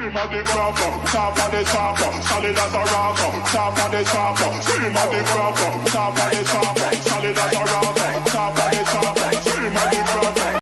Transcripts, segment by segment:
Scream at the crowd, top of the chopper, solid as a rocker. Top of the chopper, scream at the crowd, top of the chopper, solid as a rocker. Top of the chopper, scream at the crowd.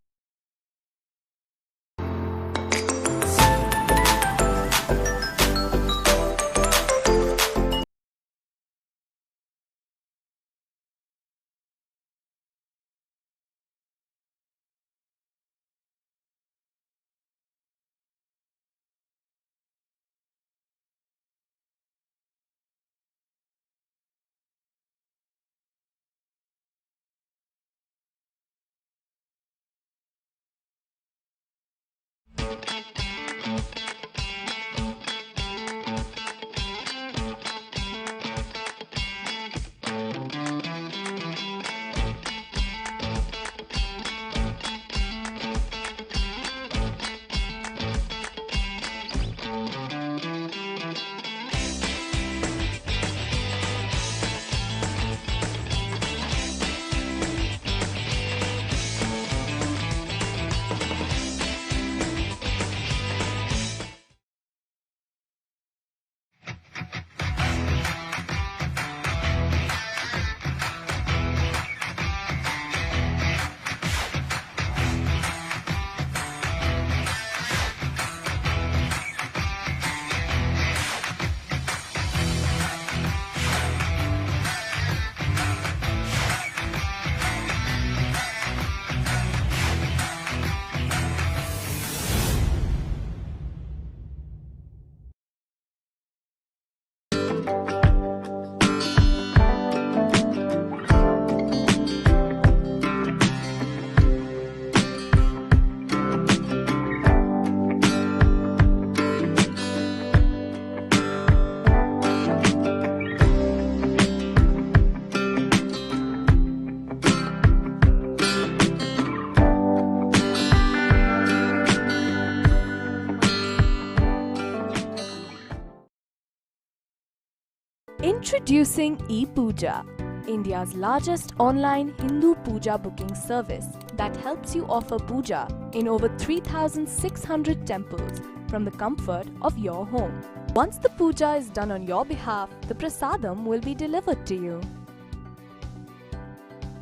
Introducing ePooja, India's largest online Hindu puja booking service that helps you offer puja in over 3,600 temples from the comfort of your home. Once the puja is done on your behalf, the prasadam will be delivered to you.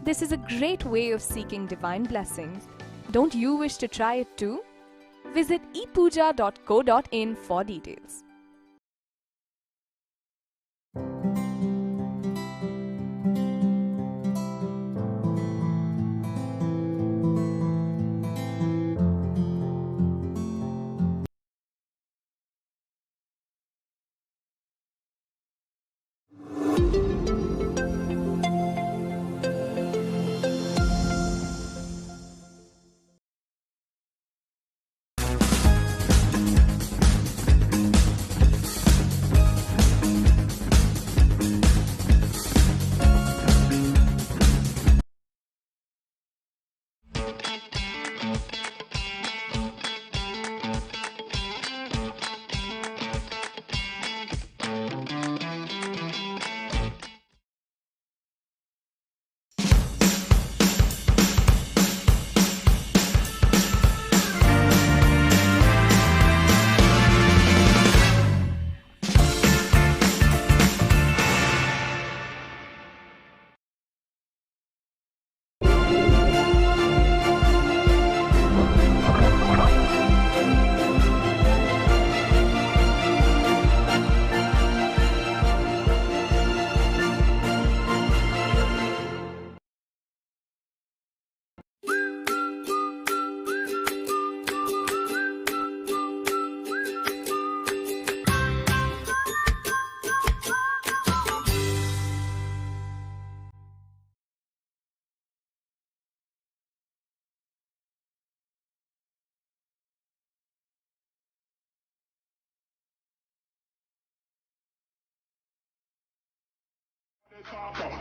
This is a great way of seeking divine blessings. Don't you wish to try it too? Visit ePooja.co.in for details.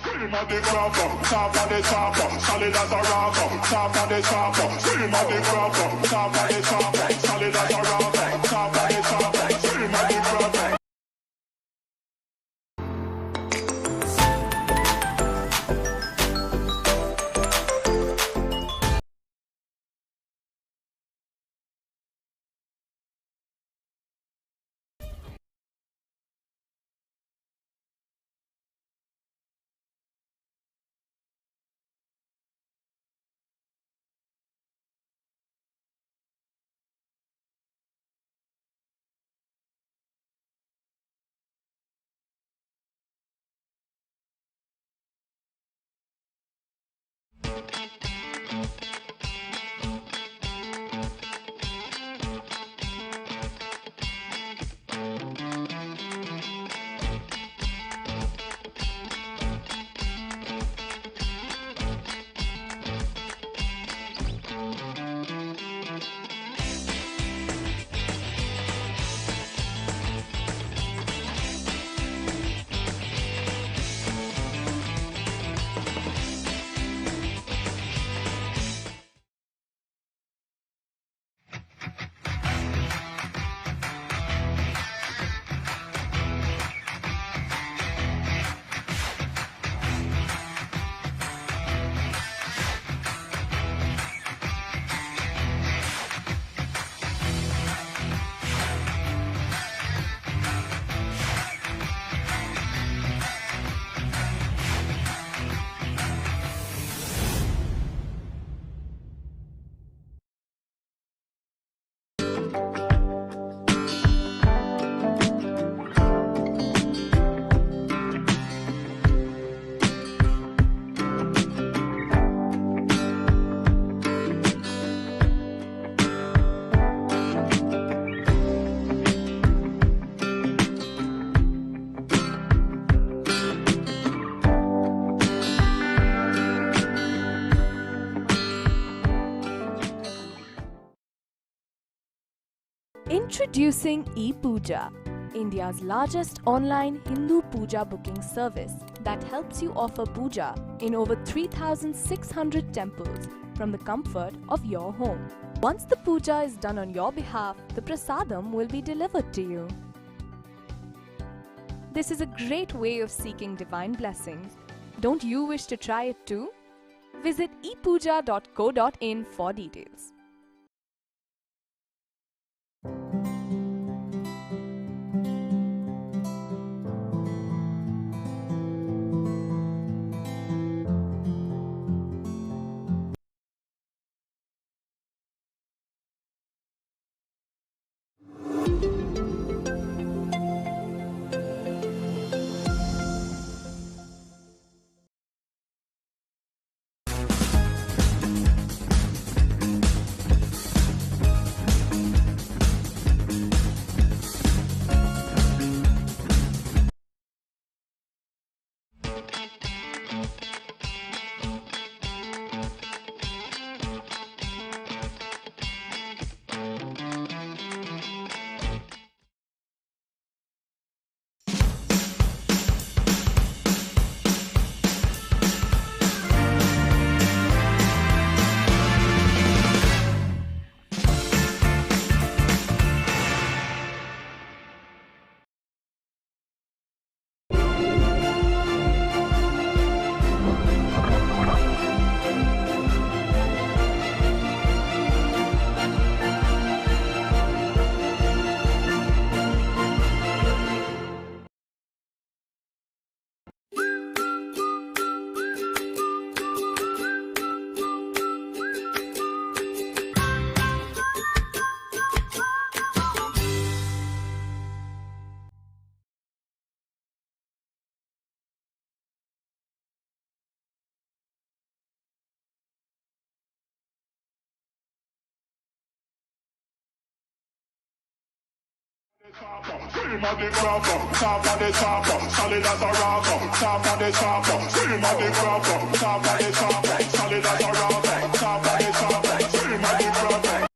Scream at the crowd, top of the chopper, solid as a rocker. Top of the chopper, scream at the crowd, top of the chopper, solid as a rocker. Top of the chopper, scream at the crowd. Introducing ePooja, India's largest online Hindu puja booking service that helps you offer puja in over 3,600 temples from the comfort of your home. Once the puja is done on your behalf, the prasadam will be delivered to you. This is a great way of seeking divine blessings. Don't you wish to try it too? Visit ePooja.co.in for details. Scream at the crowd, top of the top, solid as a rock. Top of the top, scream at the crowd, top of the top, solid as a rock. Top of the top, scream at the crowd.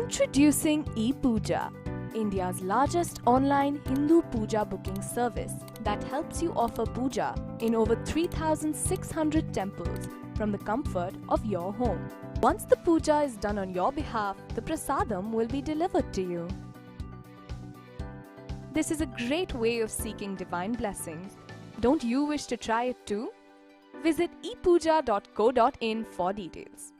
Introducing ePooja, India's largest online Hindu puja booking service that helps you offer puja in over 3,600 temples from the comfort of your home. Once the puja is done on your behalf, the prasadam will be delivered to you. This is a great way of seeking divine blessings. Don't you wish to try it too? Visit ePooja.co.in for details.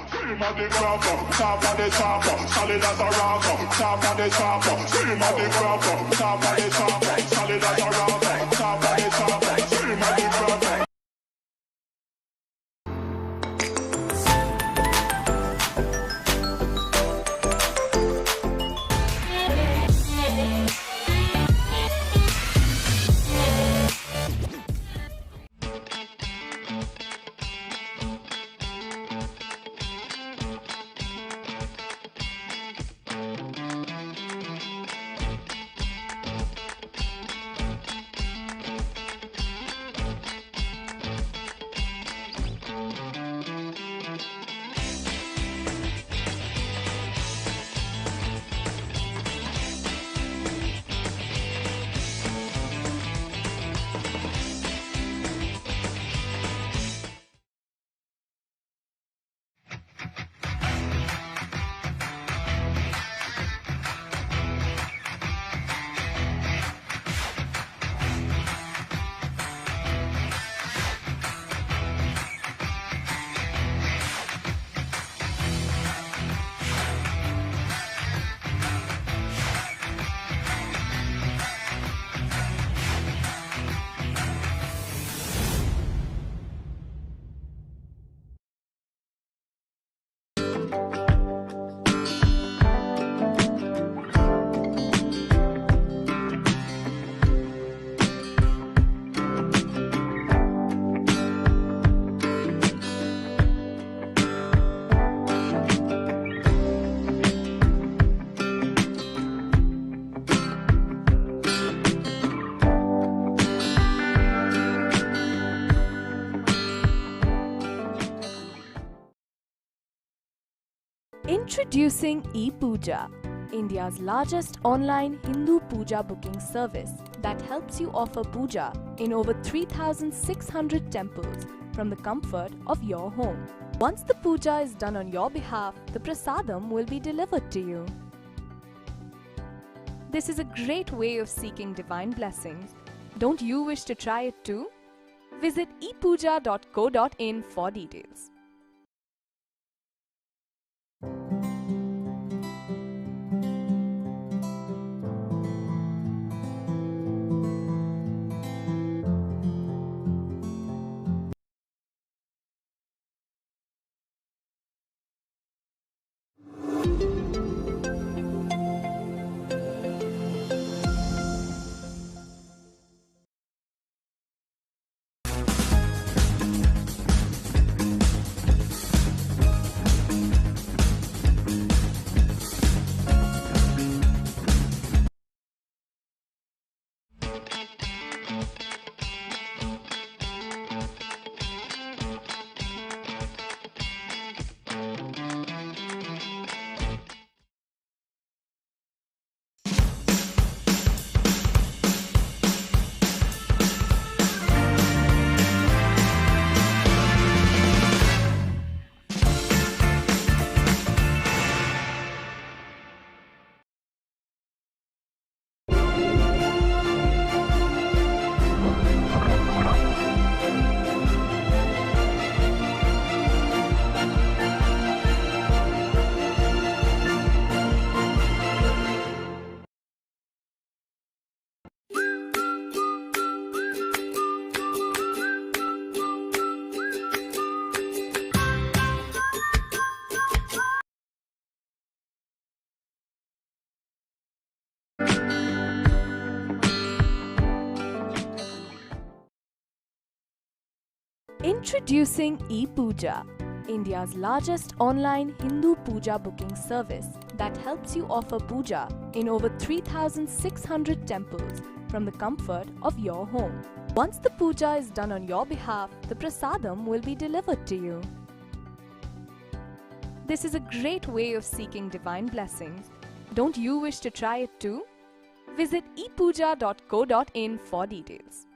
Scream at the crowd, top of the top, solid as a rock, top of the top, scream at the crowd, top of the top, solid as a rock, top of the top, scream at the crowd. Introducing ePooja, India's largest online Hindu puja booking service that helps you offer puja in over 3,600 temples from the comfort of your home. Once the puja is done on your behalf, the prasadam will be delivered to you. This is a great way of seeking divine blessings. Don't you wish to try it too? Visit ePooja.co.in for details. Introducing ePooja, India's largest online Hindu puja booking service that helps you offer puja in over 3,600 temples from the comfort of your home. Once the puja is done on your behalf, the prasadam will be delivered to you. This is a great way of seeking divine blessings. Don't you wish to try it too? Visit ePooja.co.in for details.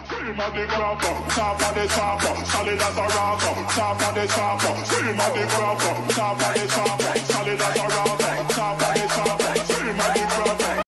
Scream at the crowd, top of the top, solid as a rock. Top of the top, scream at the crowd, top of the top, solid as a rock. Top of the top, scream at the crowd.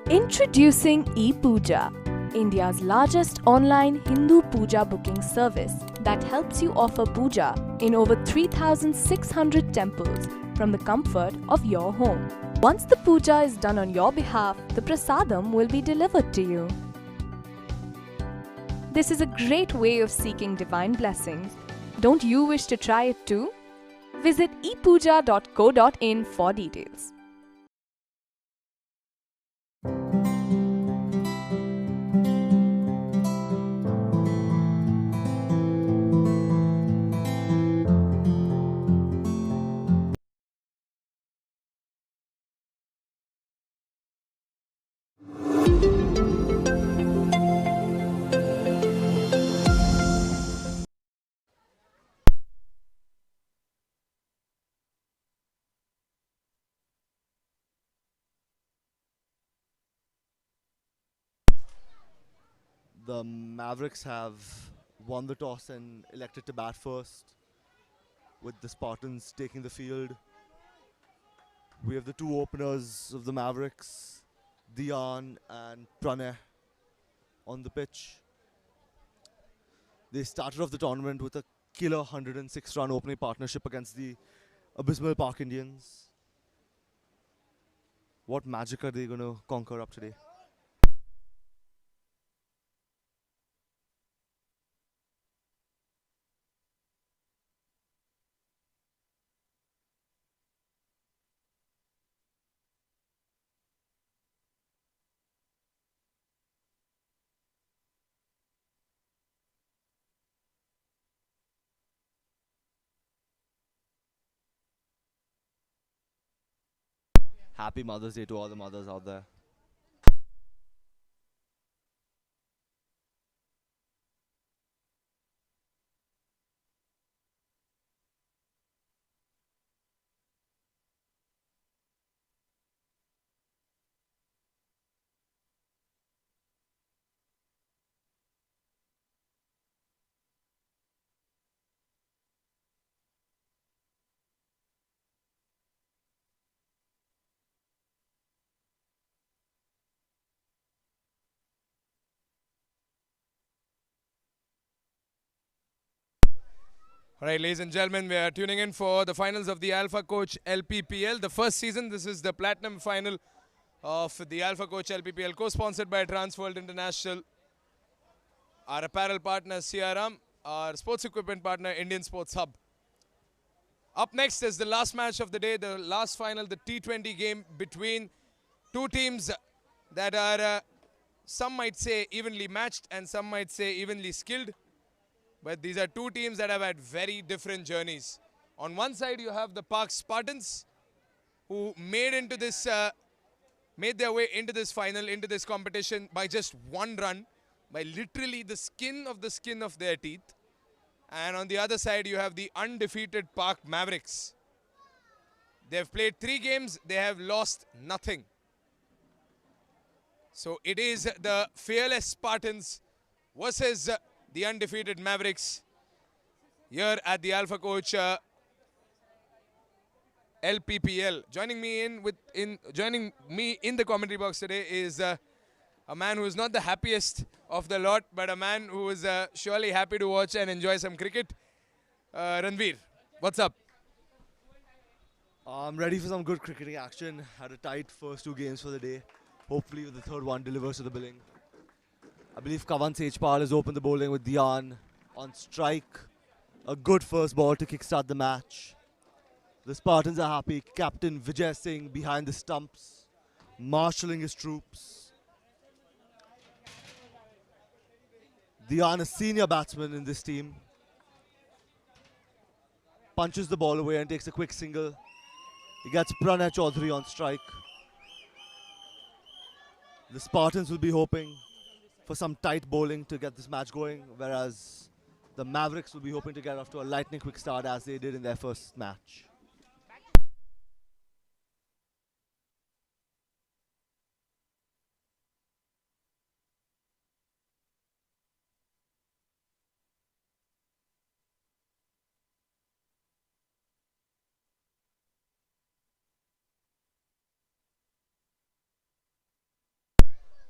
Introducing ePooja, India's largest online Hindu puja booking service that helps you offer puja in over 3,600 temples from the comfort of your home. Once the puja is done on your behalf, the prasadam will be delivered to you. This is a great way of seeking divine blessings. Don't you wish to try it too? Visit epuja.co.in for details. The Mavericks have won the toss and elected to bat first, with the Spartans taking the field. We have the two openers of the Mavericks, Dion and Pranay, on the pitch. They started off the tournament with a killer 106-run opening partnership against the abysmal Park Indians. What magic are they going to conquer up today? Happy Mother's Day to all the mothers out there. All right, ladies and gentlemen, we are tuning in for the finals of the Alpha Coach LPPL. The first season, this is the platinum final of the Alpha Coach LPPL, co-sponsored by Transworld International. Our apparel partner, CRM. Our sports equipment partner, Indian Sports Hub. Up next is the last match of the day, the last final, the T20 game between two teams that are, some might say, evenly matched and some might say evenly skilled. But these are two teams that have had very different journeys. On one side, you have the Park Spartans, who made their way into this final, into this competition by just one run, by literally the skin of their teeth. And on the other side, you have the undefeated Park Mavericks. They've played 3 games, they have lost nothing. So it is the fearless Spartans versus the undefeated Mavericks here at the Alpha Coach LPPL. Joining me in the commentary box today is a man who is not the happiest of the lot, but a man who is surely happy to watch and enjoy some cricket. Ranveer, what's up? I'm ready for some good cricketing action. Had a tight first 2 games for the day. Hopefully the third one delivers to the billing. I believe Kavan Sejpal has opened the bowling with Dion on strike. A good first ball to kickstart the match. The Spartans are happy. Captain Vijay Singh behind the stumps, marshalling his troops. Dion, a senior batsman in this team, punches the ball away and takes a quick single. He gets Pranay Chaudhary on strike. The Spartans will be hoping for some tight bowling to get this match going, whereas the Mavericks will be hoping to get off to a lightning quick start as they did in their first match.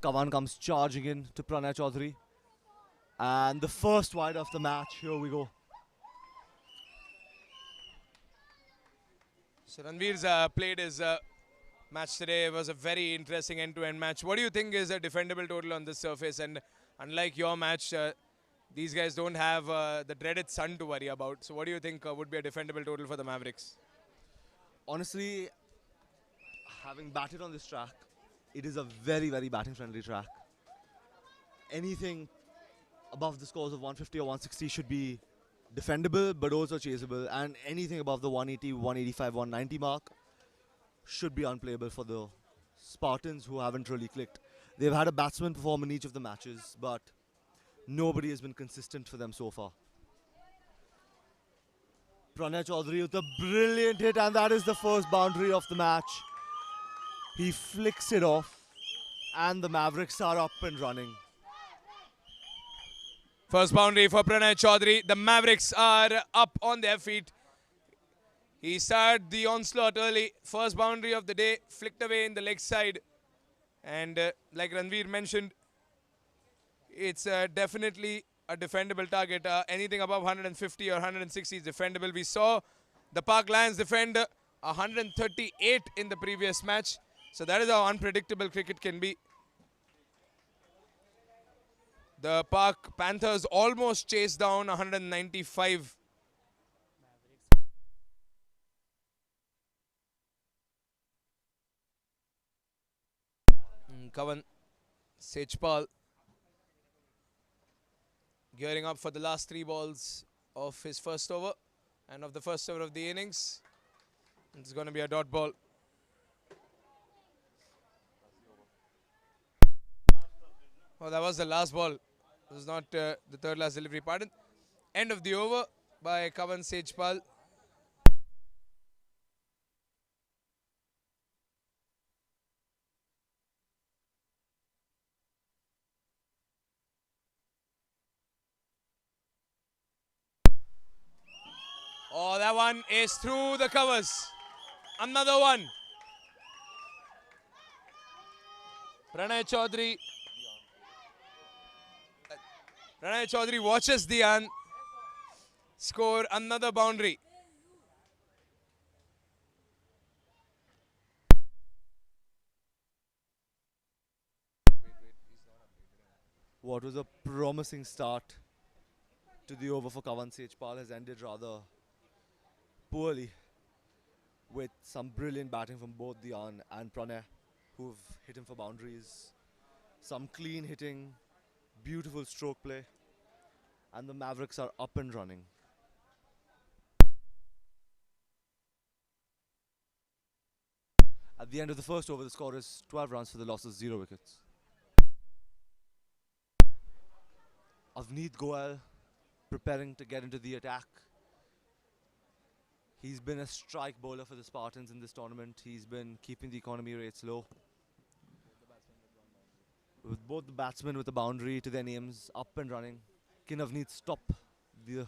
Kavan comes charging in to Pranay Chaudhary. And the first wide of the match, here we go. So Ranveer's played his match today. It was a very interesting end-to-end match. What do you think is a defendable total on this surface? And unlike your match, these guys don't have the dreaded sun to worry about. So what do you think would be a defendable total for the Mavericks? Honestly, having batted on this track, it is a very, very batting friendly track. Anything above the scores of 150 or 160 should be defendable but also chaseable, and anything above the 180, 185, 190 mark should be unplayable for the Spartans, who haven't really clicked. They've had a batsman perform in each of the matches, but nobody has been consistent for them so far. Pranay Chaudhary with a brilliant hit, and that is the first boundary of the match. He flicks it off, and the Mavericks are up and running. First boundary for Pranay Chaudhary. The Mavericks are up on their feet. He started the onslaught early. First boundary of the day, flicked away in the leg side. And like Ranveer mentioned, it's definitely a defendable target. Anything above 150 or 160 is defendable. We saw the Park Lions defend 138 in the previous match. So that is how unpredictable cricket can be. The Park Panthers almost chased down 195. Kavan Sejpal gearing up for the last 3 balls of his first over and of the first over of the innings. It's going to be a dot ball. Oh, that was the last ball. This is not the third last delivery, pardon. End of the over by Kavan Sejpal. Oh, that one is through the covers. Another one. Pranay Chaudhary watches Dian score another boundary. What was a promising start to the over for Kavan Sejpal has ended rather poorly, with some brilliant batting from both Dian and Pranay, who've hit him for boundaries. Some clean hitting, beautiful stroke play, and the Mavericks are up and running. At the end of the first over, the score is 12 runs for the loss of 0 wickets. Avneet Goel preparing to get into the attack. He's been a strike bowler for the Spartans in this tournament. He's been keeping the economy rates low. With both the batsmen with the boundary to their names up and running, can Avneet stop the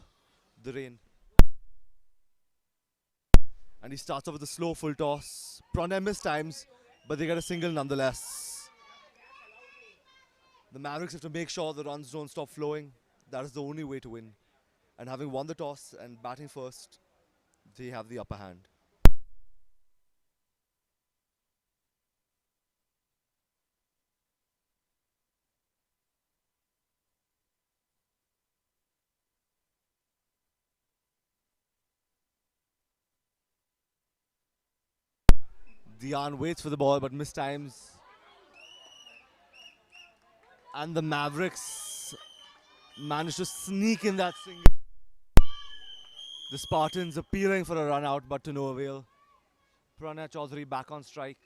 rain? And he starts off with a slow full toss. Pranay missed times, but they get a single nonetheless. The Mavericks have to make sure the runs don't stop flowing. That is the only way to win. And having won the toss and batting first, they have the upper hand. Dian waits for the ball but mistimes. And the Mavericks managed to sneak in that single. The Spartans appealing for a run out, but to no avail. Pranay Chaudhary back on strike.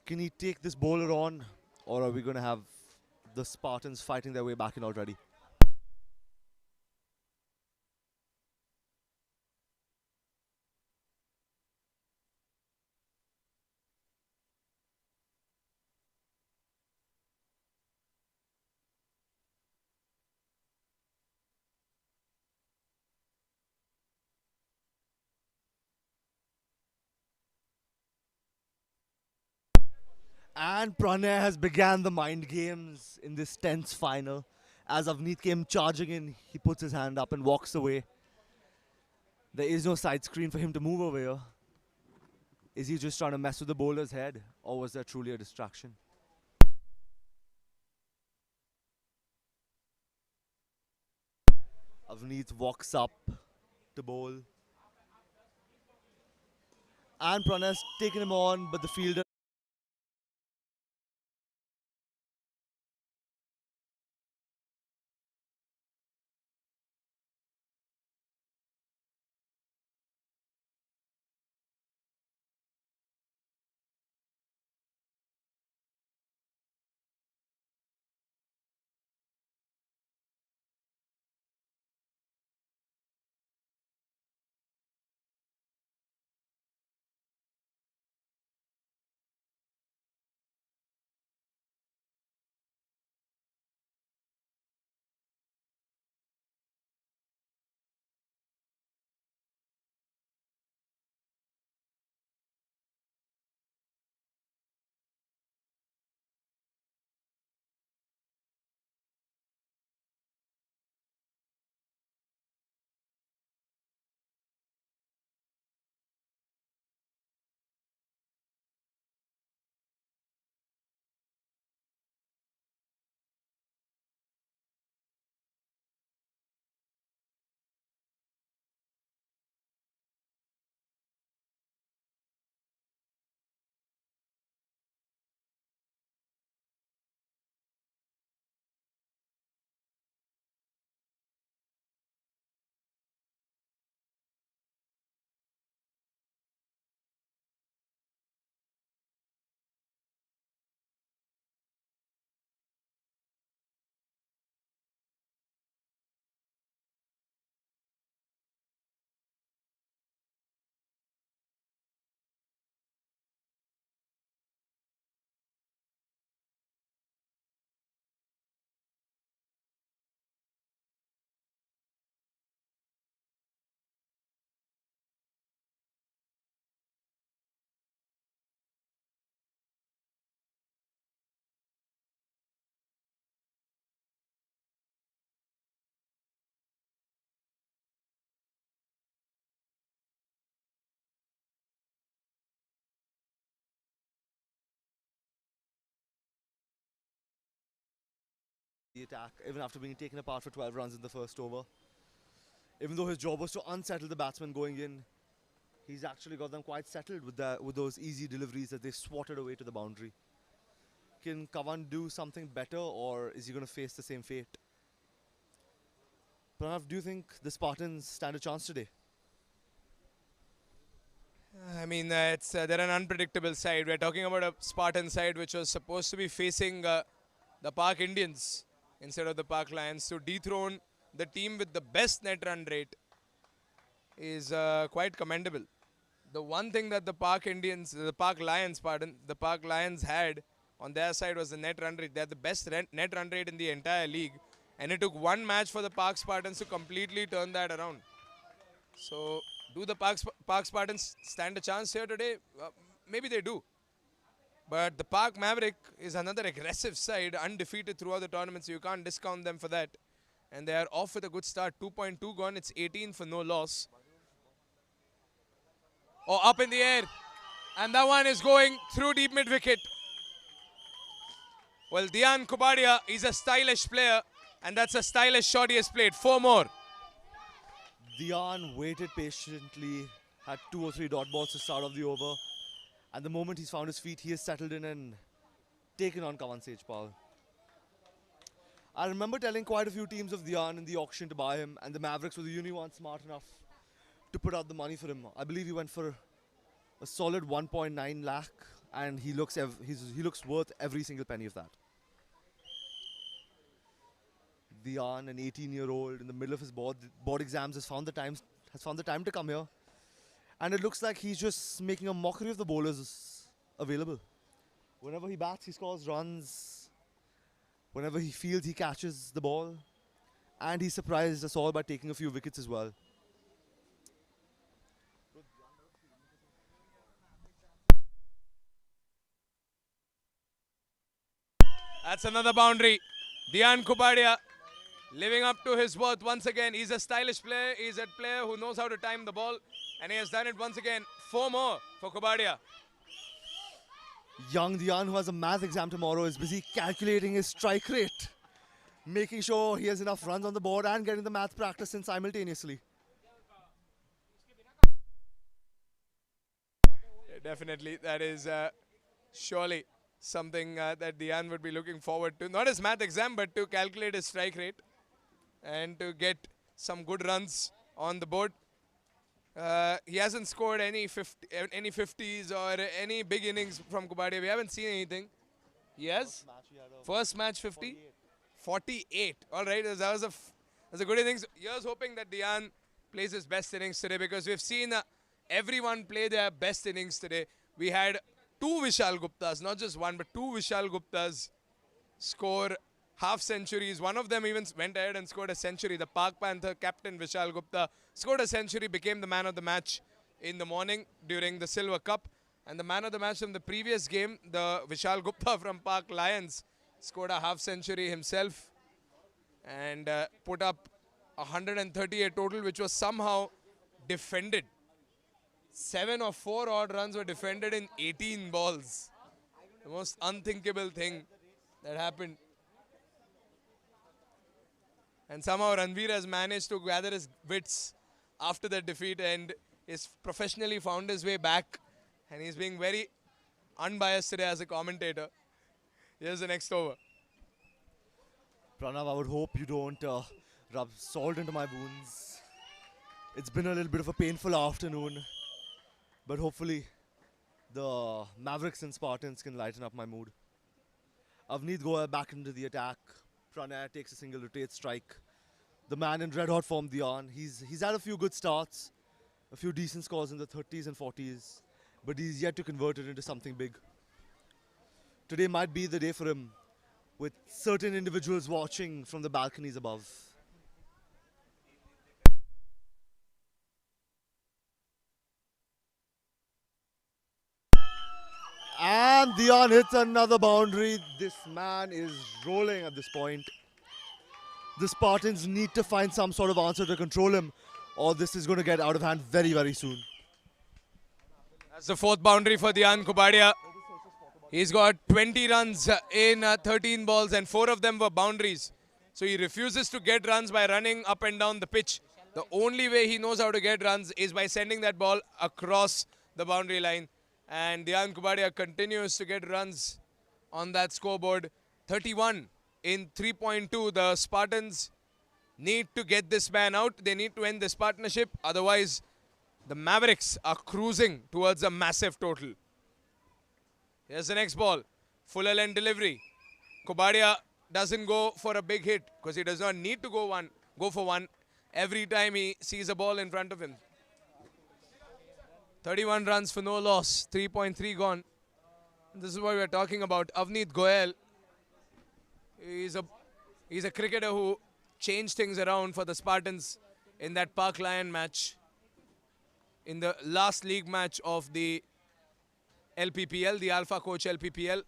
Can he take this bowler on, or are we going to have the Spartans fighting their way back in already? And Pranay has began the mind games in this tense final. As Avneet came charging in, he puts his hand up and walks away. There is no side screen for him to move over here. Is he just trying to mess with the bowler's head, or was there truly a distraction? Avneet walks up to bowl. And Pranay's taken him on, but the fielder the attack, even after being taken apart for 12 runs in the first over. Even though his job was to unsettle the batsman going in, he's actually got them quite settled with those easy deliveries that they swatted away to the boundary. Can Kavan do something better, or is he going to face the same fate? Pranav, do you think the Spartans stand a chance today? I mean, they're an unpredictable side. We're talking about a Spartan side which was supposed to be facing the Park Indians instead of the Park Lions. To dethrone the team with the best net run rate is quite commendable. The one thing that the Park Lions had on their side was the net run rate. They had the best net run rate in the entire league. And it took one match for the Park Spartans to completely turn that around. So, do the Park Spartans stand a chance here today? Maybe they do. But the Park Maverick is another aggressive side, undefeated throughout the tournament, so you can't discount them for that. And they are off with a good start. 2.2 gone. It's 18 for no loss. Oh, up in the air. And that one is going through deep mid-wicket. Well, Dian Kobadia is a stylish player. And that's a stylish shot he has played. 4 more. Dian waited patiently, had 2 or 3 dot balls to start off the over. And the moment he's found his feet, he has settled in and taken on Kavan Sejpal. I remember telling quite a few teams of Dian in the auction to buy him, and the Mavericks were the only ones smart enough to put out the money for him. I believe he went for a solid 1.9 lakh, and he looks worth every single penny of that. Dian, an 18-year-old in the middle of his board exams, has found the time to come here, and it looks like he's just making a mockery of the bowlers available. Whenever he bats, he scores runs. Whenever he fields, he catches the ball, and he surprised us all by taking a few wickets as well. That's another boundary. Dian Kobadia living up to his worth once again. He's a stylish player. He's a player who knows how to time the ball. And he has done it once again. 4 more for Kobadia. Young Dian, who has a math exam tomorrow, is busy calculating his strike rate. making sure he has enough runs on the board and getting the math practice in simultaneously. Definitely, that is surely something that Dian would be looking forward to. Not his math exam, but to calculate his strike rate and to get some good runs on the board. He hasn't scored any 50s or any big innings from Kobadia. We haven't seen anything. Yes. First match 50. 48. All right, that was a good innings. Here's hoping that Dian plays his best innings today, because we've seen everyone play their best innings today. We had two Vishal Guptas, not just one, but two Vishal Guptas score half centuries. One of them even went ahead and scored a century. The Park Panther captain Vishal Gupta scored a century, became the man of the match in the morning during the Silver Cup. And the man of the match from the previous game, the Vishal Gupta from Park Lions, scored a half century himself and put up 138 total, which was somehow defended. 7 or 4 odd runs were defended in 18 balls. The most unthinkable thing that happened. And somehow Ranveer has managed to gather his wits after the defeat and is professionally found his way back. And he's being very unbiased today as a commentator. Here's the next over. Pranav, I would hope you don't rub salt into my wounds. It's been a little bit of a painful afternoon, but hopefully the Mavericks and Spartans can lighten up my mood. Avneet Goel back into the attack. Pranay takes a single rotate strike. The man in red hot form, Dian. He's had a few good starts, a few decent scores in the 30s and 40s, but he's yet to convert it into something big. Today might be the day for him, with certain individuals watching from the balconies above. And Dian hits another boundary. This man is rolling at this point. The Spartans need to find some sort of answer to control him, or this is going to get out of hand very, very soon. That's the fourth boundary for Dian Kobadia. He's got 20 runs in 13 balls and 4 of them were boundaries. So he refuses to get runs by running up and down the pitch. The only way he knows how to get runs is by sending that ball across the boundary line. And Dian Kobadia continues to get runs on that scoreboard. 31 in 3.2. The Spartans need to get this man out. They need to end this partnership. Otherwise, the Mavericks are cruising towards a massive total. Here's the next ball. Fuller length delivery. Kobadia doesn't go for a big hit because he does not need to go for one every time he sees a ball in front of him. 31 runs for no loss. 3.3 gone. This is what we're talking about. Avneet Goel. He's a cricketer who changed things around for the Spartans in that Park Lion match. In the last league match of the LPPL, the Alpha Coach LPPL.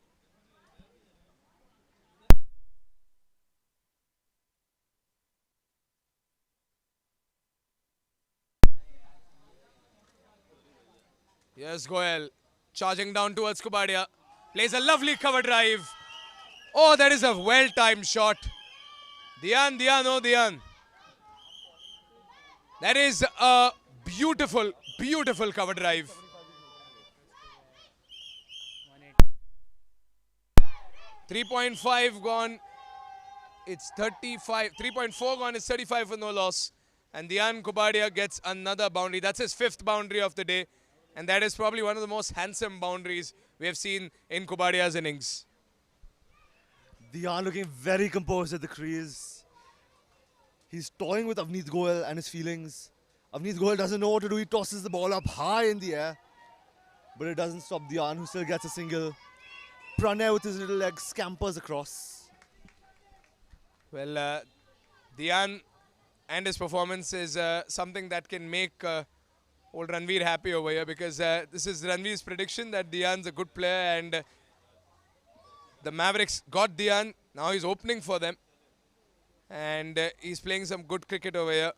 Here's Goel, charging down towards Kobadia. Plays a lovely cover drive. Oh, that is a well-timed shot. Dian, oh Dian. That is a beautiful, beautiful cover drive. 3.5 gone. It's 35. 3.4 gone. It's 35 for no loss. And Dian Kobadia gets another boundary. That's his 5th boundary of the day. And that is probably one of the most handsome boundaries we have seen in Kobadia's innings. Dian looking very composed at the crease. He's toying with Avneet Goel and his feelings. Avneet Goel doesn't know what to do. He tosses the ball up high in the air. But it doesn't stop Dian, who still gets a single. Pranay with his little leg scampers across. Well, Dian and his performance is something that can make old Ranveer happy over here, because this is Ranveer's prediction that Dian's a good player and the Mavericks got Dian. Now he's opening for them and he's playing some good cricket over here.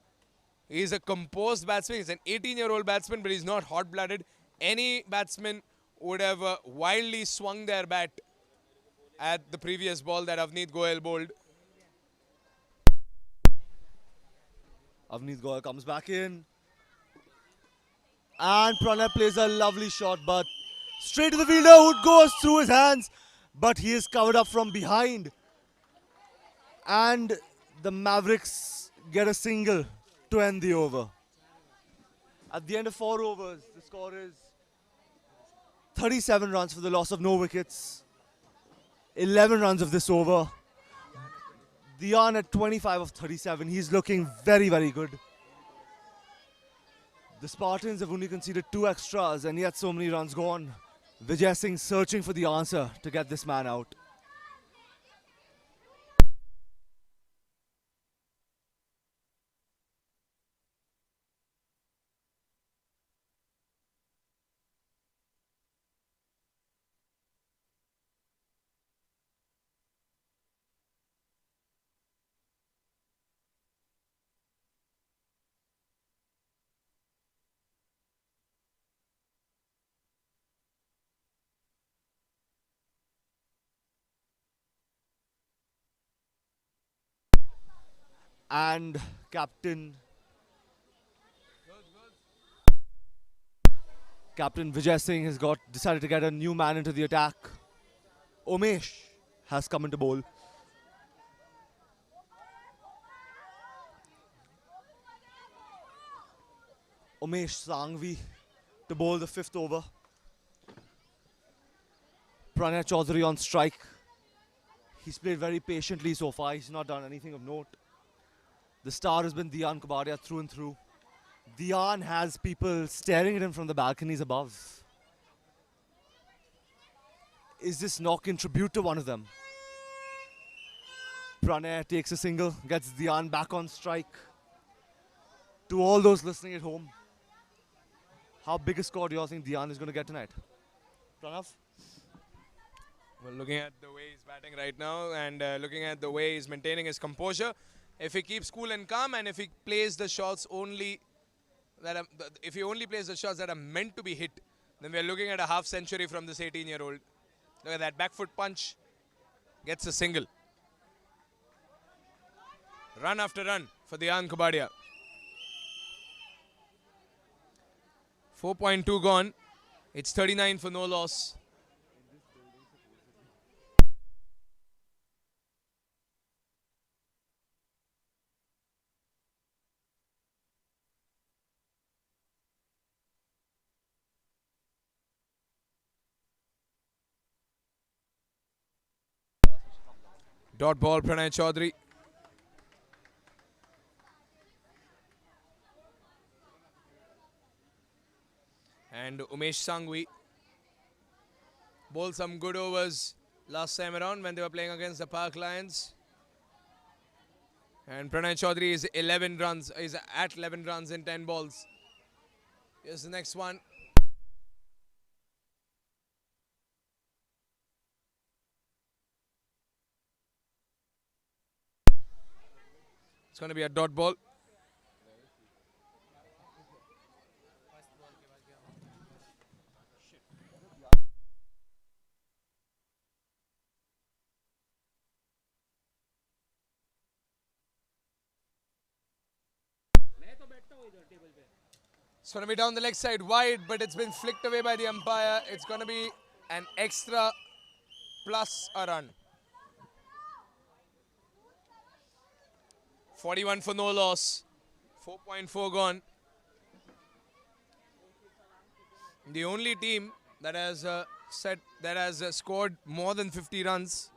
He's a composed batsman. He's an 18-year-old batsman, but he's not hot-blooded. Any batsman would have wildly swung their bat at the previous ball that Avneet Goel bowled. Avneet Goyal comes back in. And Pranay plays a lovely shot, but straight to the fielder who goes through his hands. But he is covered up from behind. And the Mavericks get a single to end the over. At the end of 4 overs, the score is 37 runs for the loss of no wickets. 11 runs of this over. Dian at 25 of 37. He's looking very, very good. The Spartans have only conceded 2 extras and yet so many runs gone. Vijay Singh searching for the answer to get this man out. And Captain Vijay Singh has decided to get a new man into the attack. Umesh has come into bowl. Umesh Sangvi to bowl the 5th over. Pranay Chaudhary on strike. He's played very patiently so far. He's not done anything of note. The star has been Dian Kobadia through and through. Dian has people staring at him from the balconies above. Is this knock in tribute to one of them? Pranay takes a single, gets Dian back on strike. To all those listening at home, how big a score do you think Dian is going to get tonight? Pranav? Well, looking at the way he's batting right now and looking at the way he's maintaining his composure, if he keeps cool and calm and if he plays the shots only if he only plays the shots that are meant to be hit, then we're looking at a half century from this 18-year-old. Look at that back foot punch. Gets a single. Run after run for Dian Kobadia. 4.2 gone. It's 39 for no loss. Dot ball, Pranay Chaudhary. And Umesh Sangvi bowled some good overs last time around when they were playing against the Park Lions. And Pranay Chaudhary is 11 runs, is at 11 runs in 10 balls. Here's the next one. It's going to be a dot ball. It's going to be down the leg side wide, but it's been flicked away by the umpire. It's going to be an extra plus a run. 41 for no loss. 4.4 gone. The only team that has scored more than 50 runs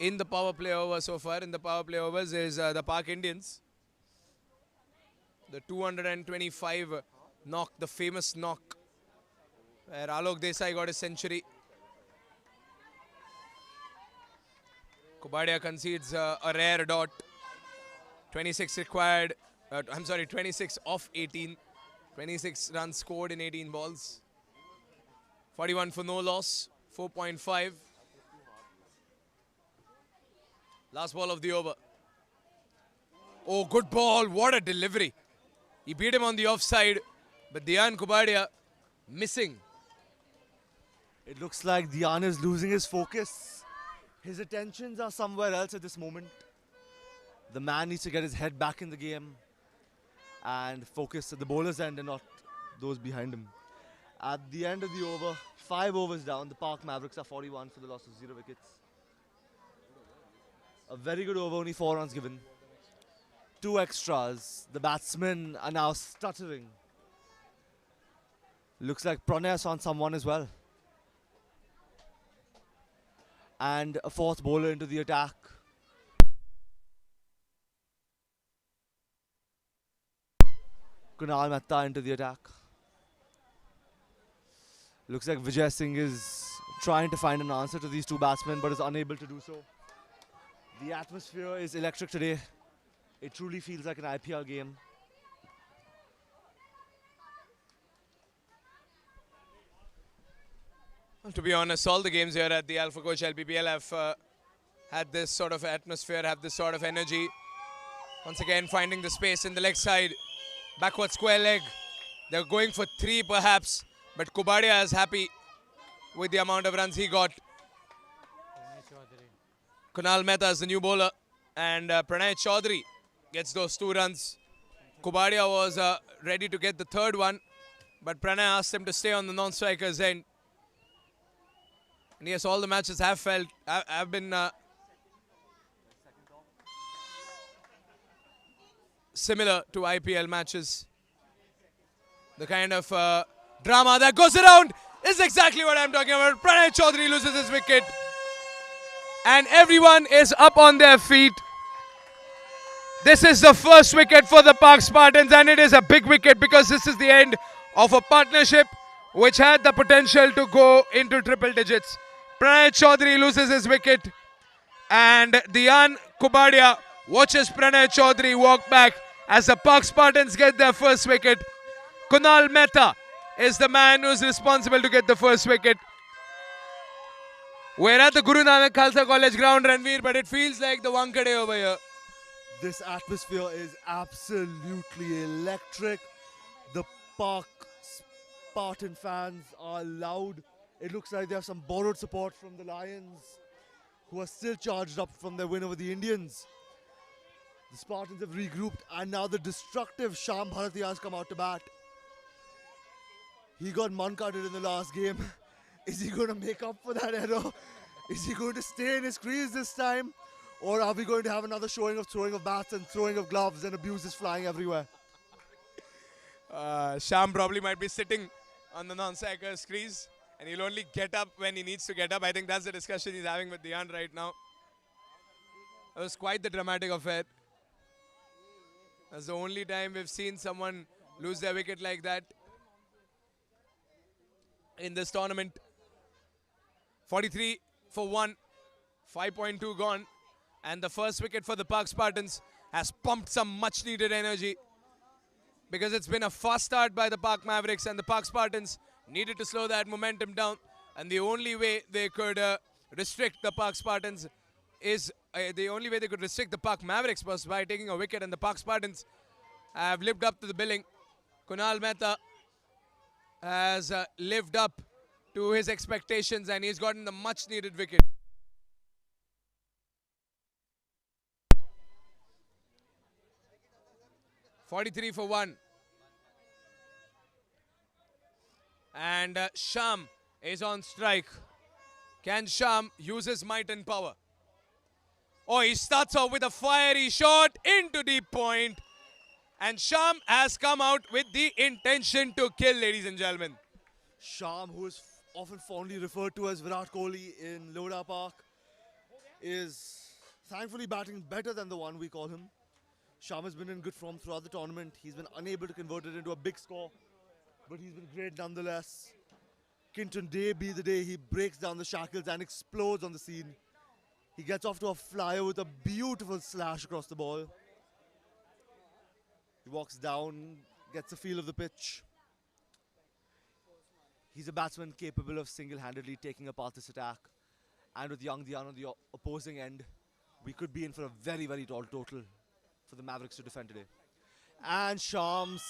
in the power play over so far in the power play overs is the Park Indians. The 225 knock, the famous knock, where Alok Desai got a century. Kobadia concedes a rare dot. 26 required, 26 off 18. 26 runs scored in 18 balls. 41 for no loss, 4.5. Last ball of the over. Oh, good ball, what a delivery. He beat him on the offside, but Dian Kobadia missing. It looks like Dian is losing his focus. His attentions are somewhere else at this moment. The man needs to get his head back in the game. and focus at the bowler's end and not those behind him. At the end of the over, 5 overs down, the Park Mavericks are 41 for the loss of 0 wickets. A very good over, only 4 runs given. 2 extras. The batsmen are now stuttering. Looks like Pranay has on someone as well. And a 4th bowler into the attack. Kunal Mehta into the attack. Looks like Vijay Singh is trying to find an answer to these 2 batsmen but is unable to do so. The atmosphere is electric today. It truly feels like an IPL game. Well, to be honest, all the games here at the Alpha Coach LPPL have had this sort of atmosphere, have this sort of energy. Once again, finding the space in the leg side. Backward square leg. They're going for 3 perhaps, but Kobadia is happy with the amount of runs he got. Kunal Mehta is the new bowler, and Pranay Chaudhary gets those 2 runs. Kobadia was ready to get the 3rd one, but Pranay asked him to stay on the non-striker's end. And yes, all the matches have been similar to IPL matches. The kind of drama that goes around is exactly what I'm talking about. Pranay Chaudhary loses his wicket. And everyone is up on their feet. This is the first wicket for the Park Spartans, and it is a big wicket because this is the end of a partnership which had the potential to go into triple digits. Pranay Chaudhary loses his wicket, and Dian Kobadia watches Pranay Chaudhary walk back as the Park Spartans get their first wicket. Kunal Mehta is the man who's responsible to get the first wicket. We're at the Guru Nanak Khalsa College ground, Ranveer, but it feels like the Wankhede over here. This atmosphere is absolutely electric. The Park Spartan fans are loud. It looks like they have some borrowed support from the Lions, who are still charged up from their win over the Indians. The Spartans have regrouped, and now the destructive Sham Bharati has come out to bat. He got man-cutted in the last game. Is he going to make up for that error? Is he going to stay in his crease this time? Or are we going to have another showing of throwing of bats and throwing of gloves and abuses flying everywhere? Sham probably might be sitting on the non-striker's crease, and he'll only get up when he needs to get up. I think that's the discussion he's having with Dian right now. It was quite the dramatic affair. That's the only time we've seen someone lose their wicket like that in this tournament. 43 for 1, 5.2 gone, and the first wicket for the Park Spartans has pumped some much needed energy, because it's been a fast start by the Park Mavericks, and the Park Spartans needed to slow that momentum down, and the only way they could restrict the Park Spartans is the only way they could restrict the Park Mavericks was by taking a wicket, and the Park Spartans have lived up to the billing. Kunal Mehta has lived up to his expectations, and he's gotten the much needed wicket. .43 for 1. And Sham is on strike. Can Sham use his might and power? Oh, he starts off with a fiery shot into deep point. And Sham has come out with the intention to kill, ladies and gentlemen. Sham, who is often fondly referred to as Virat Kohli in Lodha Park, is thankfully batting better than the one we call him. Sham has been in good form throughout the tournament. He's been unable to convert it into a big score, but he's been great nonetheless. Kinton Day be the day he breaks down the shackles and explodes on the scene. He gets off to a flyer with a beautiful slash across the ball. He walks down, gets a feel of the pitch. He's a batsman capable of single-handedly taking apart this attack. And with young Dian on the opposing end, we could be in for a very, very tall total for the Mavericks to defend today. And Shams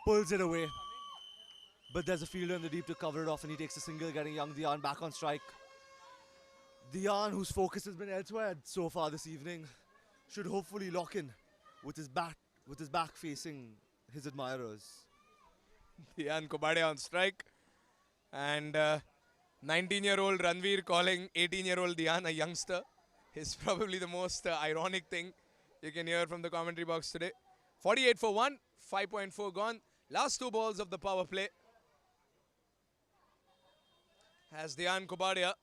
pulls it away. But there's a fielder in the deep to cover it off, and he takes a single, getting young Dian back on strike. Dian, whose focus has been elsewhere so far this evening, should hopefully lock in with his bat with his back facing his admirers. Dian Kobadia on strike. And 19-year-old Ranveer calling 18-year-old Dian a youngster is probably the most ironic thing you can hear from the commentary box today. 48 for 1, 5.4 gone. Last 2 balls of the power play. As Dian Kobadia,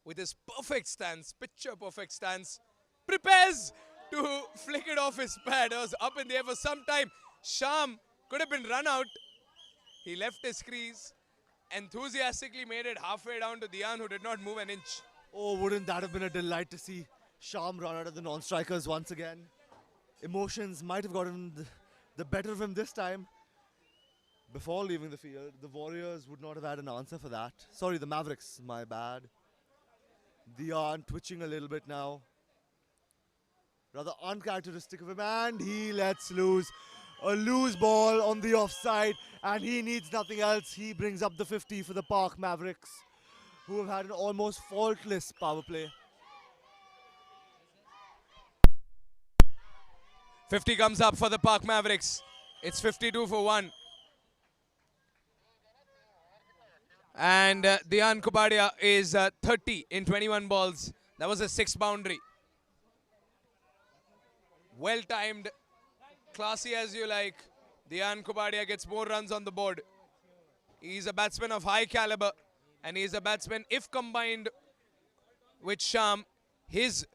with his perfect stance, picture perfect stance, prepares to flick it off his pad. It was up in the air for some time. Sham could have been run out. He left his crease, enthusiastically made it halfway down to Dian, who did not move an inch. Oh, wouldn't that have been a delight to see Sham run out of the non-strikers once again? Emotions might have gotten the better of him this time. Before leaving the field, the Warriors would not have had an answer for that. Sorry, the Mavericks, my bad. Dian twitching a little bit now. Rather uncharacteristic of him, and he lets loose. A loose ball on the offside, and he needs nothing else. He brings up the 50 for the Park Mavericks, who have had an almost faultless power play. 50 comes up for the Park Mavericks. It's 52 for 1. And Dian Kobadia is 30 in 21 balls. That was a 6th boundary. Well timed, classy as you like. Dian Kobadia gets more runs on the board. He's a batsman of high caliber, and he's a batsman, if combined with Sham, his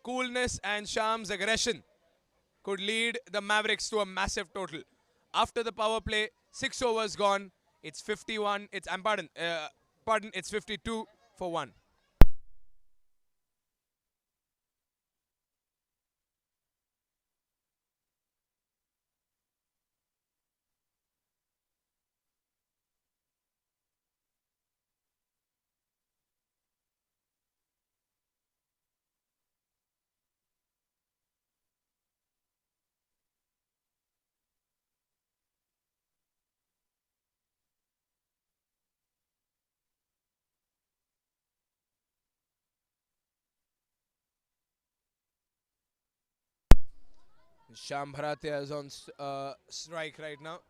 coolness and Sham's aggression could lead the Mavericks to a massive total. After the power play, 6 overs gone. It's 51. It's 52 for 1. Sham Bharatia is on strike right now.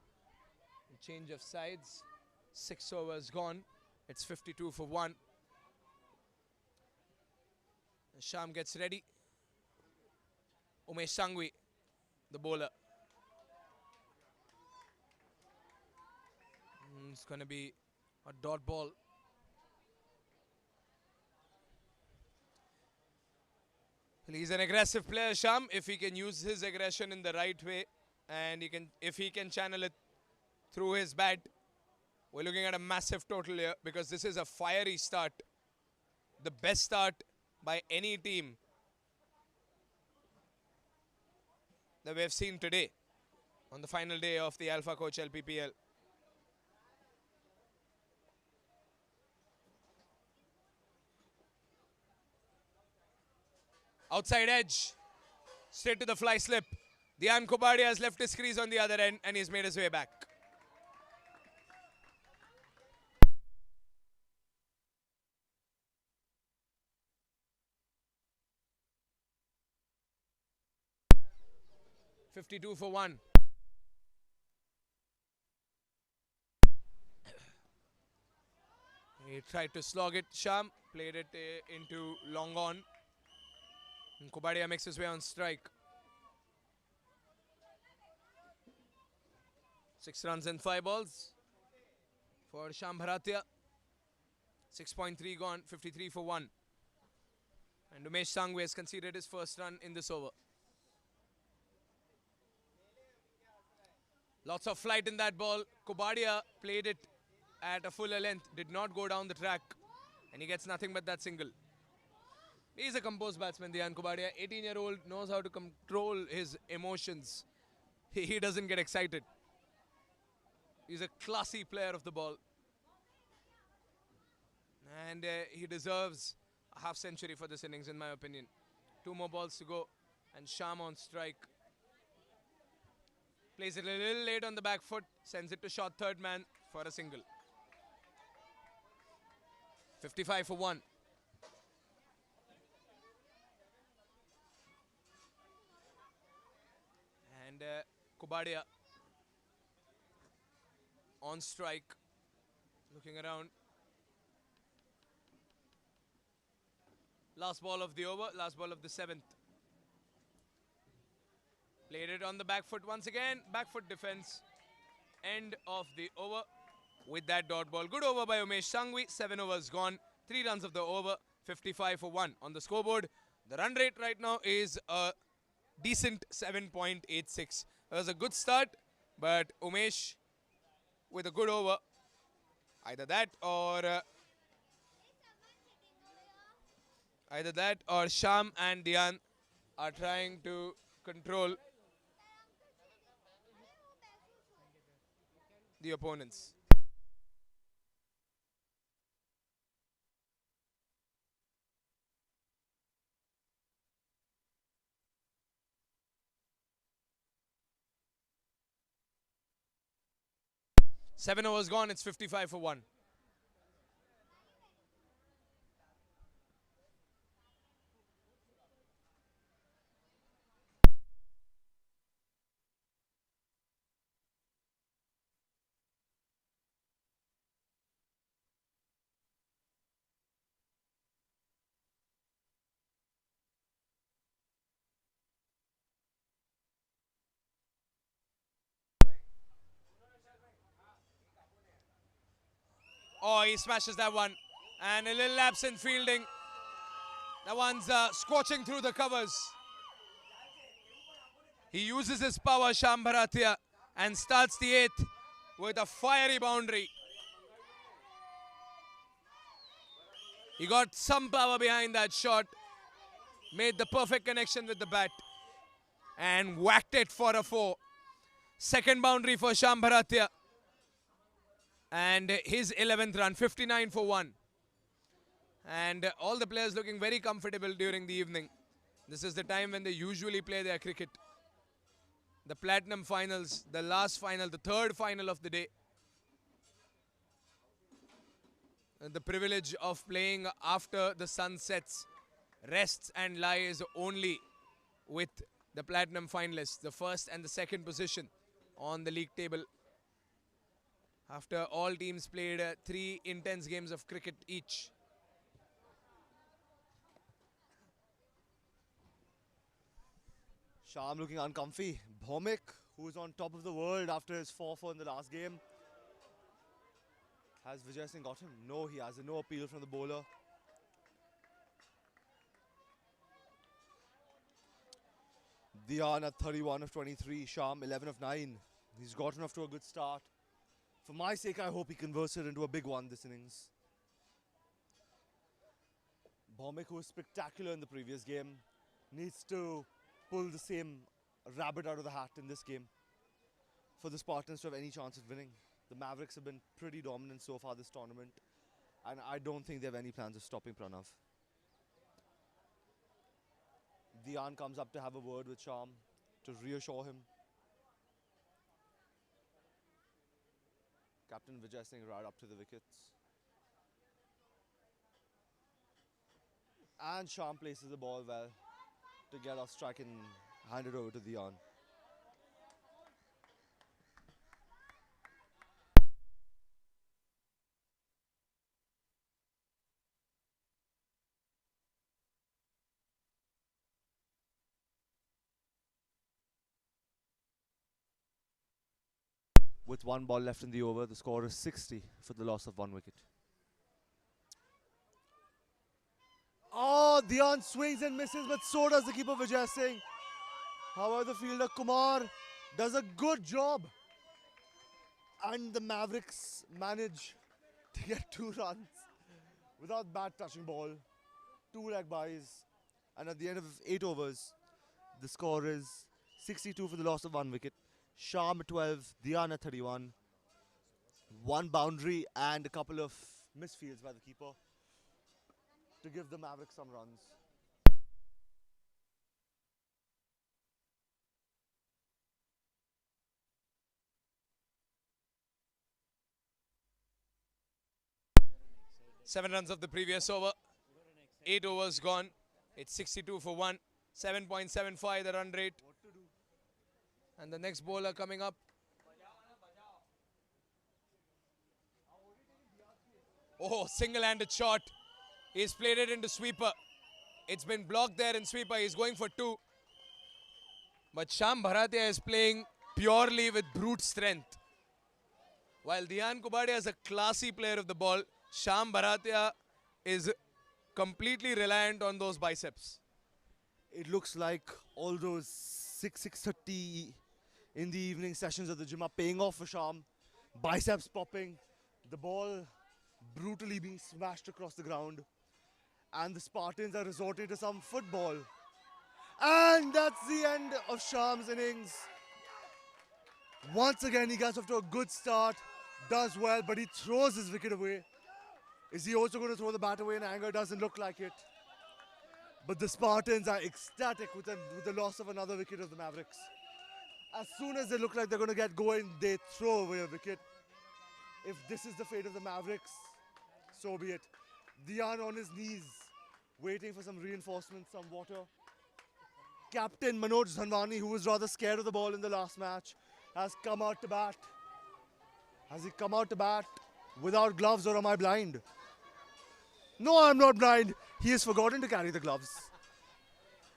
Change of sides. 6 overs gone. It's 52 for 1. Sham gets ready. Umesh Sangvi, the bowler. It's going to be a dot ball. He's an aggressive player, Sham, if he can use his aggression in the right way, and if he can channel it through his bat. We're looking at a massive total here, because this is a fiery start. The best start by any team that we have seen today on the final day of the Alpha Coach LPPL. Outside edge, straight to the fly slip. Dian Kobadia has left his crease on the other end, and he's made his way back. $52 for 1. He tried to slog it. Sham played it into long on. And Kobadia makes his way on strike. 6 runs and 5 balls for Sham Bharatia. 6.3 gone, 53 for 1. And Umesh Sangvi has conceded his first run in this over. Lots of flight in that ball. Kobadia played it at a fuller length, did not go down the track, and he gets nothing but that single. He's a composed batsman, Dian Kobadia. 18-year-old, knows how to control his emotions. He doesn't get excited. He's a classy player of the ball. And he deserves a half century for this innings, in my opinion. 2 more balls to go, and Sham on strike. Plays it a little late on the back foot, sends it to short third man for a single. 55 for 1. Kobadia on strike, looking around. Last ball of the over, last ball of the 7th. Played it on the back foot once again. Back foot defense. End of the over with that dot ball. Good over by Umesh Sangvi. 7 overs gone. 3 runs of the over. 55 for 1 on the scoreboard. The run rate right now is a decent 7.86. It was a good start, but Umesh with a good over. Either that or Sham and Dhyan are trying to control the opponents. Seven overs gone, it's 55 for 1. Oh, he smashes that one. And a little lapse in fielding. That one's scorching through the covers. He uses his power, Sham Bharatia, and starts the 8th with a fiery boundary. He got some power behind that shot. Made the perfect connection with the bat. And whacked it for a 4. Second boundary for Sham Bharatia. And his 11th run, 59 for 1. And all the players looking very comfortable during the evening. This is the time when they usually play their cricket. The Platinum Finals, the last final, the third final of the day. And the privilege of playing after the sun sets, rests and lies only with the Platinum finalists, the first and the second position on the league table. After all teams played 3 intense games of cricket each. Sham looking uncomfy. Bhomik, who is on top of the world after his 4-4 in the last game. Has Vijay Singh got him? No, he has no appeal from the bowler. Dhyan at 31 of 23. Sham 11 of 9. He's gotten off to a good start. For my sake, I hope he converts it into a big one this innings. Bhomik, who was spectacular in the previous game, needs to pull the same rabbit out of the hat in this game for the Spartans to have any chance of winning. The Mavericks have been pretty dominant so far this tournament, and I don't think they have any plans of stopping Pranav. Dhyan comes up to have a word with Sham to reassure him. Captain Vijay Singh right up to the wickets. And Sham places the ball well to get off strike and hand it over to Dhyan. With 1 ball left in the over, the score is 60 for the loss of 1 wicket. Oh, Dhyan swings and misses, but so does the keeper Vijay Singh. However, the fielder Kumar does a good job. And the Mavericks manage to get 2 runs without bat touching ball. 2 leg byes. And at the end of 8 overs, the score is 62 for the loss of 1 wicket. Sham at 12, Dhyan at 31. 1 boundary and a couple of misfields by the keeper to give the Mavericks some runs. Seven runs of the previous over. 8 overs gone. It's 62 for 1. 7.75 the run rate. And the next bowler coming up. Oh, single-handed shot. He's played it into sweeper. It's been blocked there in sweeper. He's going for 2. But Sham Bharatia is playing purely with brute strength. While Dhyan Kobadia is a classy player of the ball, Sham Bharatia is completely reliant on those biceps. It looks like all those 6:30 in the evening sessions at the gym are paying off for Sham. Biceps popping, the ball brutally being smashed across the ground. And the Spartans are resorting to some football. And that's the end of Sham's innings. Once again, he gets off to a good start, does well, but he throws his wicket away. Is he also going to throw the bat away in anger? Doesn't look like it. But the Spartans are ecstatic with the loss of another wicket of the Mavericks. As soon as they look like they're going to get going, they throw away a wicket. If this is the fate of the Mavericks, so be it. Dhyan on his knees, waiting for some reinforcements, some water. Captain Manoj Dhanwani, who was rather scared of the ball in the last match, has come out to bat. Has he come out to bat without gloves, or am I blind? No, I'm not blind. He has forgotten to carry the gloves.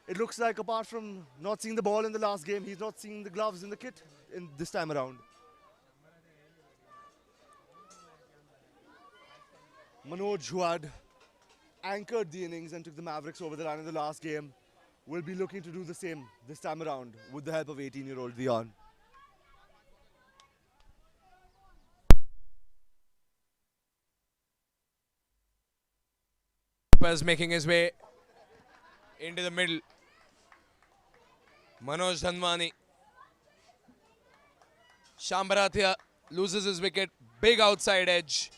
It looks like apart from not seeing the ball in the last game, he's not seeing the gloves in the kit in this time around. Manoj, who had anchored the innings and took the Mavericks over the line in the last game, will be looking to do the same this time around with the help of 18-year-old Dhyan. Making his way into the middle. Manoj Dhanwani. Sham Bharatia loses his wicket. Big outside edge.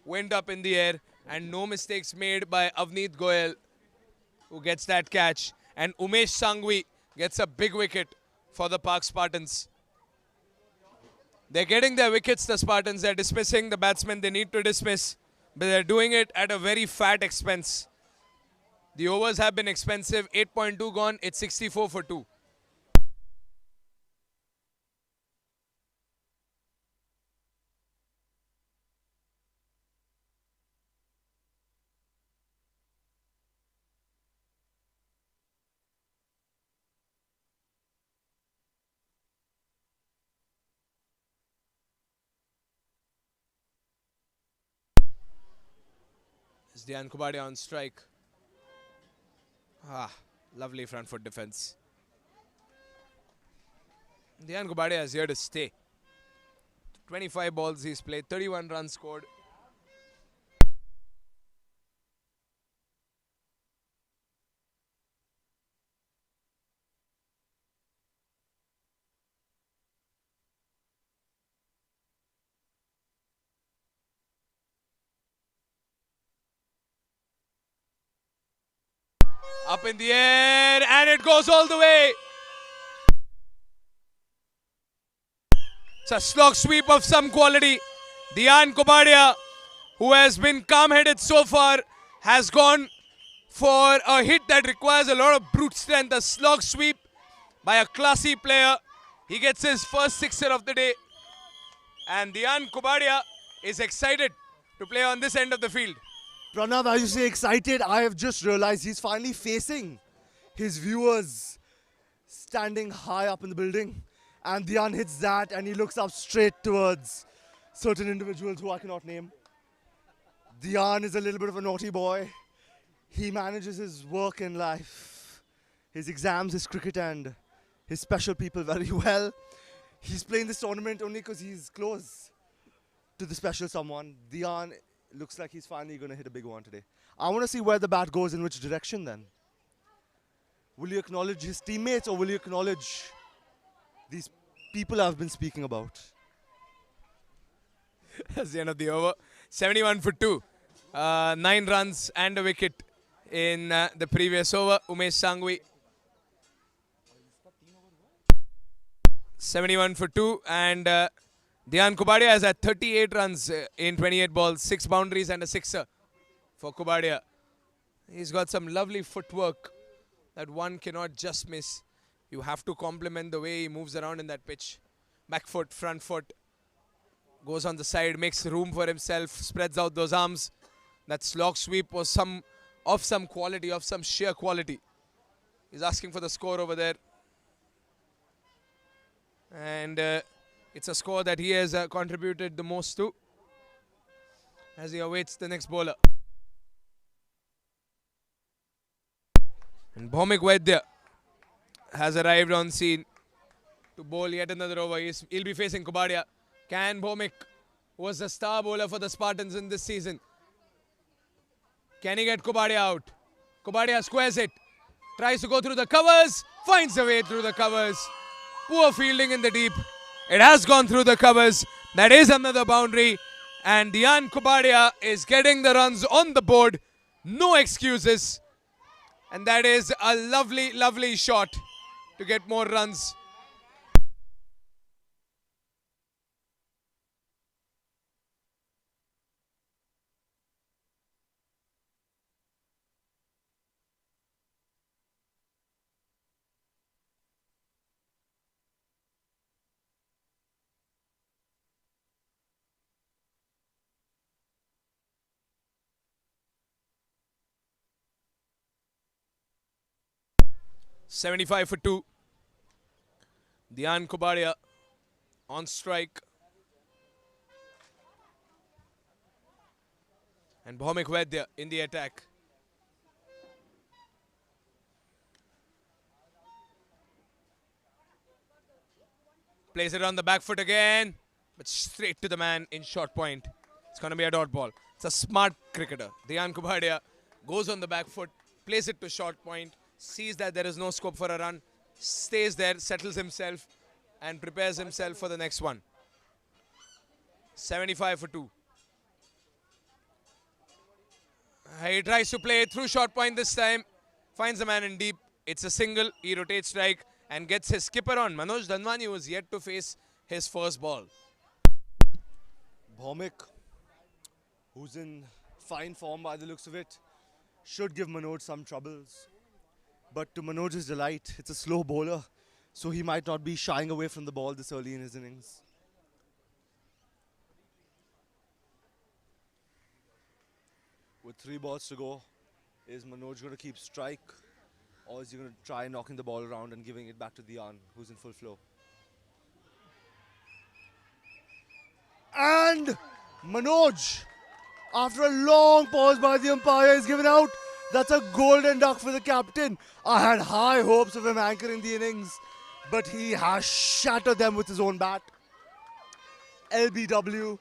Went up in the air. And no mistakes made by Avneet Goyal, who gets that catch. And Umesh Sangvi gets a big wicket for the Park Spartans. They're getting their wickets, the Spartans. They're dismissing the batsmen they need to dismiss. But they're doing it at a very fat expense. The overs have been expensive. 8.2 gone. It's 64 for 2. It's Dhyan Kobadia on strike. Lovely front foot defense. Dhyan Kobadia is here to stay. 25 balls he's played, 31 runs scored. Up in the air, and it goes all the way. It's a slog sweep of some quality. Dhyan Kobadia, who has been calm-headed so far, has gone for a hit that requires a lot of brute strength. A slog sweep by a classy player. He gets his first sixer of the day. And Dhyan Kobadia is excited to play on this end of the field. Pranav, as you say excited, I have just realized he's finally facing his viewers standing high up in the building. And Dhyan hits that and he looks up straight towards certain individuals who I cannot name. Dhyan is a little bit of a naughty boy. He manages his work in life, his exams, his cricket and his special people very well. He's playing this tournament only because he's close to the special someone. Dhyan looks like he's finally going to hit a big one today. I want to see where the bat goes, in which direction then. Will you acknowledge his teammates or will you acknowledge these people I've been speaking about? That's the end of the over. 71 for 2. 9 runs and a wicket in the previous over. Umesh Sangvi. 71 for 2. And Dhyan Kobadia has had 38 runs in 28 balls. 6 boundaries and a sixer for Kobadia. He's got some lovely footwork that one cannot just miss. You have to compliment the way he moves around in that pitch. Back foot, front foot. Goes on the side, makes room for himself, spreads out those arms. That slog sweep was of some quality, of some sheer quality. He's asking for the score over there. And it's a score that he has contributed the most to as he awaits the next bowler. And Bhomik Vaidya has arrived on scene to bowl yet another over. He'll be facing Kobadia. Can Bhomik, who was the star bowler for the Spartans in this season, can he get Kobadia out? Kobadia squares it, tries to go through the covers, finds a way through the covers. Poor fielding in the deep. It has gone through the covers. That is another boundary. And Dian Kobadia is getting the runs on the board. No excuses. And that is a lovely, lovely shot to get more runs. .75 for 2. Dian Kobadia on strike. And Bhomik Vaidya in the attack. Plays it on the back foot again, but straight to the man in short point. It's going to be a dot ball. It's a smart cricketer. Dian Kobadia goes on the back foot, plays it to short point, sees that there is no scope for a run, stays there, settles himself and prepares himself for the next one. 75 for 2. He tries to play through short point this time, finds the man in deep. It's a single, he rotates strike and gets his skipper on. Manoj Dhanwani was yet to face his first ball. Bhomik, who's in fine form by the looks of it, should give Manoj some troubles. But to Manoj's delight, it's a slow bowler, so he might not be shying away from the ball this early in his innings. With 3 balls to go, is Manoj going to keep strike, or is he going to try knocking the ball around and giving it back to Dian, who's in full flow? And Manoj, after a long pause by the umpire, is given out. That's a golden duck for the captain. I had high hopes of him anchoring the innings, but he has shattered them with his own bat. LBW,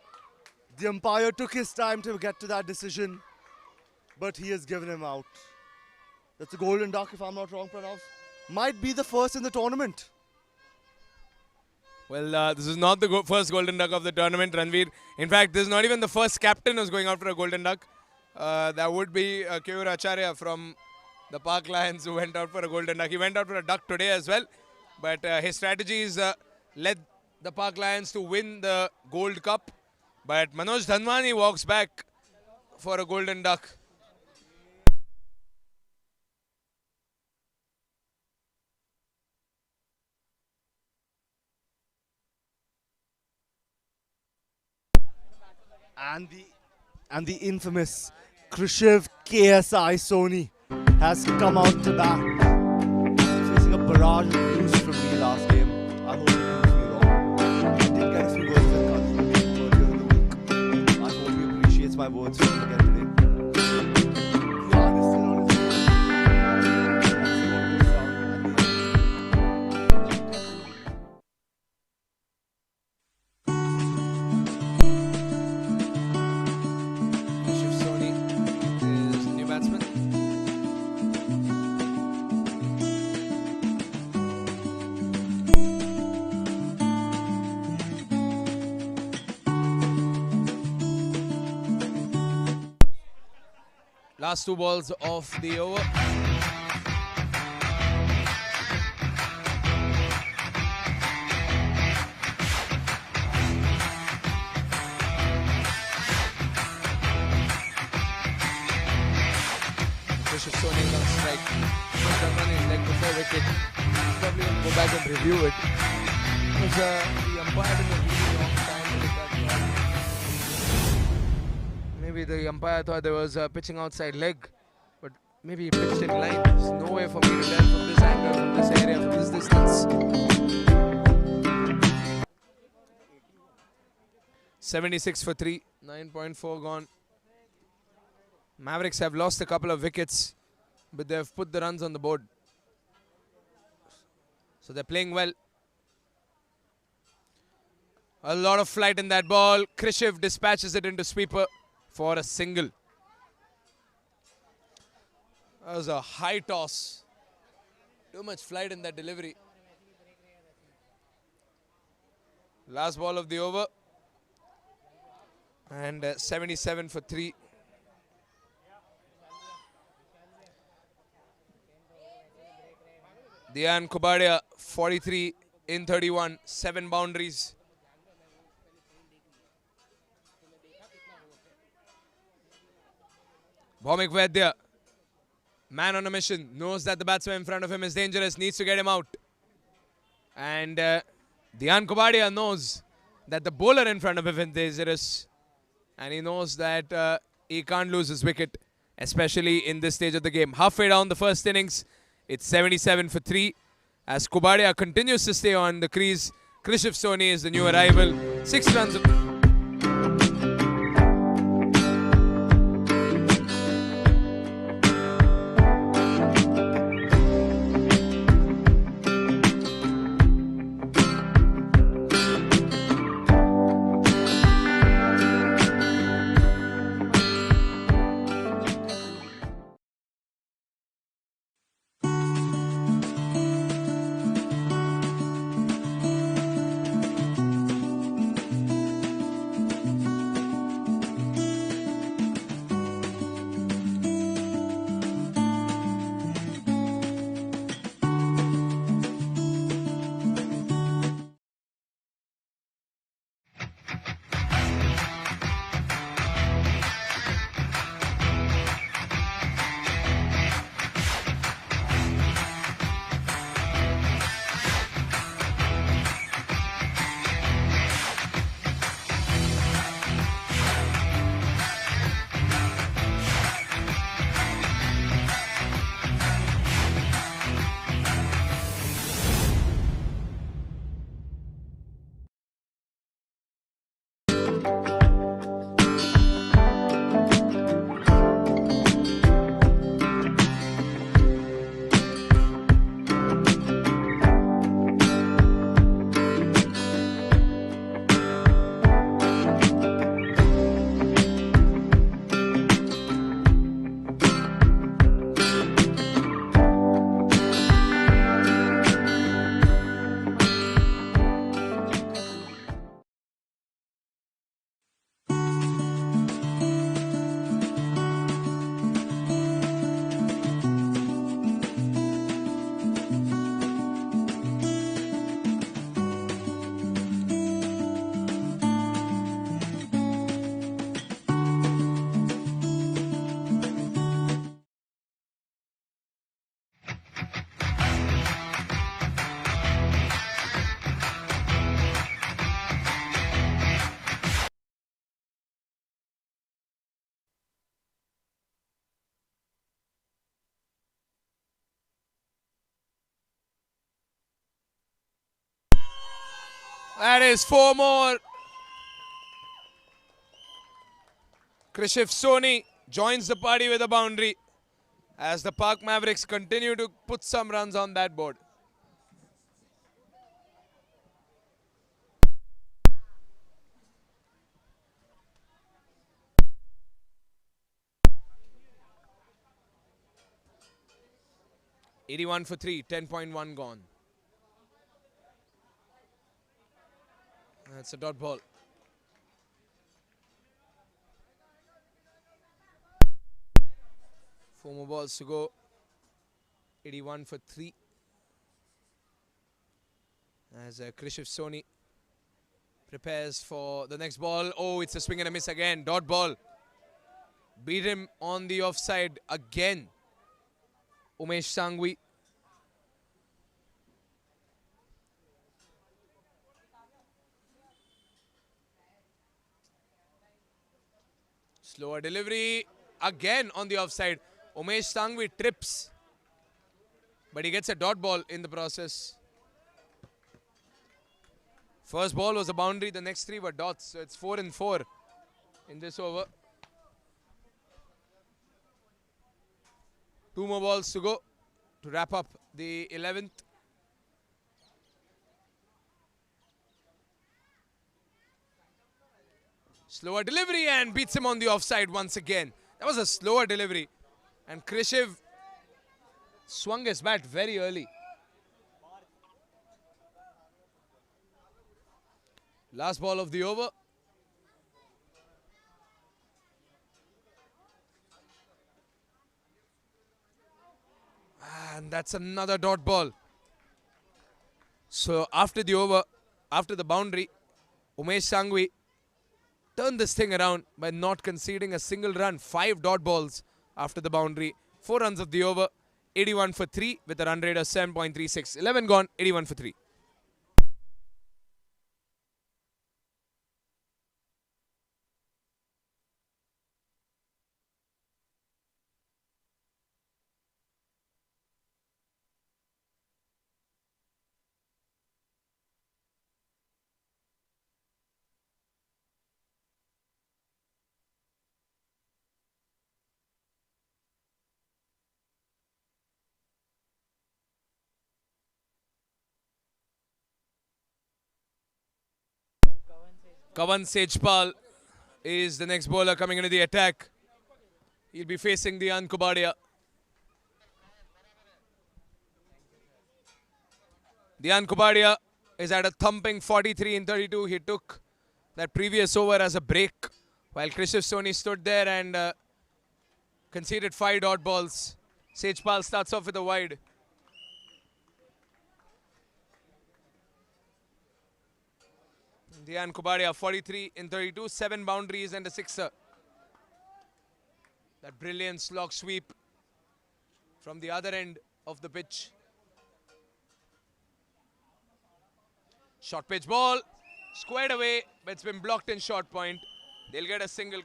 the umpire took his time to get to that decision, but he has given him out. That's a golden duck, if I'm not wrong, Pranav. Might be the first in the tournament. Well, this is not the first golden duck of the tournament, Ranveer. In fact, this is not even the first captain who's going out for a golden duck. That would be Keyur Acharya from the Park Lions, who went out for a golden duck. He went out for a duck today as well, but his strategies led the Park Lions to win the Gold Cup. But Manoj Dhanwani walks back for a golden duck. And the infamous Krishiv KSI Soni has come out to bat. He's facing a barrage of abuse from me last game. I hope he proves me wrong. He did get a few goals earlier in the week. I hope he appreciates my words from him again today. Dian is still on his feet. Shiv Soni is new batsman. Last 2 balls of the over. Krishiv Soni is on strike. Dhanwani is leg before wicket. He's probably going to go back and review it. Because the umpire took a really long time to hit that ball. Maybe the umpire thought there was pitching outside leg, but maybe he pitched in line. There's no way for me to tell from this angle, from this area, from this distance. 76 for 3, 9.4 gone. Mavericks have lost a couple of wickets, but they've put the runs on the board. So they're playing well. A lot of flight in that ball. Krishiv dispatches it into sweeper for a single. That was a high toss. Too much flight in that delivery. Last ball of the over. And 77 for 3. Dian Kobadia, 43 in 31, 7 boundaries. Bhomik Vaidya, man on a mission, knows that the batsman in front of him is dangerous, needs to get him out. And Dian Kobadia knows that the bowler in front of him is dangerous. And he knows that he can't lose his wicket, especially in this stage of the game. Halfway down the first innings, it's 77 for 3. As Kobadia continues to stay on the crease, Krishiv Soni is the new arrival. 6 runs. That is 4 more. Krishiv Soni joins the party with a boundary as the Park Mavericks continue to put some runs on that board. (81 for 3), 10.1 gone. That's a dot ball. Four more balls to go. 81 for 3. As Krishiv Soni prepares for the next ball. Oh, it's a swing and a miss again. Dot ball. Beat him on the offside again. Umesh Sangvi. Slower delivery again on the offside. Umesh Sangvi trips, but he gets a dot ball in the process. First ball was a boundary, the next 3 were dots, so it's 4 and 4 in this over. 2 more balls to go to wrap up the 11th. Slower delivery and beats him on the offside once again. That was a slower delivery. And Krishiv swung his bat very early. Last ball of the over. And that's another dot ball. So after the over, after the boundary, Umesh Sangvi turned this thing around by not conceding a single run. 5 dot balls after the boundary. 4 runs of the over. 81 for 3 with a run rate of 7.36. 11 gone, 81 for 3. Kavan Sejpal is the next bowler coming into the attack. He'll be facing the Kobadia. Dian Kobadia is at a thumping 43 in 32. He took that previous over as a break while Krishiv Soni stood there and conceded 5 dot balls. Sejpal starts off with a wide. Dian Kobadia 43 in 32, 7 boundaries and a sixer. That brilliant slog sweep from the other end of the pitch. Short pitch ball, squared away, but it's been blocked in short point. They'll get a single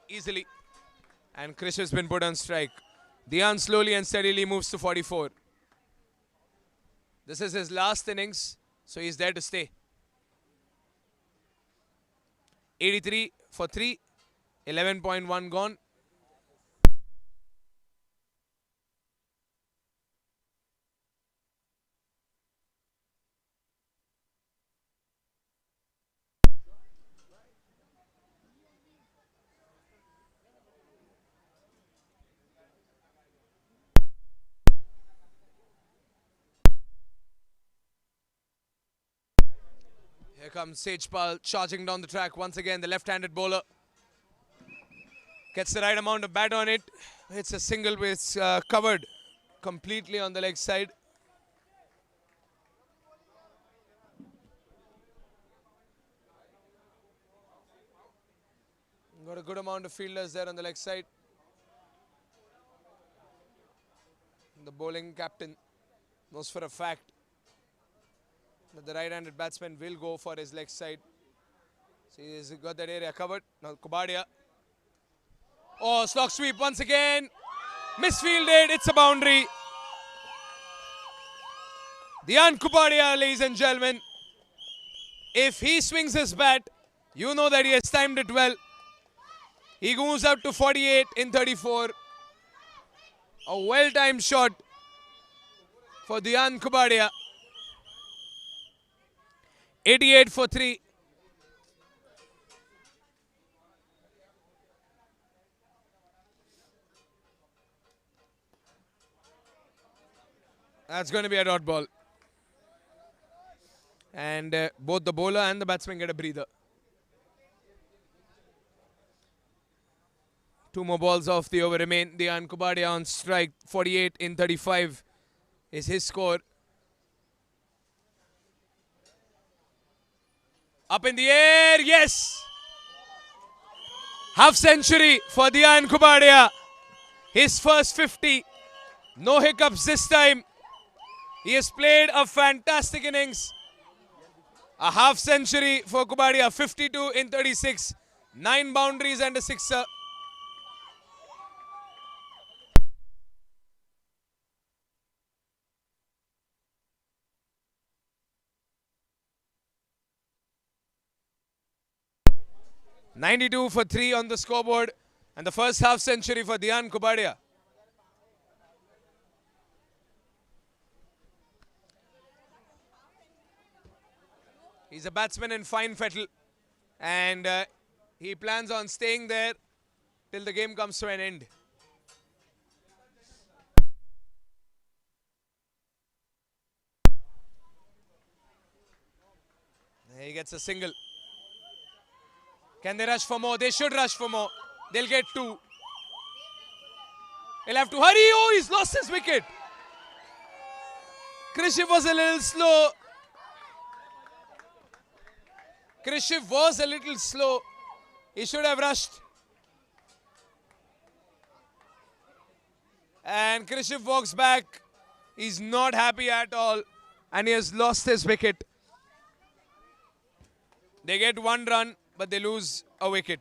easily. And Krish has been put on strike. Dian slowly and steadily moves to 44. This is his last innings, so he's there to stay. 83 for 3, 11.1 gone. Here comes Sejpal charging down the track once again. The left-handed bowler gets the right amount of bat on it. It's a single base covered completely on the leg side. Got a good amount of fielders there on the leg side. The bowling captain knows for a fact that the right-handed batsman will go for his leg side. So he's got that area covered. Now Kobadia. Oh, slog sweep once again. Misfielded. It's a boundary. Dian Kobadia, ladies and gentlemen. If he swings his bat, you know that he has timed it well. He moves up to 48 in 34. A well-timed shot for Dian Kobadia. 88 for 3. That's going to be a dot ball. And both the bowler and the batsman get a breather. 2 more balls off the over remain. Dian Kobadia on strike. 48 in 35 is his score. Up in the air, yes! Half century for Dian Kobadia. His first 50. No hiccups this time. He has played a fantastic innings. A half century for Kobadia. 52 in 36. 9 boundaries and a sixer. 92 for 3 on the scoreboard. And the first half century for Dian Kobadia. He's a batsman in fine fettle. And he plans on staying there till the game comes to an end. He gets a single. Can they rush for more? They should rush for more. They'll get 2. He'll have to hurry. Oh, he's lost his wicket. Krishiv was a little slow. Krishiv was a little slow. He should have rushed. And Krishiv walks back. He's not happy at all. And he has lost his wicket. They get 1 run, but they lose a wicket.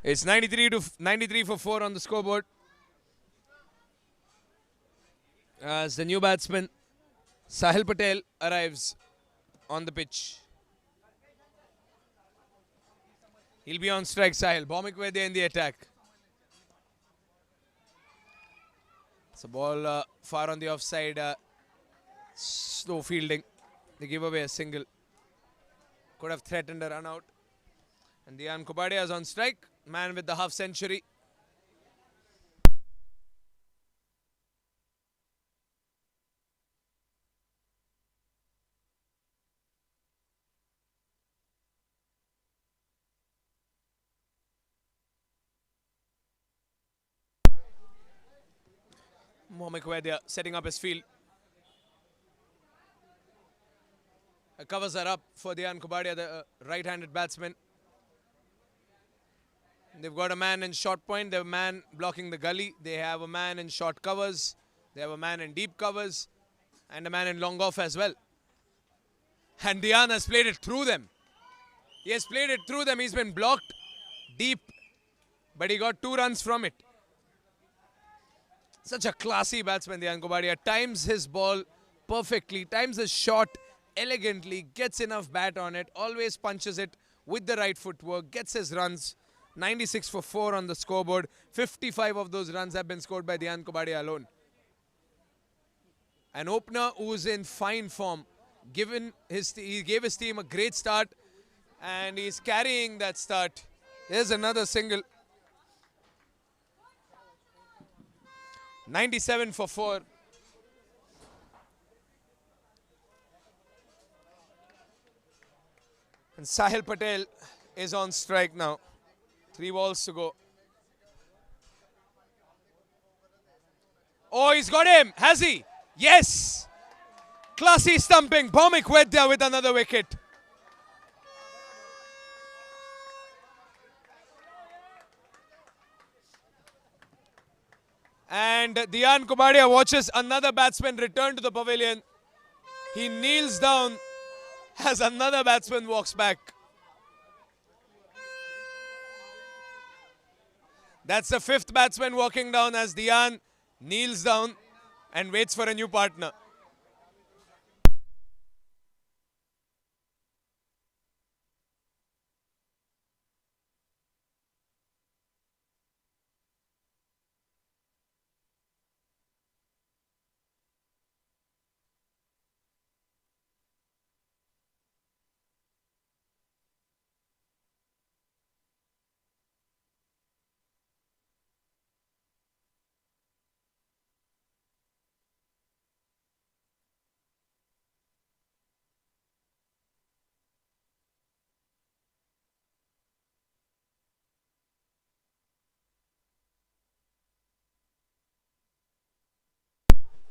It's 93 for 4 on the scoreboard. As the new batsman, Sahil Patel, arrives on the pitch. He'll be on strike, Sahil. Bomikwedia in the attack. It's a ball far on the offside. Slow fielding. They give away a single. Could have threatened a run out. And Dian Kobadia is on strike. Man with the half century. Bomikwedia setting up his field. Covers are up for Dian Kobadia, the right-handed batsman. They've got a man in short point. They have a man blocking the gully. They have a man in short covers. They have a man in deep covers. And a man in long off as well. And Dian has played it through them. He has played it through them. He's been blocked deep. But he got 2 runs from it. Such a classy batsman, Dian Kobadia. Times his ball perfectly. Times his shot elegantly. Gets enough bat on it. Always punches it with the right footwork. Gets his runs. 96 for 4 on the scoreboard. 55 of those runs have been scored by Dian Kobadia alone. An opener who's in fine form. He gave his team a great start. And he's carrying that start. Here's another single. 97 for 4. And Sahil Patel is on strike now. 3 balls to go. Oh, he's got him. Has he? Yes. Classy stumping. Bomikwedia with another wicket. And Dian Kobadia watches another batsman return to the pavilion. He kneels down as another batsman walks back. That's the fifth batsman walking down as Dian kneels down and waits for a new partner.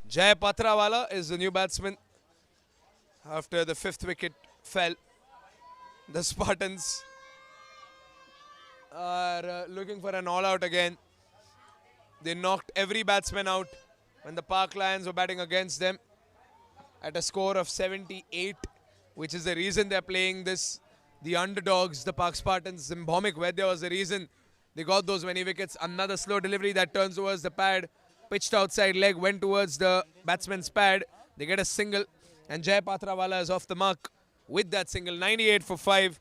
Jay Patrawala is the new batsman after the fifth wicket fell. The Spartans are looking for an all-out again. They knocked every batsman out when the Park Lions were batting against them at a score of 78, which is the reason they're playing this. The underdogs, the Park Spartans, Bhomik Vaidya was the reason they got those many wickets. Another slow delivery that turns towards the pad. Pitched outside leg, went towards the batsman's pad. They get a single. And Jay Patrawala is off the mark with that single. 98 for 5.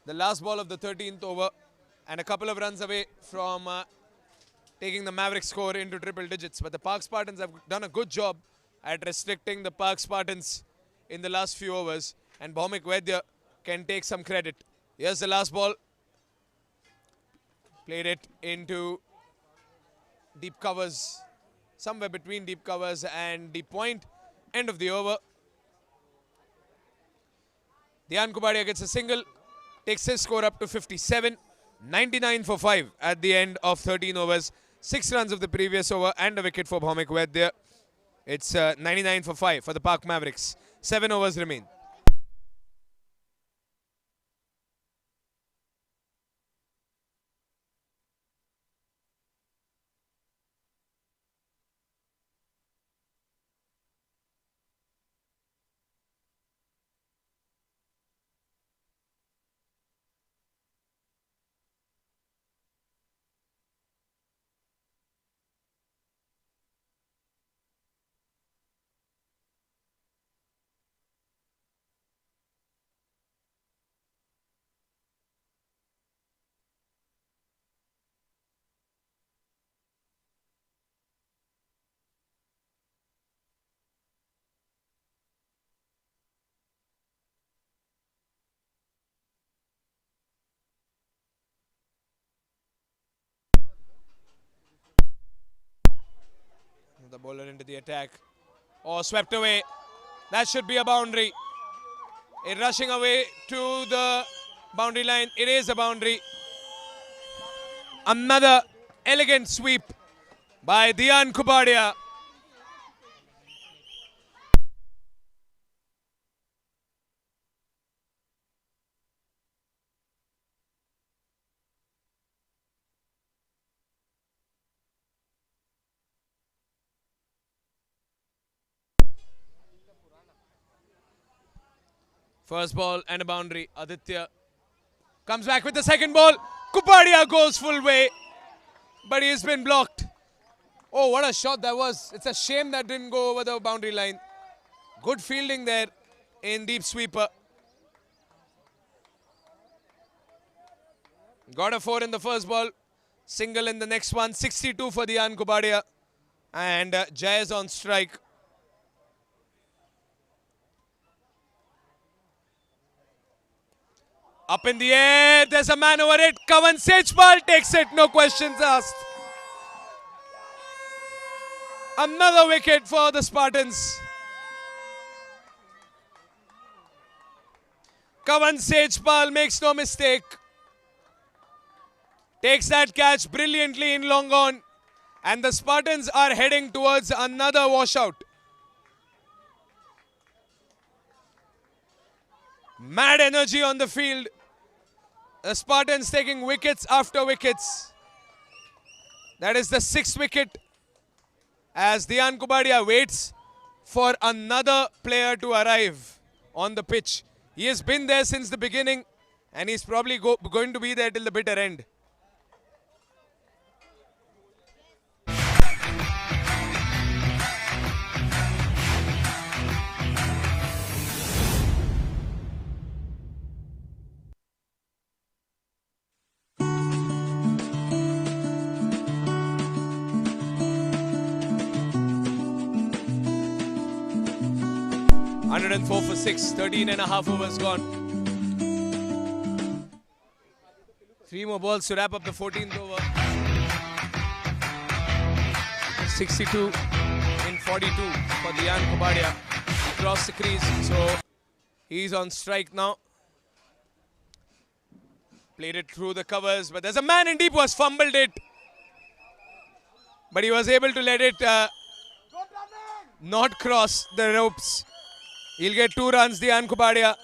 The last ball of the 13th over. And a couple of runs away from taking the Mavericks score into triple digits. But the Park Spartans have done a good job at restricting the Park Spartans in the last few overs. And Bhomik Vaidya can take some credit. Here's the last ball. Played it into deep covers. Somewhere between deep covers and the point. End of the over. Dian Kobadia gets a single. Takes his score up to 57. 99 for 5 at the end of 13 overs. 6 runs of the previous over and a wicket for Bhomik Vaidya. It's 99 for 5 for the Park Mavericks. 7 overs remain. The bowler into the attack. Oh, swept away. That should be a boundary. It rushing away to the boundary line. It is a boundary. Another elegant sweep by Dian Kobadia. First ball and a boundary. Aditya comes back with the second ball. Kobadia goes full way, but he's been blocked. Oh, what a shot that was. It's a shame that didn't go over the boundary line. Good fielding there in deep sweeper. Got a 4 in the first ball. Single in the next one. 62 for Dian Kobadia. And Jay is on strike. Up in the air, there's a man over it. Kavan Sejpal takes it, no questions asked. Another wicket for the Spartans. Kavan Sejpal makes no mistake. Takes that catch brilliantly in long on. And the Spartans are heading towards another washout. Mad energy on the field. The Spartans taking wickets after wickets. That is the 6th wicket as Dian Kobadia waits for another player to arrive on the pitch. He has been there since the beginning and he's probably going to be there till the bitter end. (104 for 6, 13 and a half overs gone. 3 more balls to wrap up the 14th over. 62 in 42 for Dian Kobadia. He crossed the crease, so he's on strike now. Played it through the covers, but there's a man in deep who has fumbled it. But he was able to let it not cross the ropes. He'll get 2 runs, Dian Kobadia.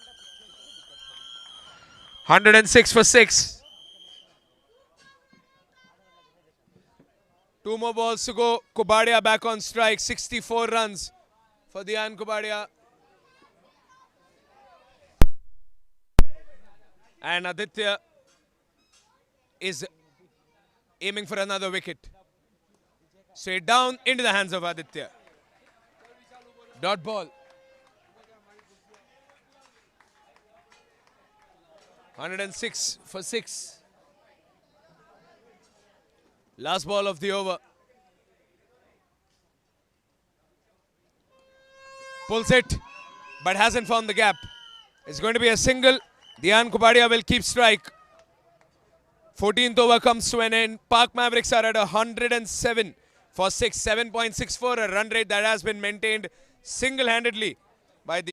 106 for 6. 2 more balls to go. Kobadia back on strike. 64 runs for Dian Kobadia. And Aditya is aiming for another wicket. Straight down into the hands of Aditya. Dot ball. 106 for 6. Last ball of the over. Pulls it, but hasn't found the gap. It's going to be a single. Dian Kobadia will keep strike. 14th over comes to an end. Park Mavericks are at 107 for 6. 7.64, a run rate that has been maintained single-handedly by the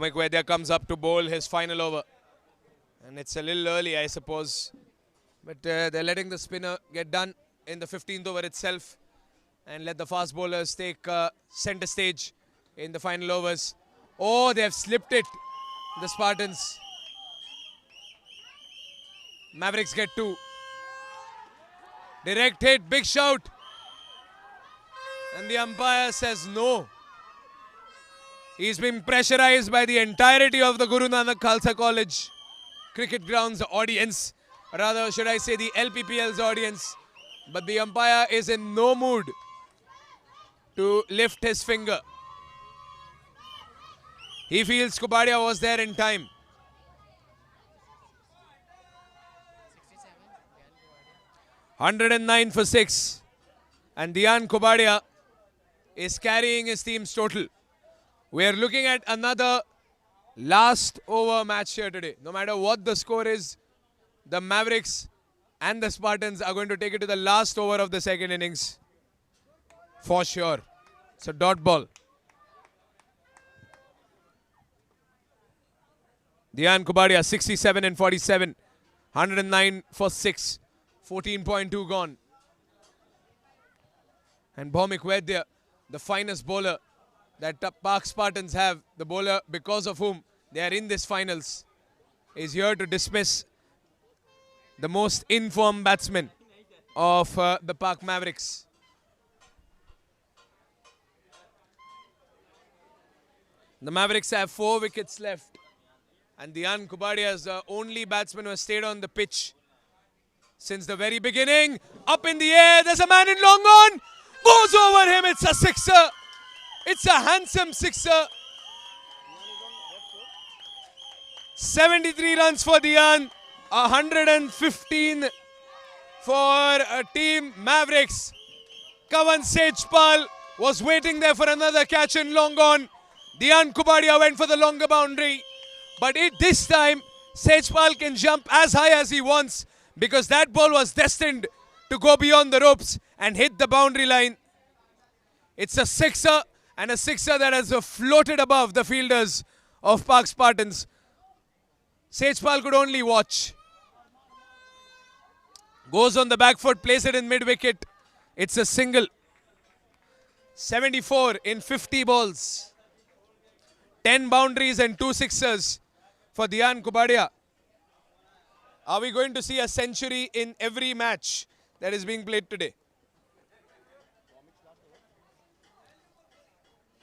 Kobadia comes up to bowl his final over. And it's a little early, I suppose. But they're letting the spinner get done in the 15th over itself. And let the fast bowlers take center stage in the final overs. Oh, they have slipped it, the Spartans. Mavericks get 2. Direct hit, big shout. And the umpire says no. He's been pressurized by the entirety of the Guru Nanak Khalsa College cricket grounds audience. Rather, should I say the LPPL's audience. But the umpire is in no mood to lift his finger. He feels Kobadia was there in time. 109 for 6. And Dian Kobadia is carrying his team's total. We are looking at another last over match here today. No matter what the score is, the Mavericks and the Spartans are going to take it to the last over of the second innings. For sure. It's a dot ball. Dian Kobadia 67 and 47. 109 for 6. 14.2 gone. And Bhomik Vaidya, the finest bowler that Park Spartans have, the bowler because of whom they are in this finals, is here to dismiss the most informed batsman of the Park Mavericks. The Mavericks have 4 wickets left. And Dian Kobadia is the only batsman who has stayed on the pitch since the very beginning. Up in the air, there's a man in long on. Goes over him, it's a sixer. It's a handsome sixer. 73 runs for Dian, 115 for Team Mavericks. Kavan Sejpal was waiting there for another catch in long on. Dian Kobadia went for the longer boundary. But this time, Sejpal can jump as high as he wants because that ball was destined to go beyond the ropes and hit the boundary line. It's a sixer, and a sixer that has floated above the fielders of Park Spartans. Sejpal could only watch. Goes on the back foot, plays it in mid-wicket. It's a single. 74 in 50 balls. 10 boundaries and 2 sixers for Dian Kobadia. Are we going to see a century in every match that is being played today?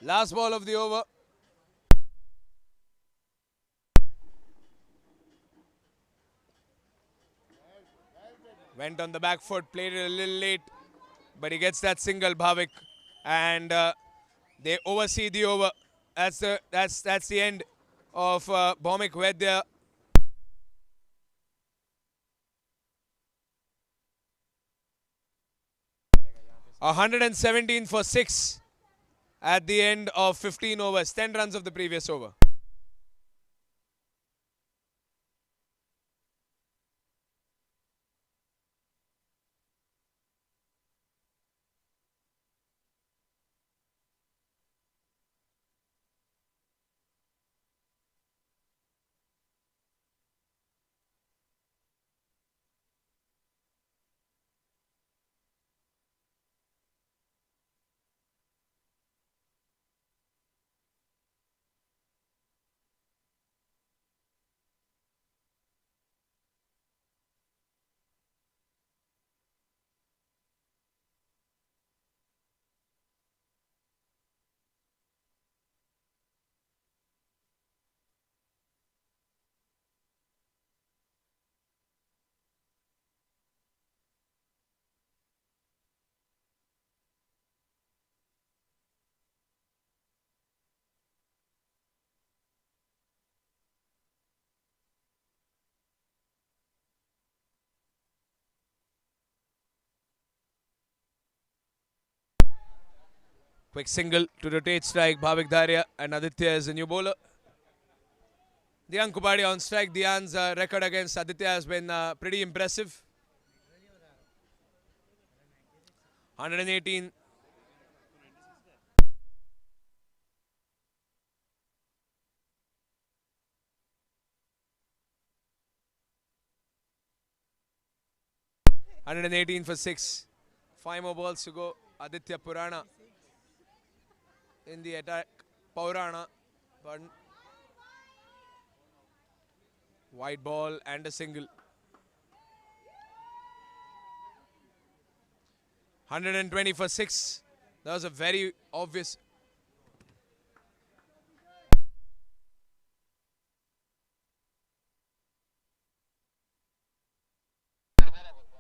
Last ball of the over. Went on the back foot, played it a little late, but he gets that single, Bhavik, and they oversee the over. That's the end of Bhaumik Vaidya. A 117 for 6 at the end of 15 overs, 10 runs of the previous over. Quick single to rotate strike. Bhavik Dharia and Aditya is the new bowler. Dian Kobadia on strike. Dian's record against Aditya has been pretty impressive. 118. For 6. 5 more balls to go. Aditya Purana in the attack. Purana, pardon. Wide ball and a single. 120 for 6. That was a very obvious.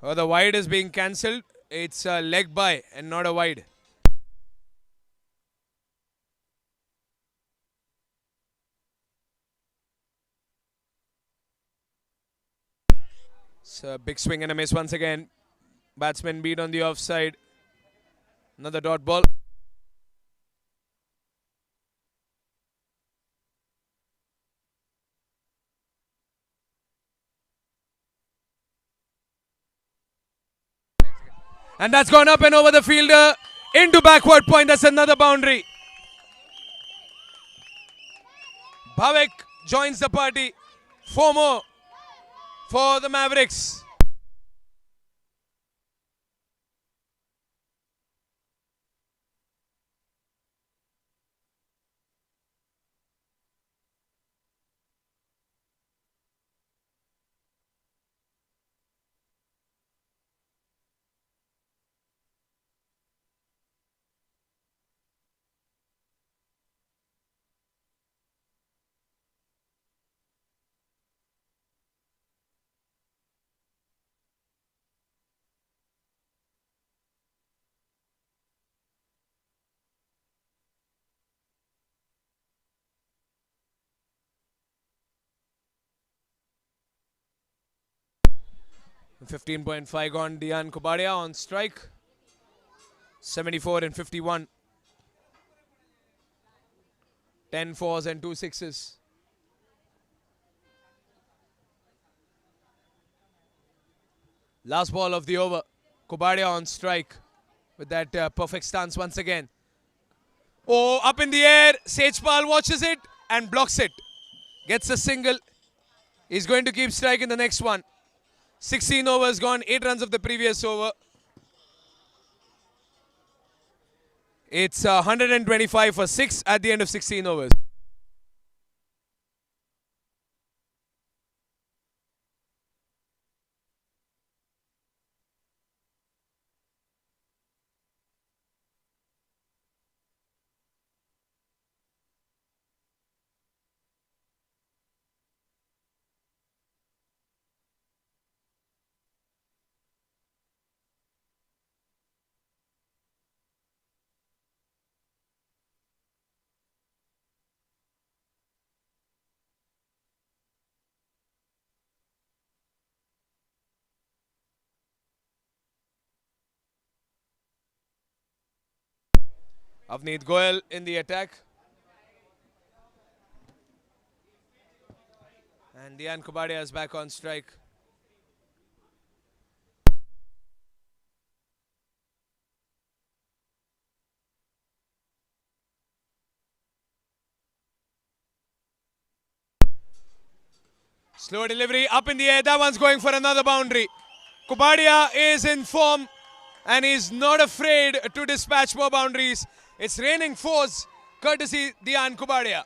Oh, the wide is being cancelled. It's a leg by and not a wide. It's a big swing and a miss once again. Batsman beat on the offside. Another dot ball. And that's gone up and over the fielder into backward point. That's another boundary. Bhavik joins the party. 4 more for the Mavericks. 15.5 gone. Dian Kobadia on strike. 74 and 51. 10 fours and 2 sixes. Last ball of the over. Kobadia on strike with that perfect stance once again. Oh, up in the air. Sejpal watches it and blocks it. Gets a single. He's going to keep striking the next one. 16 overs gone. 8 runs of the previous over. It's 125 for 6 at the end of 16 overs. Avneet Goyal in the attack. And Dian Kobadia is back on strike. Slow delivery up in the air. That one's going for another boundary. Kobadia is in form and he's not afraid to dispatch more boundaries. It's raining fours, courtesy Dian Kobadia.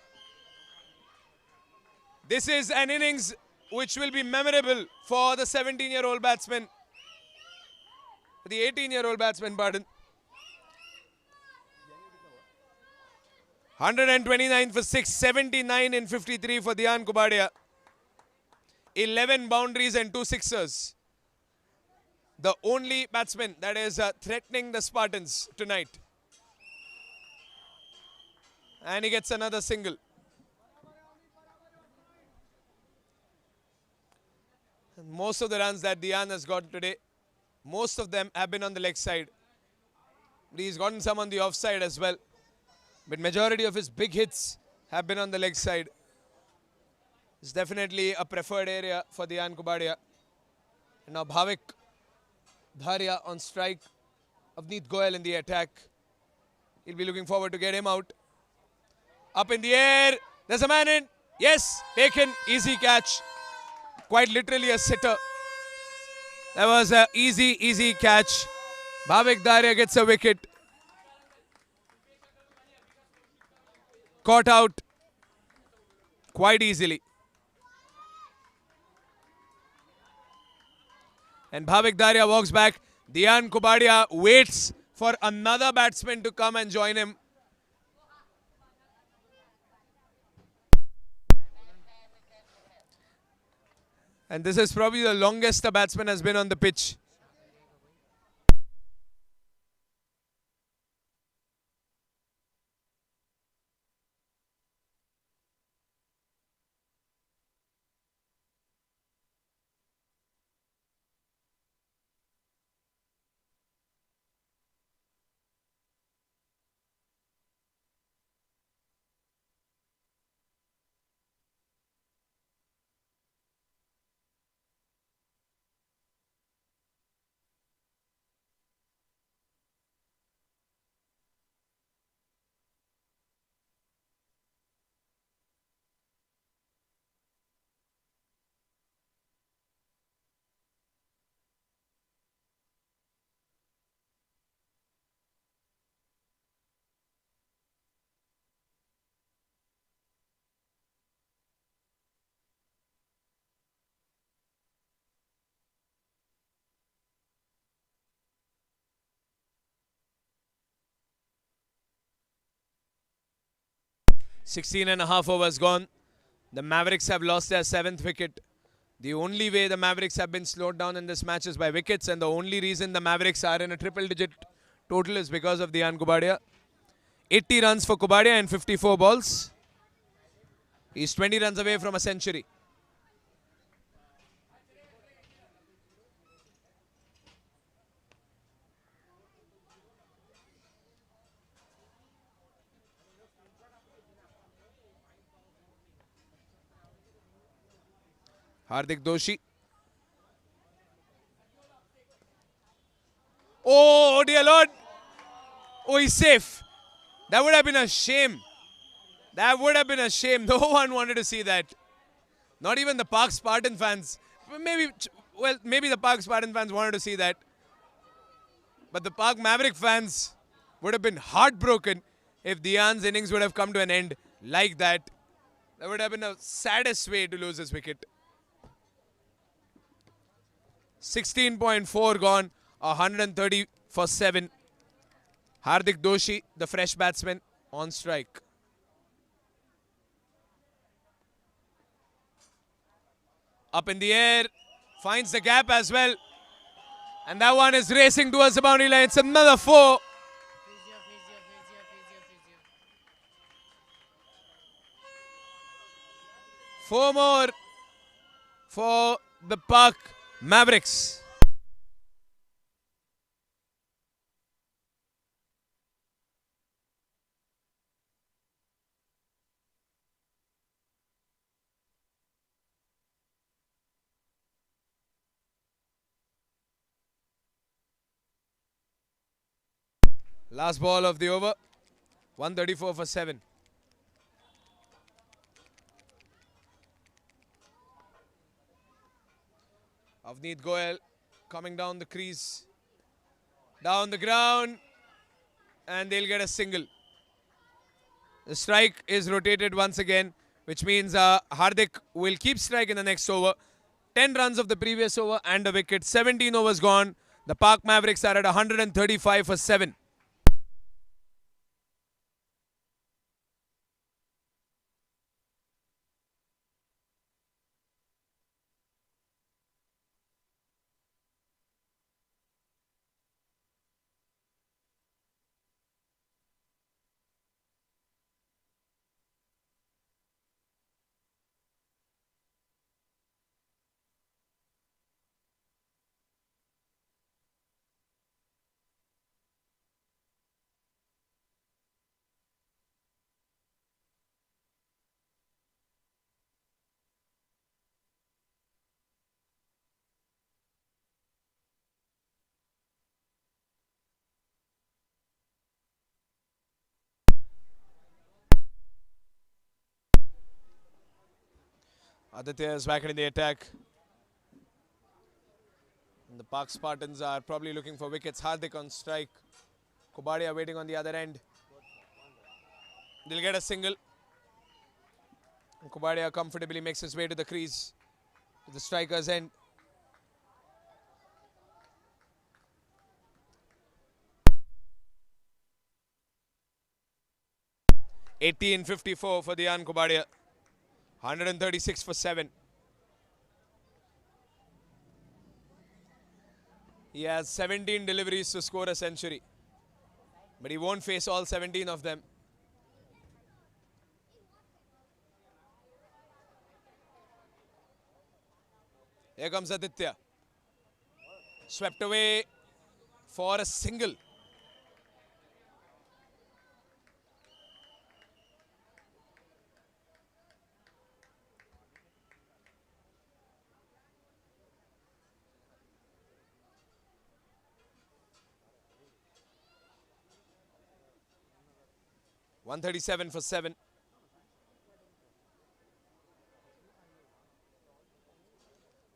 This is an innings which will be memorable for the 17-year-old batsman. The 18-year-old batsman, pardon. 129 for 6, 79 in 53 for Dian Kobadia. 11 boundaries and 2 sixers. The only batsman that is threatening the Spartans tonight. And he gets another single. And most of the runs that Dian has got today, most of them have been on the leg side. He's gotten some on the offside as well. But majority of his big hits have been on the leg side. It's definitely a preferred area for Dian Kobadia. And now Bhavik Dharia on strike. Avneet Goyal in the attack. He'll be looking forward to get him out. Up in the air. There's a man in. Yes, taken. Easy catch. Quite literally a sitter. That was an easy catch. Bhavik Dharia gets a wicket. Caught out quite easily. And Bhavik Dharia walks back. Dian Kobadia waits for another batsman to come and join him. And this is probably the longest the batsman has been on the pitch. Sixteen and a half overs gone. The Mavericks have lost their 7th wicket. The only way the Mavericks have been slowed down in this match is by wickets, and the only reason the Mavericks are in a triple-digit total is because of Dian Kobadia. 80 runs for Kobadia in 54 balls. He's 20 runs away from a century. Hardik Doshi. Oh dear Lord. Oh, he's safe. That would have been a shame. That would have been a shame. No one wanted to see that. Not even the Park Spartan fans. Maybe the Park Spartan fans wanted to see that. But the Park Maverick fans would have been heartbroken if Dhyan's innings would have come to an end like that. That would have been the saddest way to lose his wicket. 16.4 gone, 130 for 7. Hardik Doshi, the fresh batsman, on strike. Up in the air, finds the gap as well. And that one is racing towards the boundary line. It's another 4. Four more for the Park Mavericks. Last ball of the over. 134 for 7. Avneet Goyal coming down the crease. Down the ground. And they'll get a single. The strike is rotated once again, which means Hardik will keep strike in the next over. 10 runs of the previous over and a wicket. 17 overs gone. The Park Mavericks are at 135 for 7. Aditya is back in the attack. And the Park Spartans are probably looking for wickets. Hardik on strike. Kobadia waiting on the other end. They'll get a single. And Kobadia comfortably makes his way to the crease, to the striker's end. $18.54 for Dhyan Kobadia. 136 for 7. He has 17 deliveries to score a century. But he won't face all 17 of them. Here comes Aditya. Swept away for a single. $137 for 7.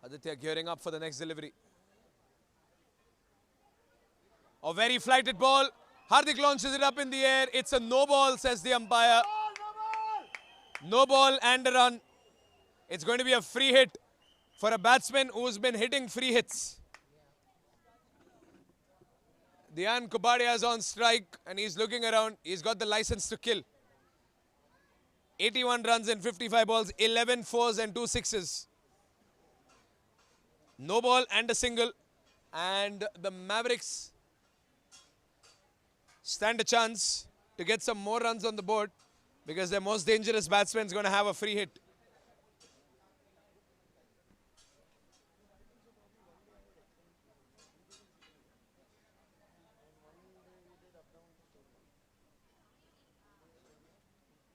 Aditya gearing up for the next delivery. A very flighted ball. Hardik launches it up in the air. It's a no ball, says the umpire. No ball and a run. It's going to be a free hit for a batsman who's been hitting free hits. Dhyan Kobadia is on strike and he's looking around. He's got the license to kill. 81 runs in 55 balls, 11 fours and 2 sixes. No ball and a single. And the Mavericks stand a chance to get some more runs on the board because their most dangerous batsman is going to have a free hit.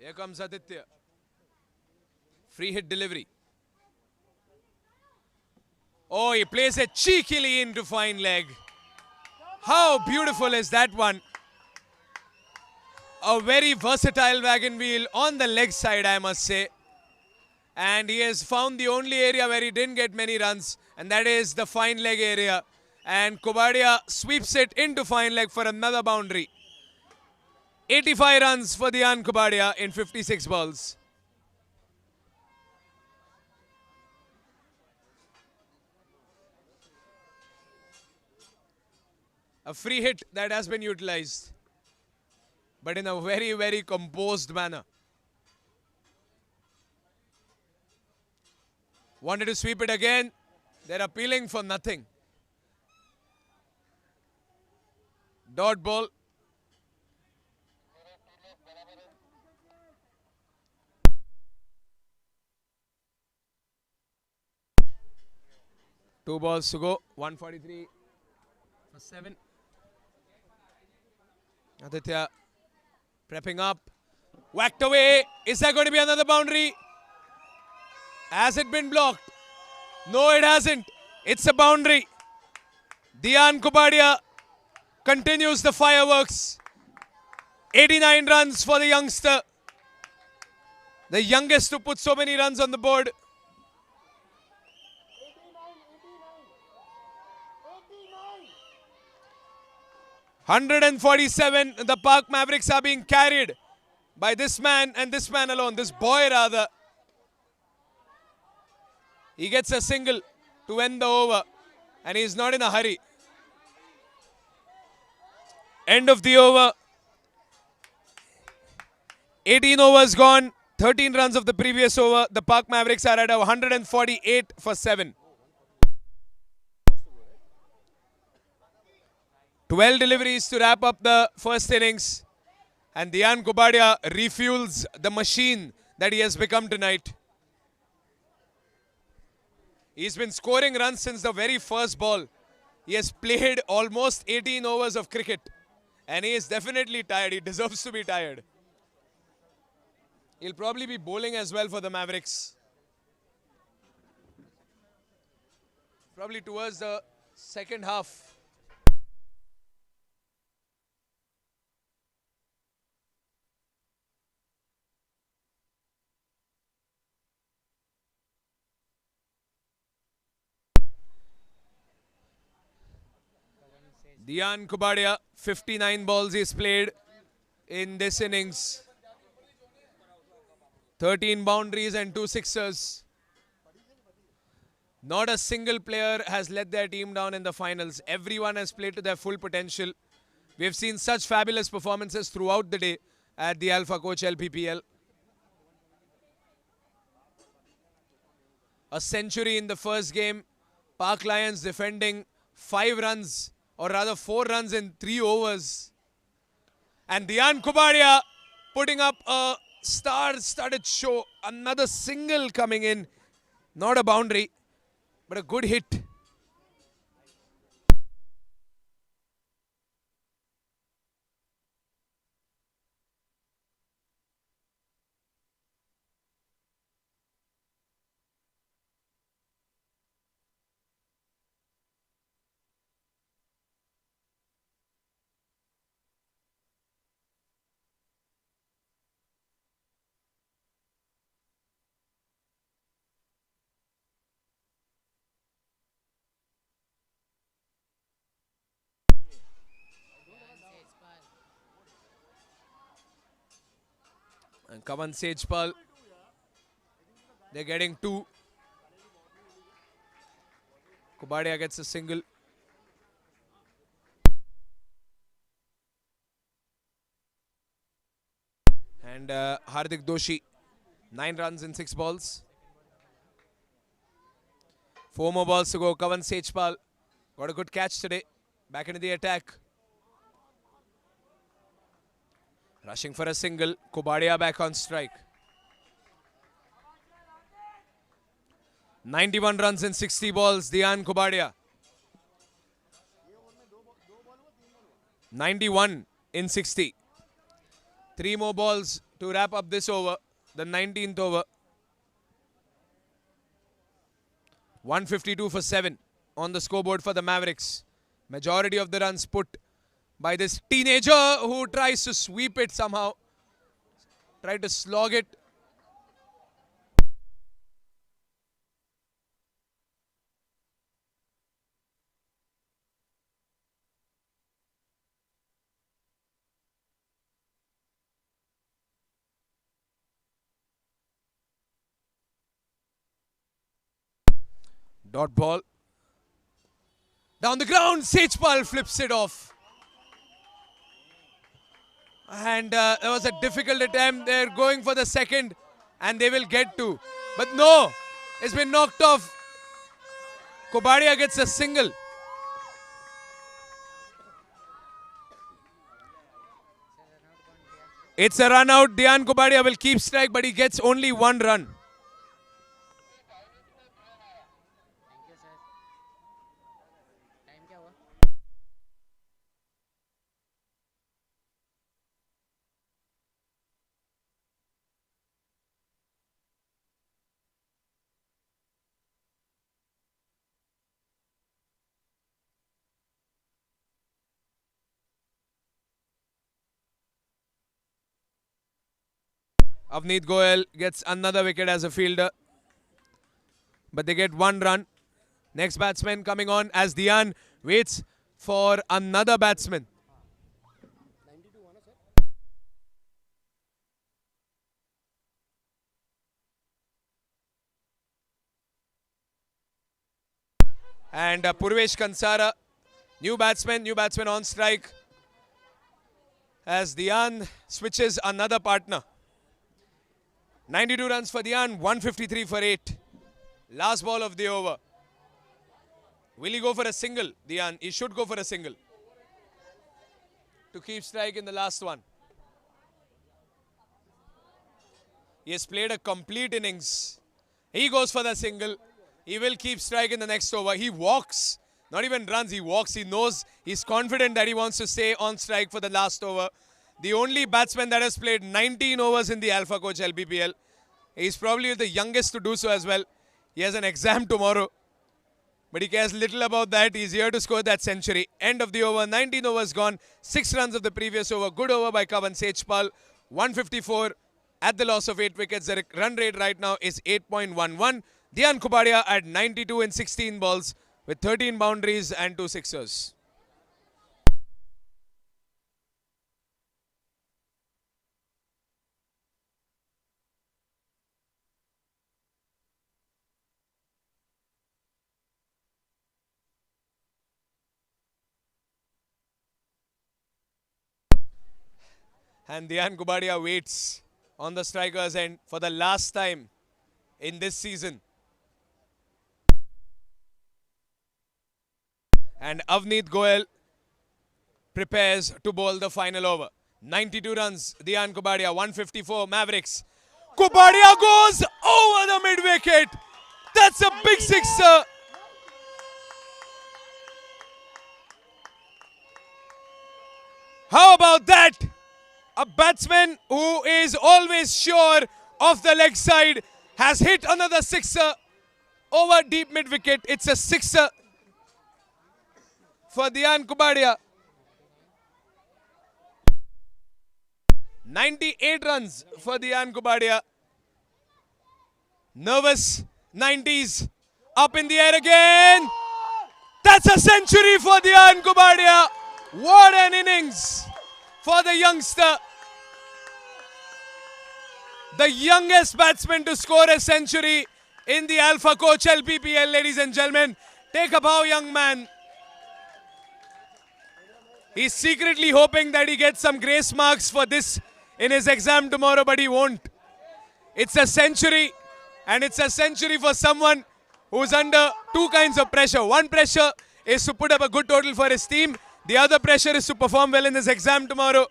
Here comes Aditya. Free hit delivery. Oh, he plays it cheekily into fine leg. How beautiful is that one? A very versatile wagon wheel on the leg side, I must say. And he has found the only area where he didn't get many runs, and that is the fine leg area. And Kobadia sweeps it into fine leg for another boundary. 85 runs for Dian Kobadia in 56 balls. A free hit that has been utilized, but in a very, very composed manner. Wanted to sweep it again. They're appealing for nothing. Dot ball. Two balls to go. 143 for 7. Aditya prepping up. Whacked away. Is there going to be another boundary? Has it been blocked? No, it hasn't. It's a boundary. Dian Kobadia continues the fireworks. 89 runs for the youngster. The youngest to put so many runs on the board. 147. The Park Mavericks are being carried by this man and this man alone. This boy rather. He gets a single to end the over. And he's not in a hurry. End of the over. 18 overs gone. 13 runs of the previous over. The Park Mavericks are at 148 for 7. 12 deliveries to wrap up the first innings. And Dian Kobadia refuels the machine that he has become tonight. He's been scoring runs since the very first ball. He has played almost 18 overs of cricket. And he is definitely tired. He deserves to be tired. He'll probably be bowling as well for the Mavericks. Probably towards the second half. Dian Kobadia, 59 balls he's played in this innings. 13 boundaries and 2 sixers. Not a single player has let their team down in the finals. Everyone has played to their full potential. We have seen such fabulous performances throughout the day at the Alpha Coach LPPL. A century in the first game. Park Lions defending 5 runs, or rather 4 runs in 3 overs. And Dian Kobadia putting up a star-studded show. Another single coming in. Not a boundary, but a good hit. And Kavan Sejpal, they're getting 2. Kobadia gets a single. And Hardik Doshi, 9 runs in 6 balls. 4 more balls to go. Kavan Sejpal got a good catch today. Back into the attack. Rushing for a single. Kobadia back on strike. 91 runs in 60 balls. Dian Kobadia. 91 in 60. 3 more balls to wrap up this over. The 19th over. 152 for 7 on the scoreboard for the Mavericks. Majority of the runs put by this teenager who tries to sweep it somehow. Try to slog it. Dot ball. Down the ground, Sejpal flips it off. And there was a difficult attempt. They're going for the second and they will get to. But no, it's been knocked off. Kobadia gets a single. It's a run out. Dian Kobadia will keep strike, but he gets only one run. Avneet Goel gets another wicket as a fielder. But they get one run. Next batsman coming on as Dian waits for another batsman. And Purvesh Kansara, new batsman on strike. As Dian switches another partner. 92 runs for Dian, 153 for 8. Last ball of the over. Will he go for a single, Dian? He should go for a single to keep strike in the last one. He has played a complete innings. He goes for the single. He will keep strike in the next over. He walks, not even runs, he walks. He knows, he's confident that he wants to stay on strike for the last over. The only batsman that has played 19 overs in the Alpha Coach LPPL. He's probably the youngest to do so as well. He has an exam tomorrow. But he cares little about that. He's here to score that century. End of the over. 19 overs gone. 6 runs of the previous over. Good over by Kavan Sejpal. 154 at the loss of 8 wickets. The run rate right now is 8.11. Dian Kobadia at 92 in 16 balls with 13 boundaries and 2 sixers. And Dian Kobadia waits on the striker's end for the last time in this season. And Avneet Goel prepares to bowl the final over. 92 runs, Dian Kobadia, 154 Mavericks. Kobadia goes over the mid-wicket. That's a big sixer. How about that? A batsman who is always sure of the leg side has hit another sixer over deep mid-wicket. It's a sixer for Dian Kobadia. 98 runs for Dian Kobadia. Nervous 90s. Up in the air again. That's a century for Dian Kobadia. What an innings for the youngster. The youngest batsman to score a century in the Alpha Coach LPPL, ladies and gentlemen. Take a bow, young man. He's secretly hoping that he gets some grace marks for this in his exam tomorrow, but he won't. It's a century, and it's a century for someone who's under two kinds of pressure. One pressure is to put up a good total for his team. The other pressure is to perform well in his exam tomorrow.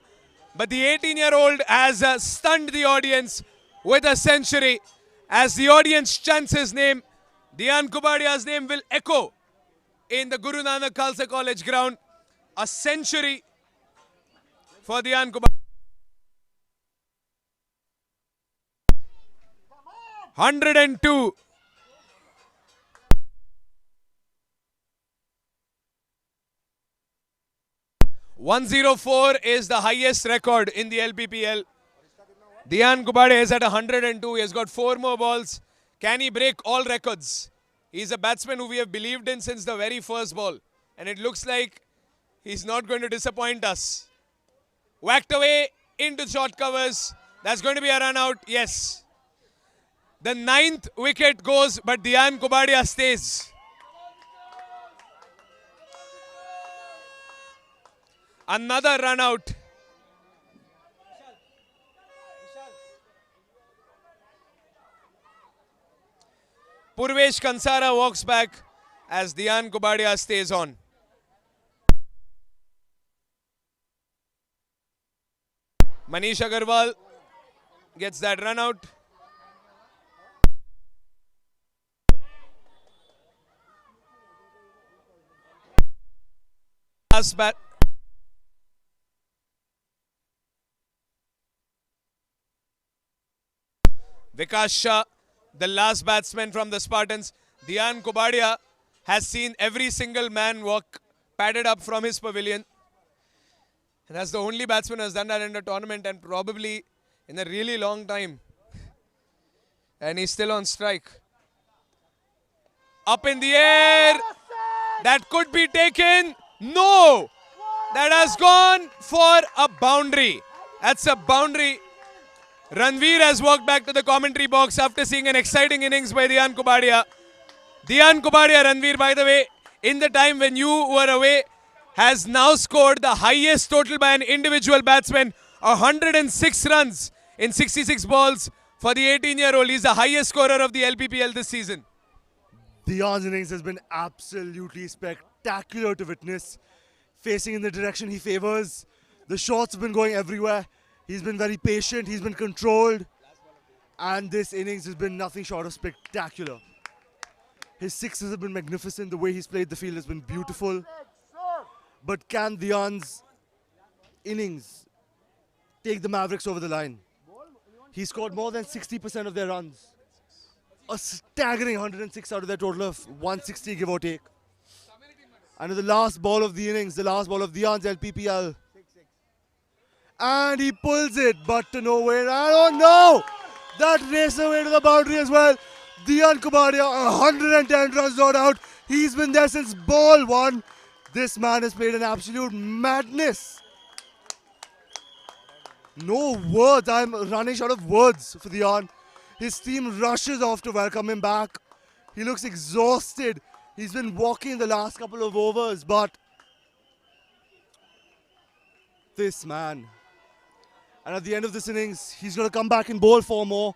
But the 18-year-old has stunned the audience with a century. As the audience chants his name, Dian Kobadia's name will echo in the Guru Nanak Khalsa College ground. A century for Dian Kobadia. 102 104 is the highest record in the LPPL. Dian Kobadia is at 102. He has got 4 more balls. Can he break all records? He's a batsman who we have believed in since the very first ball. And it looks like he's not going to disappoint us. Whacked away into short covers. That's going to be a run out. Yes. The 9th wicket goes, but Dian Kobadia stays. Another run out. Purvesh Kansara walks back as Dian Kobadia stays on. Manish Agarwal gets that run out. Last bat. Vikas Shah, the last batsman from the Spartans. Dian Kobadia has seen every single man walk padded up from his pavilion. And that's the only batsman who has done that in the tournament and probably in a really long time. And he's still on strike. Up in the air. That could be taken. No. That has gone for a boundary. That's a boundary. Ranveer has walked back to the commentary box after seeing an exciting innings by Dian Kobadia. Dian Kobadia, Ranveer, by the way, in the time when you were away, has now scored the highest total by an individual batsman, 106 runs in 66 balls for the 18-year-old. He's the highest scorer of the LPPL this season. Dian's innings has been absolutely spectacular to witness. Facing in the direction he favors. The shots have been going everywhere. He's been very patient. He's been controlled. And this innings has been nothing short of spectacular. His sixes have been magnificent. The way he's played the field has been beautiful. But can Dian's innings take the Mavericks over the line? He scored more than 60% of their runs. A staggering 106 out of their total of 160, give or take. And the last ball of the innings, the last ball of Dian's LPPL. And he pulls it, but to nowhere. I don't know. That race away to the boundary as well. Dian Kobadia, 110 runs not out. He's been there since ball 1. This man has played an absolute madness. No words. I'm running short of words for Dian. His team rushes off to welcome him back. He looks exhausted. He's been walking the last couple of overs, but this man. And at the end of this innings, he's going to come back and bowl 4 more.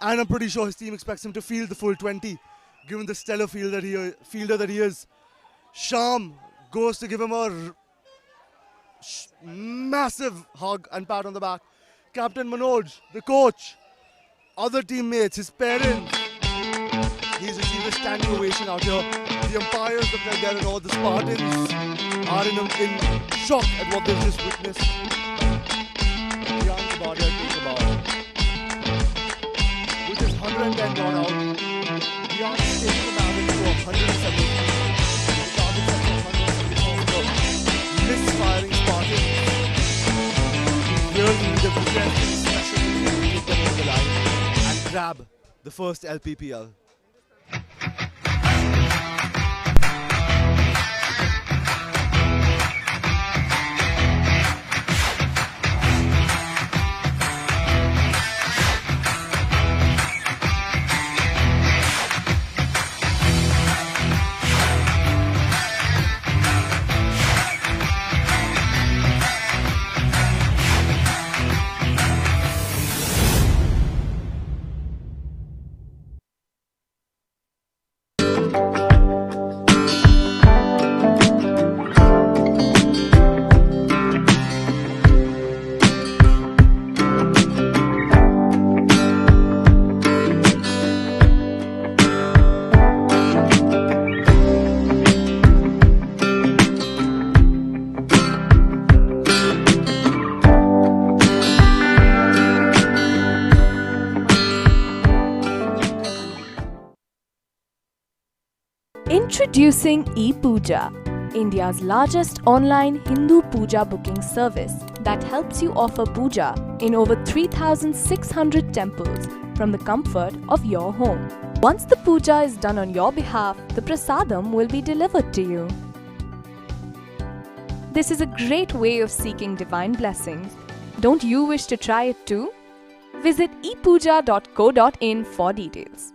And I'm pretty sure his team expects him to field the full 20, given the stellar fielder that he is. Sham goes to give him a massive hug and pat on the back. Captain Manoj, the coach, other teammates, his parents. He's received a standing ovation out here. The umpires look like they're in awe. The Spartans are in shock at what they've just witnessed. Dian Kobadia takes a bow, which is 110 not out. Dian is taking the Mavericks to 170. The target set for 174 misfiring Spartans. He really needs a very special to take them over the line and grab the first LPPL. Introducing ePooja, India's largest online Hindu puja booking service that helps you offer puja in over 3,600 temples from the comfort of your home. Once the puja is done on your behalf, the prasadam will be delivered to you. This is a great way of seeking divine blessings. Don't you wish to try it too? Visit epuja.co.in for details.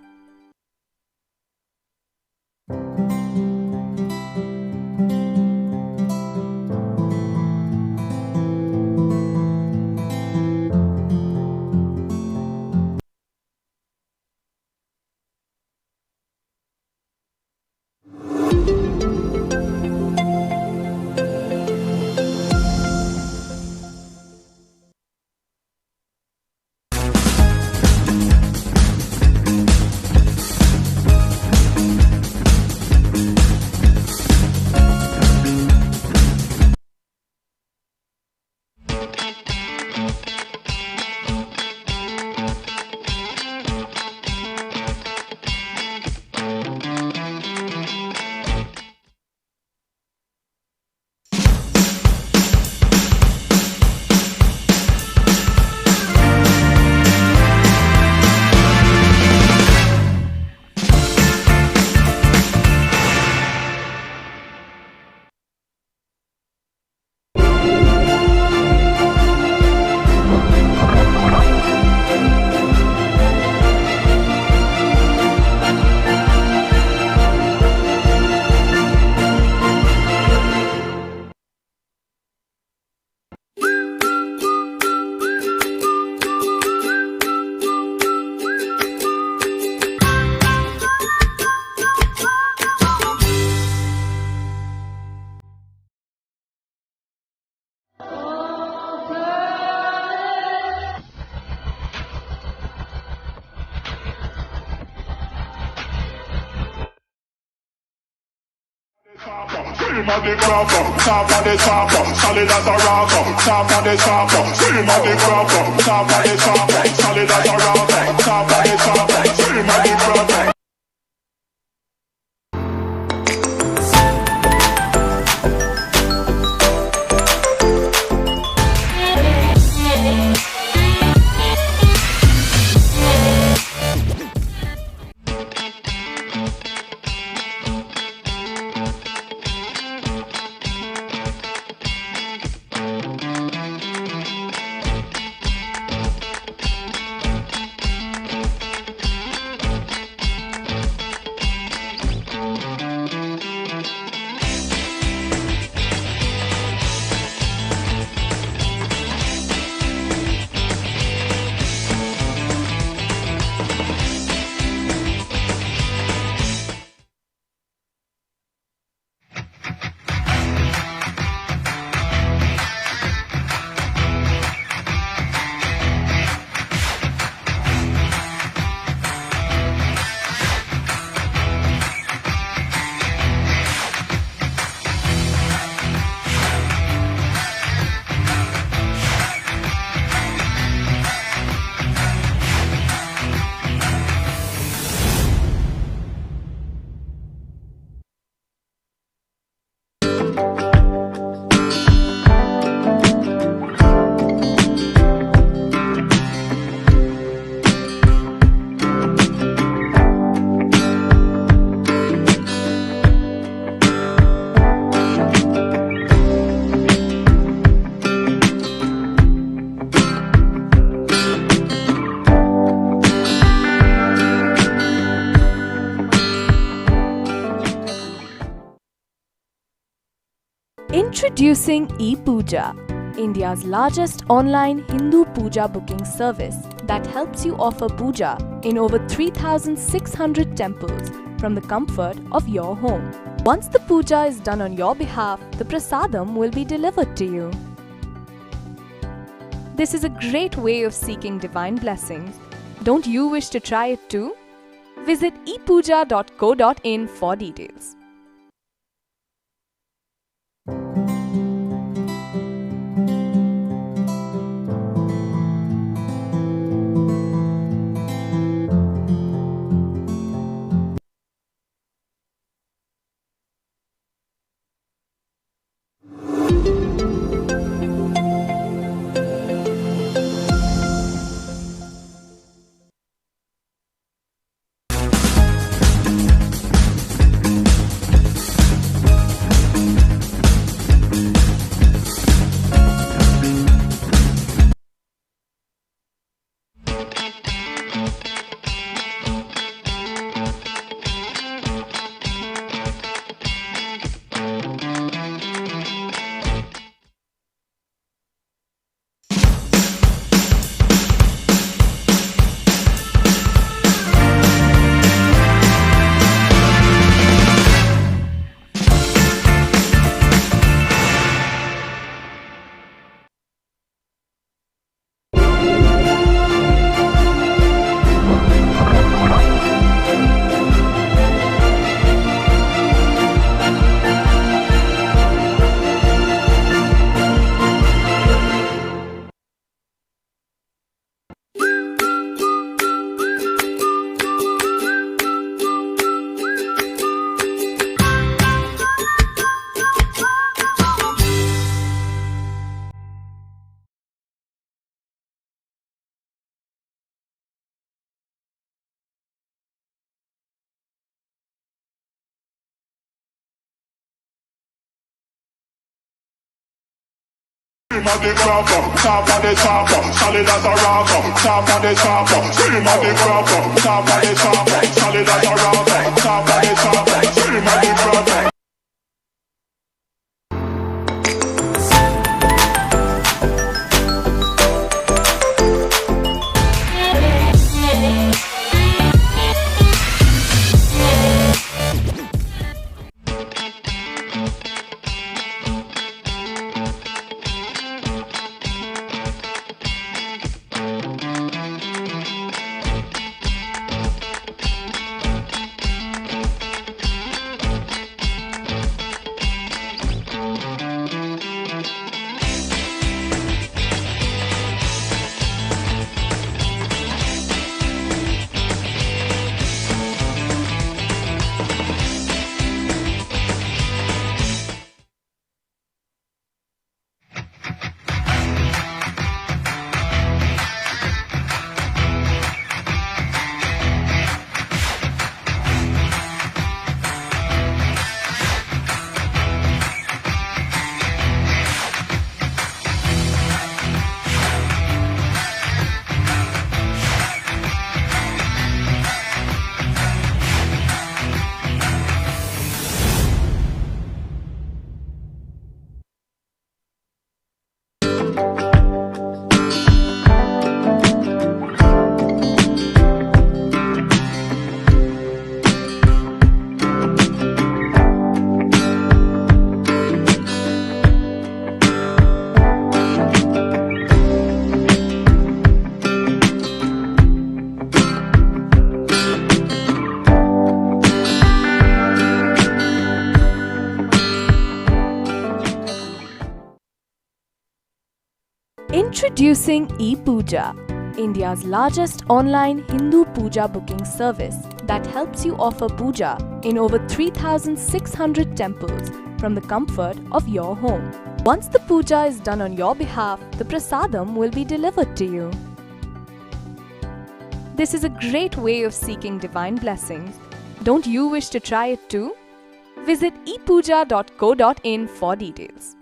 Scream at the crowd, top of the top, solid as a rock, top of the top. Scream at the crowd, top of the top, solid as a rock, top of the top. Scream at the crowd. Introducing ePooja, India's largest online Hindu puja booking service that helps you offer puja in over 3,600 temples from the comfort of your home. Once the puja is done on your behalf, the prasadam will be delivered to you. This is a great way of seeking divine blessings. Don't you wish to try it too? Visit epuja.co.in for details. Scream at the crop, top of the top, solid as a rock, top of the top. Scream at the crop, top of the top, solid as a rock, top of the top. Scream at the crop. Introducing ePooja, India's largest online Hindu puja booking service that helps you offer puja in over 3,600 temples from the comfort of your home. Once the puja is done on your behalf, the prasadam will be delivered to you. This is a great way of seeking divine blessings. Don't you wish to try it too? Visit ePooja.co.in for details.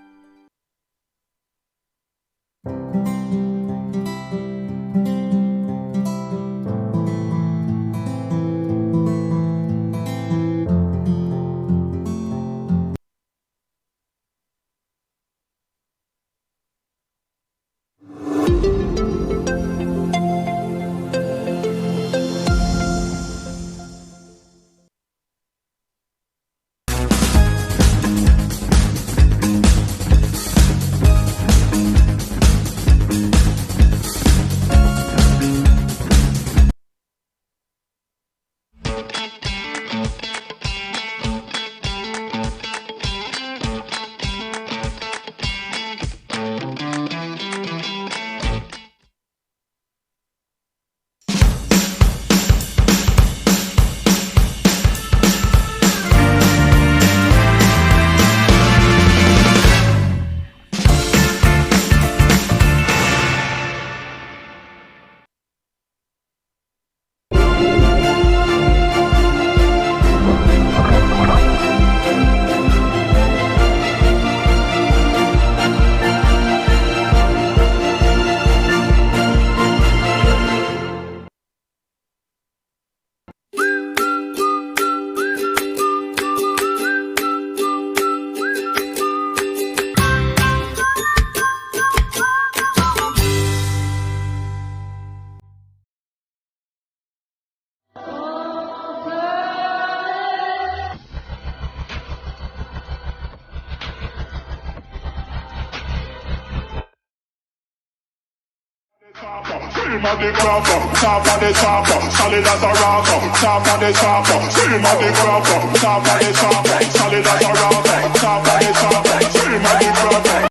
Scream at the crop, top of the top, solid as a rock, top of the top. Scream at the crop, top of the top, solid as a rock, top of the top. Scream at the crop.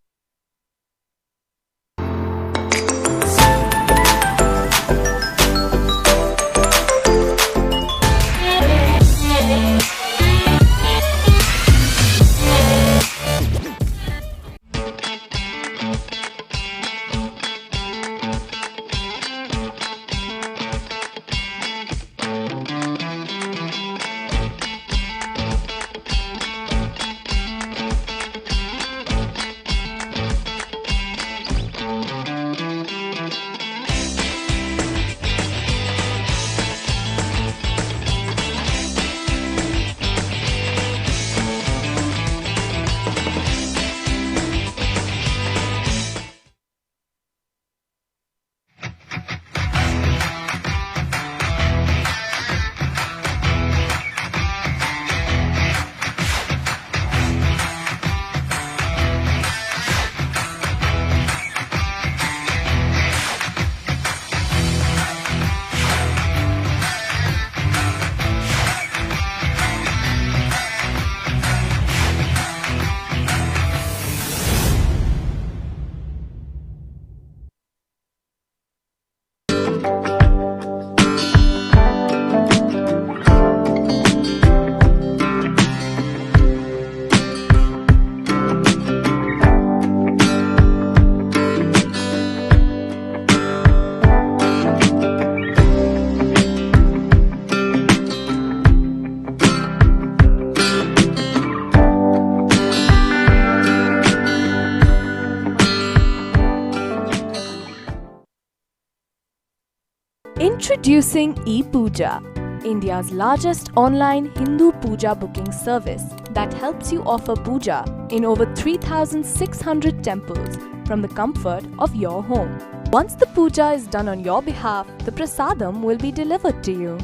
Introducing ePooja, India's largest online Hindu puja booking service that helps you offer puja in over 3,600 temples from the comfort of your home. Once the puja is done on your behalf, the prasadam will be delivered to you.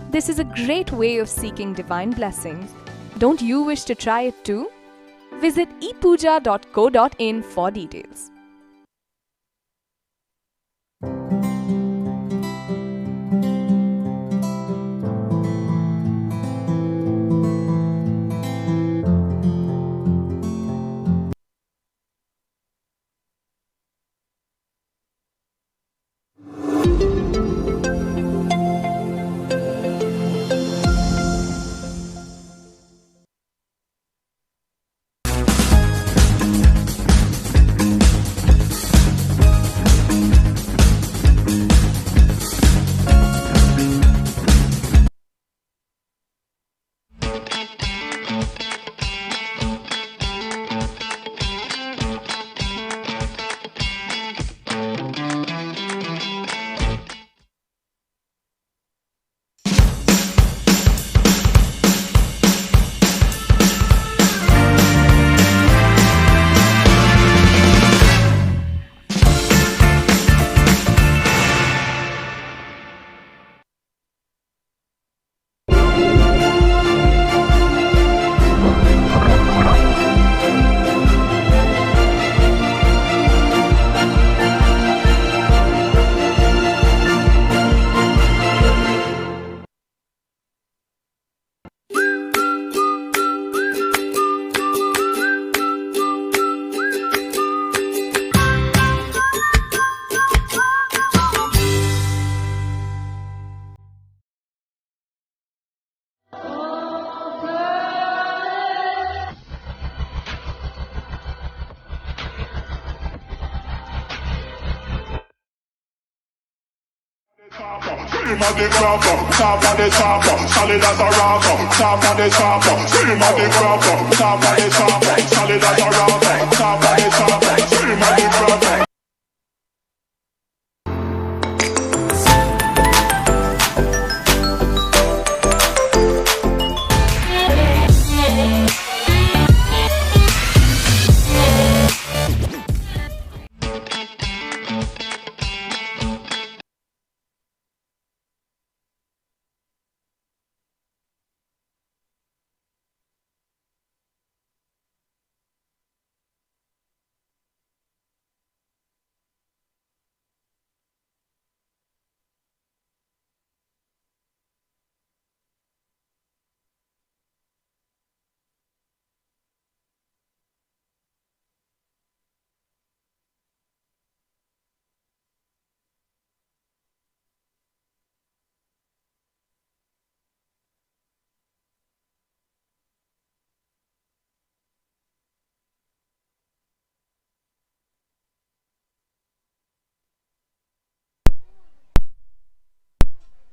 This is a great way of seeking divine blessings. Don't you wish to try it too? Visit ePooja.co.in for details. Scream at the cropper, top of the chopper, solid as a rocker, top of the chopper. Scream at the cropper, top of the chopper, solid as a rocker, top of the chopper. Scream at the cropper.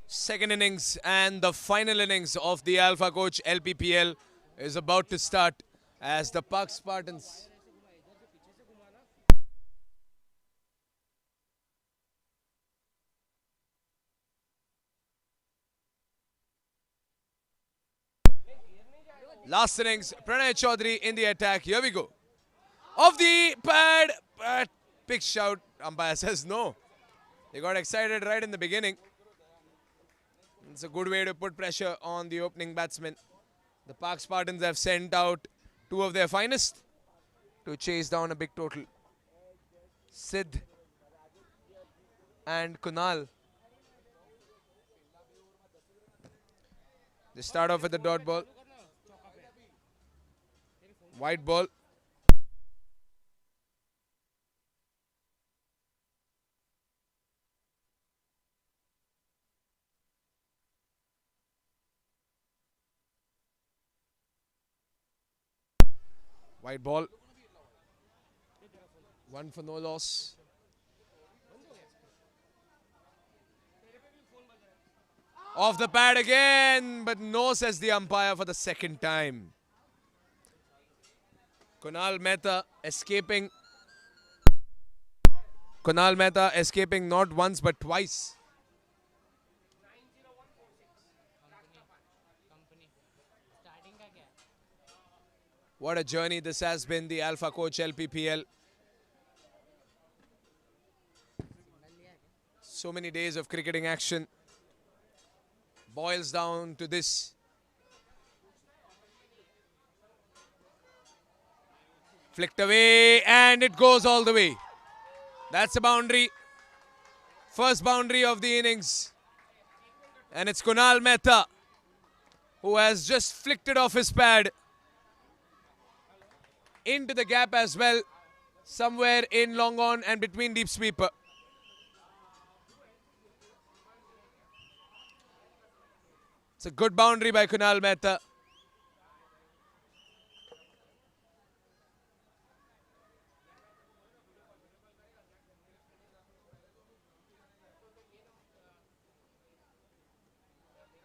Second innings and the final innings of the Alpha Coach LPPL is about to start as the Park Spartans last innings. Pranay Chaudhary in the attack. Here we go. Off the pad, but big shout. Umpire says no. They got excited right in the beginning. It's a good way to put pressure on the opening batsmen. The Park Spartans have sent out two of their finest to chase down a big total. Sid and Kunal. They start off with the dot ball. White ball. White ball. One for no loss. Off the pad again, but no, says the umpire for the second time. Kunal Mehta escaping. Kunal Mehta escaping not once but twice. What a journey this has been, the Alpha Coach LPPL. So many days of cricketing action boils down to this. Flicked away and it goes all the way. That's a boundary. First boundary of the innings. And it's Kunal Mehta who has just flicked it off his pad. Into the gap as well. Somewhere in long on and between deep sweeper. It's a good boundary by Kunal Mehta.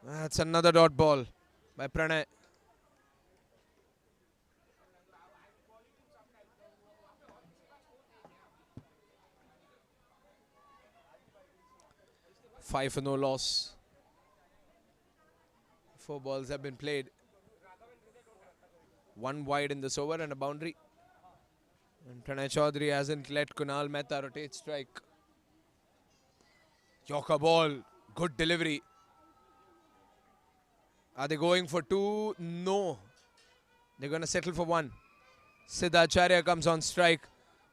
That's another dot ball by Pranay. Five for no loss. 4 balls have been played. 1 wide in this over and a boundary. And Pranay Chaudhary hasn't let Kunal Mehta rotate strike. Yorker ball. Good delivery. Are they going for 2? No. They're going to settle for 1. Siddhacharya comes on strike.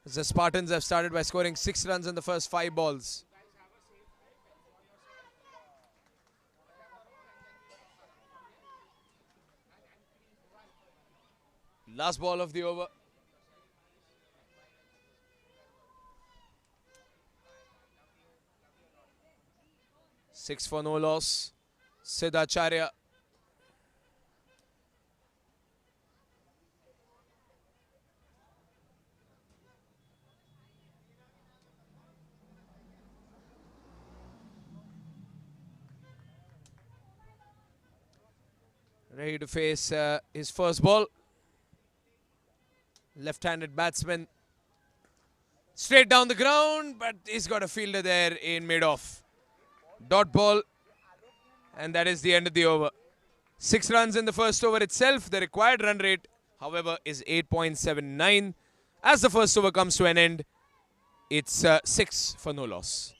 The Spartans have started by scoring 6 runs in the first 5 balls. Last ball of the over. Six for no loss. Siddhacharya. Ready to face his first ball. Left-handed batsman. Straight down the ground, but he's got a fielder there in mid-off. Dot ball. And that is the end of the over. 6 runs in the first over itself. The required run rate, however, is 8.79. As the first over comes to an end, it's 6 for no loss.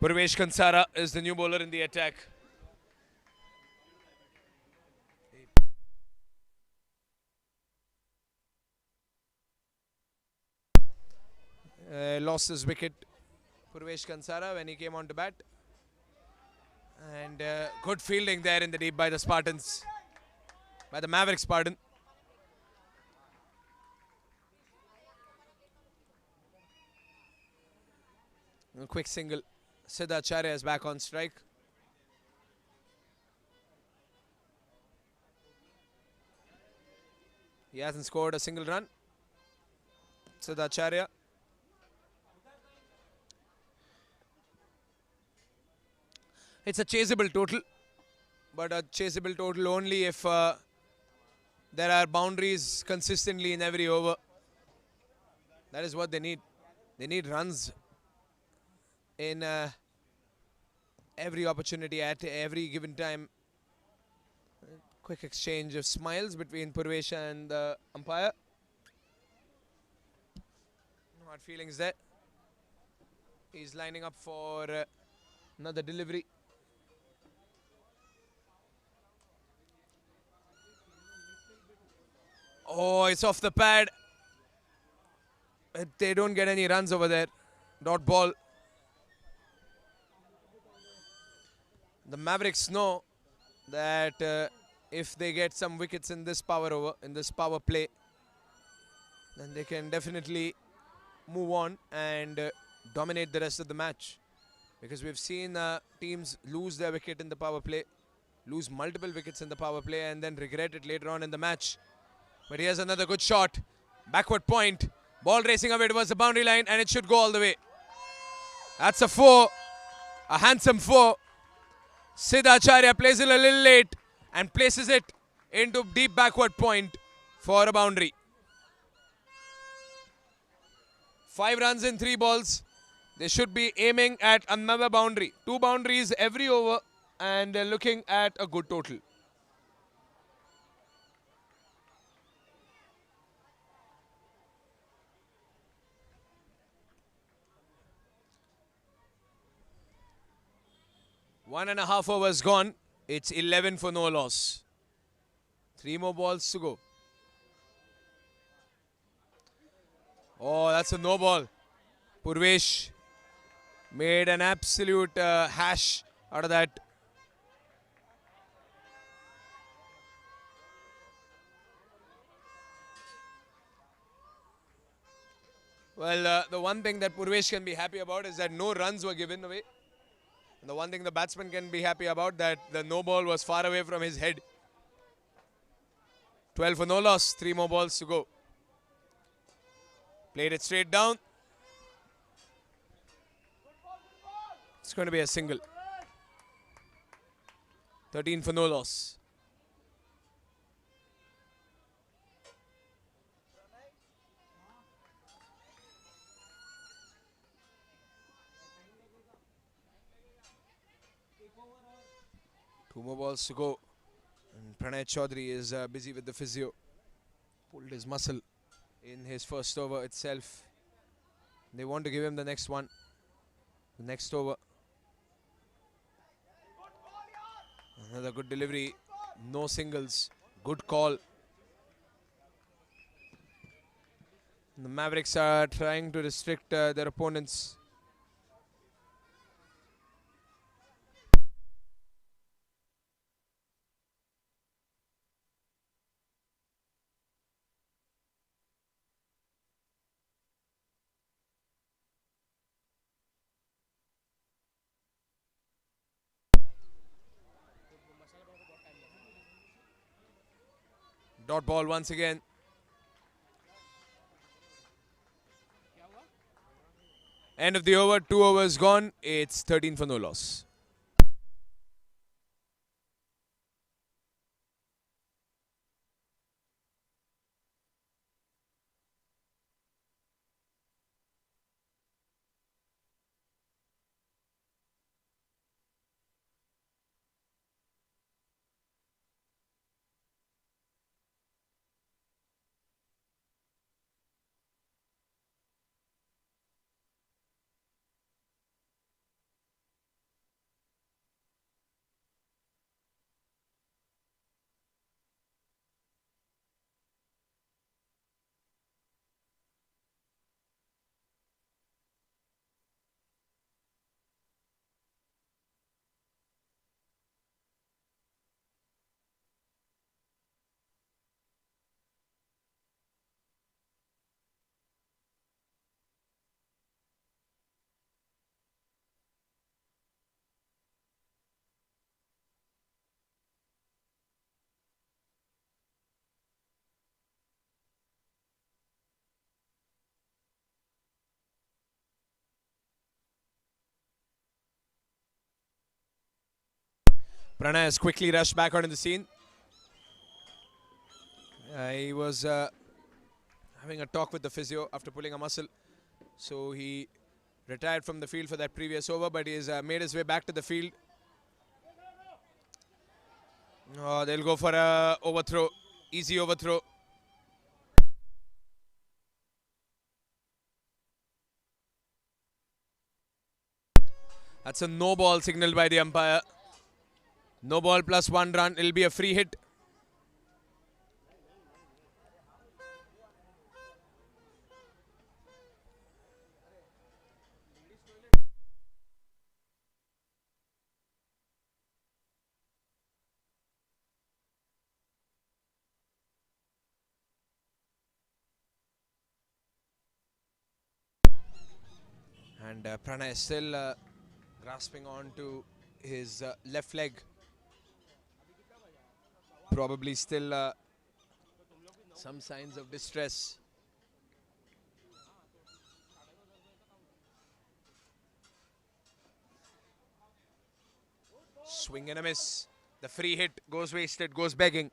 Purvesh Khansara is the new bowler in the attack. Lost his wicket, Purvesh Khansara, when he came on to bat. And good fielding there in the deep by the Spartans. By the Mavericks, pardon. A quick single. Siddhacharya is back on strike. He hasn't scored a single run. Siddhacharya. It's a chaseable total, but a chaseable total only if there are boundaries consistently in every over. That is what they need. They need runs in every opportunity at every given time. Quick exchange of smiles between Purvesh and the umpire. No hard feelings there. He's lining up for another delivery. Oh, it's off the pad. They don't get any runs over there. Dot ball. The Mavericks know that if they get some wickets in this power over, in this power play, then they can definitely move on and dominate the rest of the match. Because we've seen teams lose their wicket in the power play, lose multiple wickets in the power play, and then regret it later on in the match. But here's another good shot. Backward point. Ball racing away towards the boundary line, and it should go all the way. That's a 4. A handsome 4. Siddhacharya plays it a little late and places it into deep backward point for a boundary. 5 runs in 3 balls. They should be aiming at another boundary. 2 boundaries every over, and they're looking at a good total. One and a half overs gone. It's 11 for no loss. 3 more balls to go. Oh, that's a no ball. Purvesh made an absolute hash out of that. Well, the one thing that Purvesh can be happy about is that no runs were given away. And the one thing the batsman can be happy about, that the no ball was far away from his head. 12 for no loss, 3 more balls to go. Played it straight down. It's going to be a single. 13 for no loss. Two more balls to go. And Pranay Chaudhary is busy with the physio. Pulled his muscle in his first over itself. They want to give him the next one. The next over. Another good delivery. No singles. Good call. The Mavericks are trying to restrict their opponents. Dot ball once again. End of the over, 2 overs gone. It's 13 for no loss. Pranay has quickly rushed back onto the scene. He was having a talk with the physio after pulling a muscle. So he retired from the field for that previous over, but he has made his way back to the field. Oh, they'll go for a overthrow, easy overthrow. That's a no ball signaled by the umpire. No ball plus 1 run. It'll be a free hit. And Pranay is still grasping on to his left leg. Probably still some signs of distress. Swing and a miss. The free hit goes wasted, goes begging.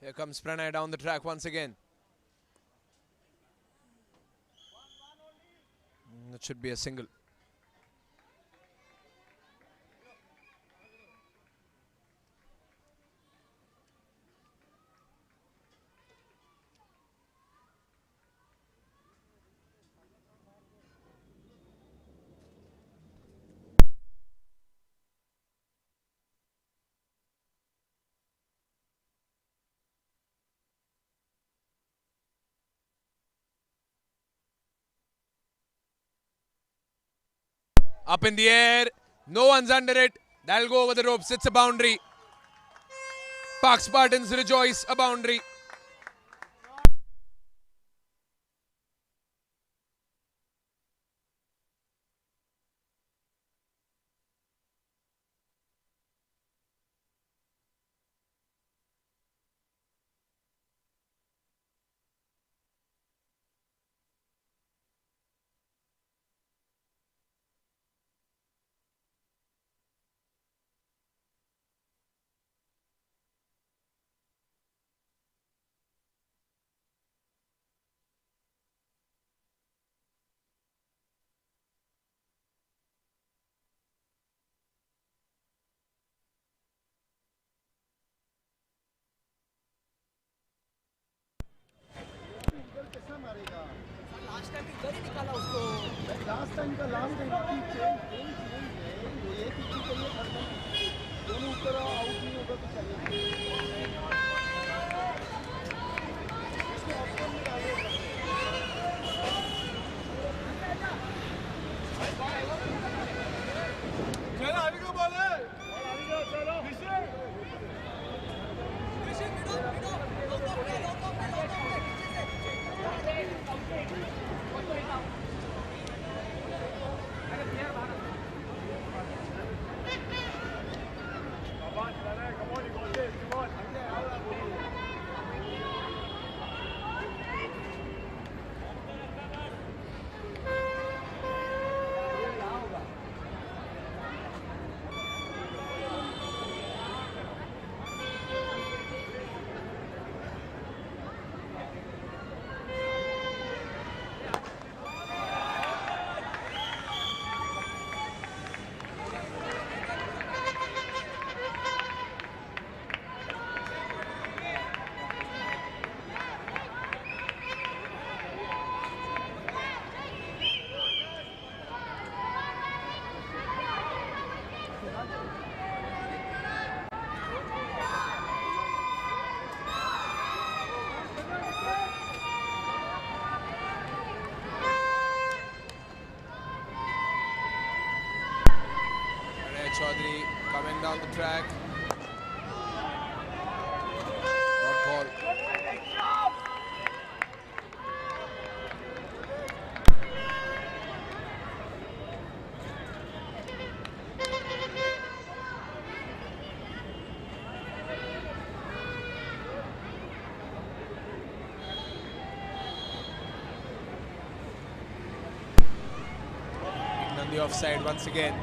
Here comes Pranay down the track once again. That should be a single. Up in the air. No one's under it. That'll go over the ropes. It's a boundary. Park Spartans rejoice. A boundary. Last time का last time वो ये picture के लिए दोनों ऊपर out नहीं होगा तो चलेगा चलो आगे को बोले चलो Chaudhary coming down the track. Not ball. on the offside once again.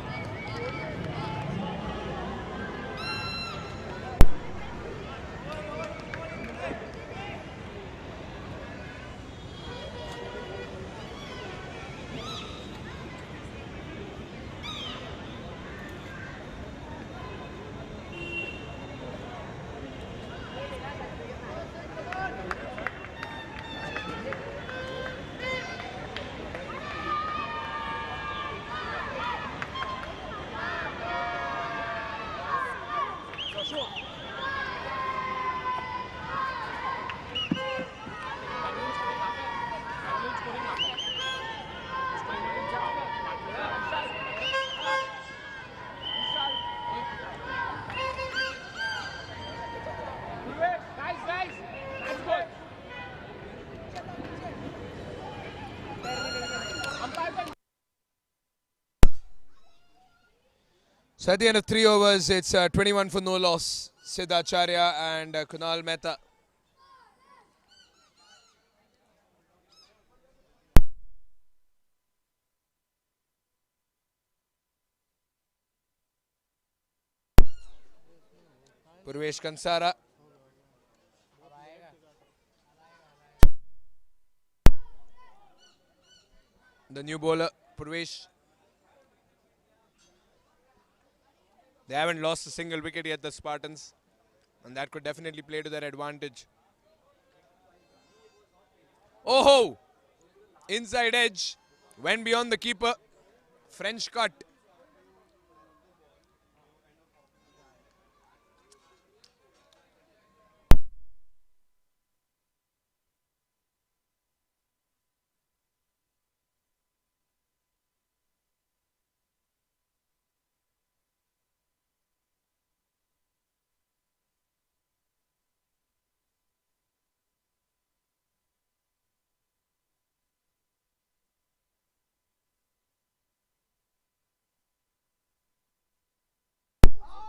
So at the end of 3 overs, it's 21 for no loss. Siddhacharya and Kunal Mehta. Purvesh Kansara. The new bowler, Purvesh. They haven't lost a single wicket yet, the Spartans. And that could definitely play to their advantage. Oh ho! Inside edge. Went beyond the keeper. French cut.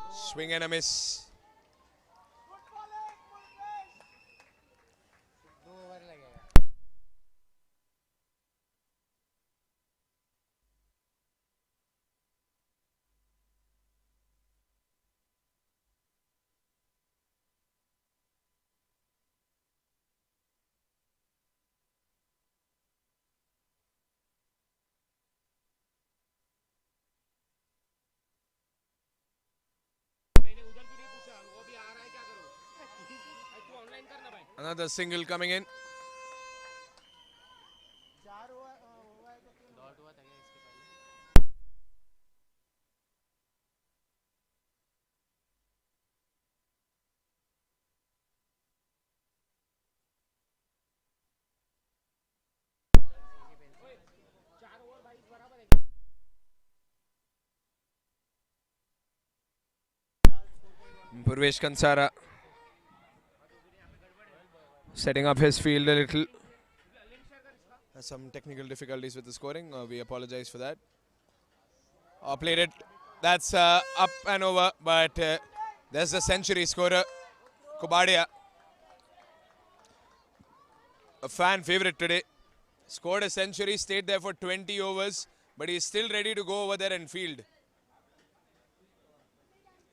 Swing and a miss. Another single coming in. Purvesh Kansara setting up his field a little. Has some technical difficulties with the scoring. We apologize for that. Played it. That's up and over, but there's the century scorer, Kobadia. A fan favorite today. Scored a century, stayed there for 20 overs, but he's still ready to go over there and field.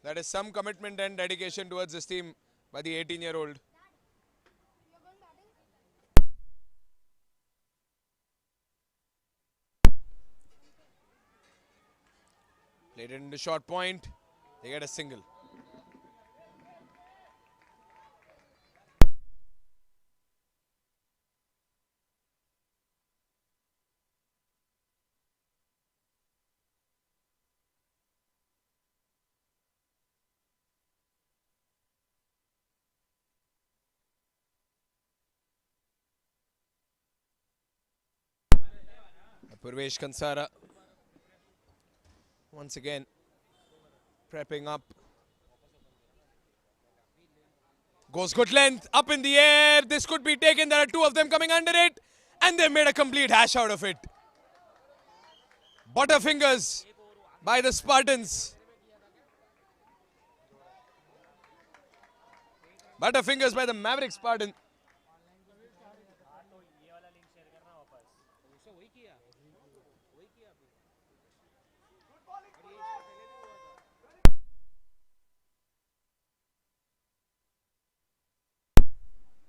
That is some commitment and dedication towards this team by the 18-year-old. Played it into short point. They get a single. Purvesh Kansara once again prepping up. Goes good length, up in the air. This could be taken. There are two of them coming under it. And they made a complete hash out of it. Butterfingers by the Spartans. Butterfingers by the Mavericks Spartans.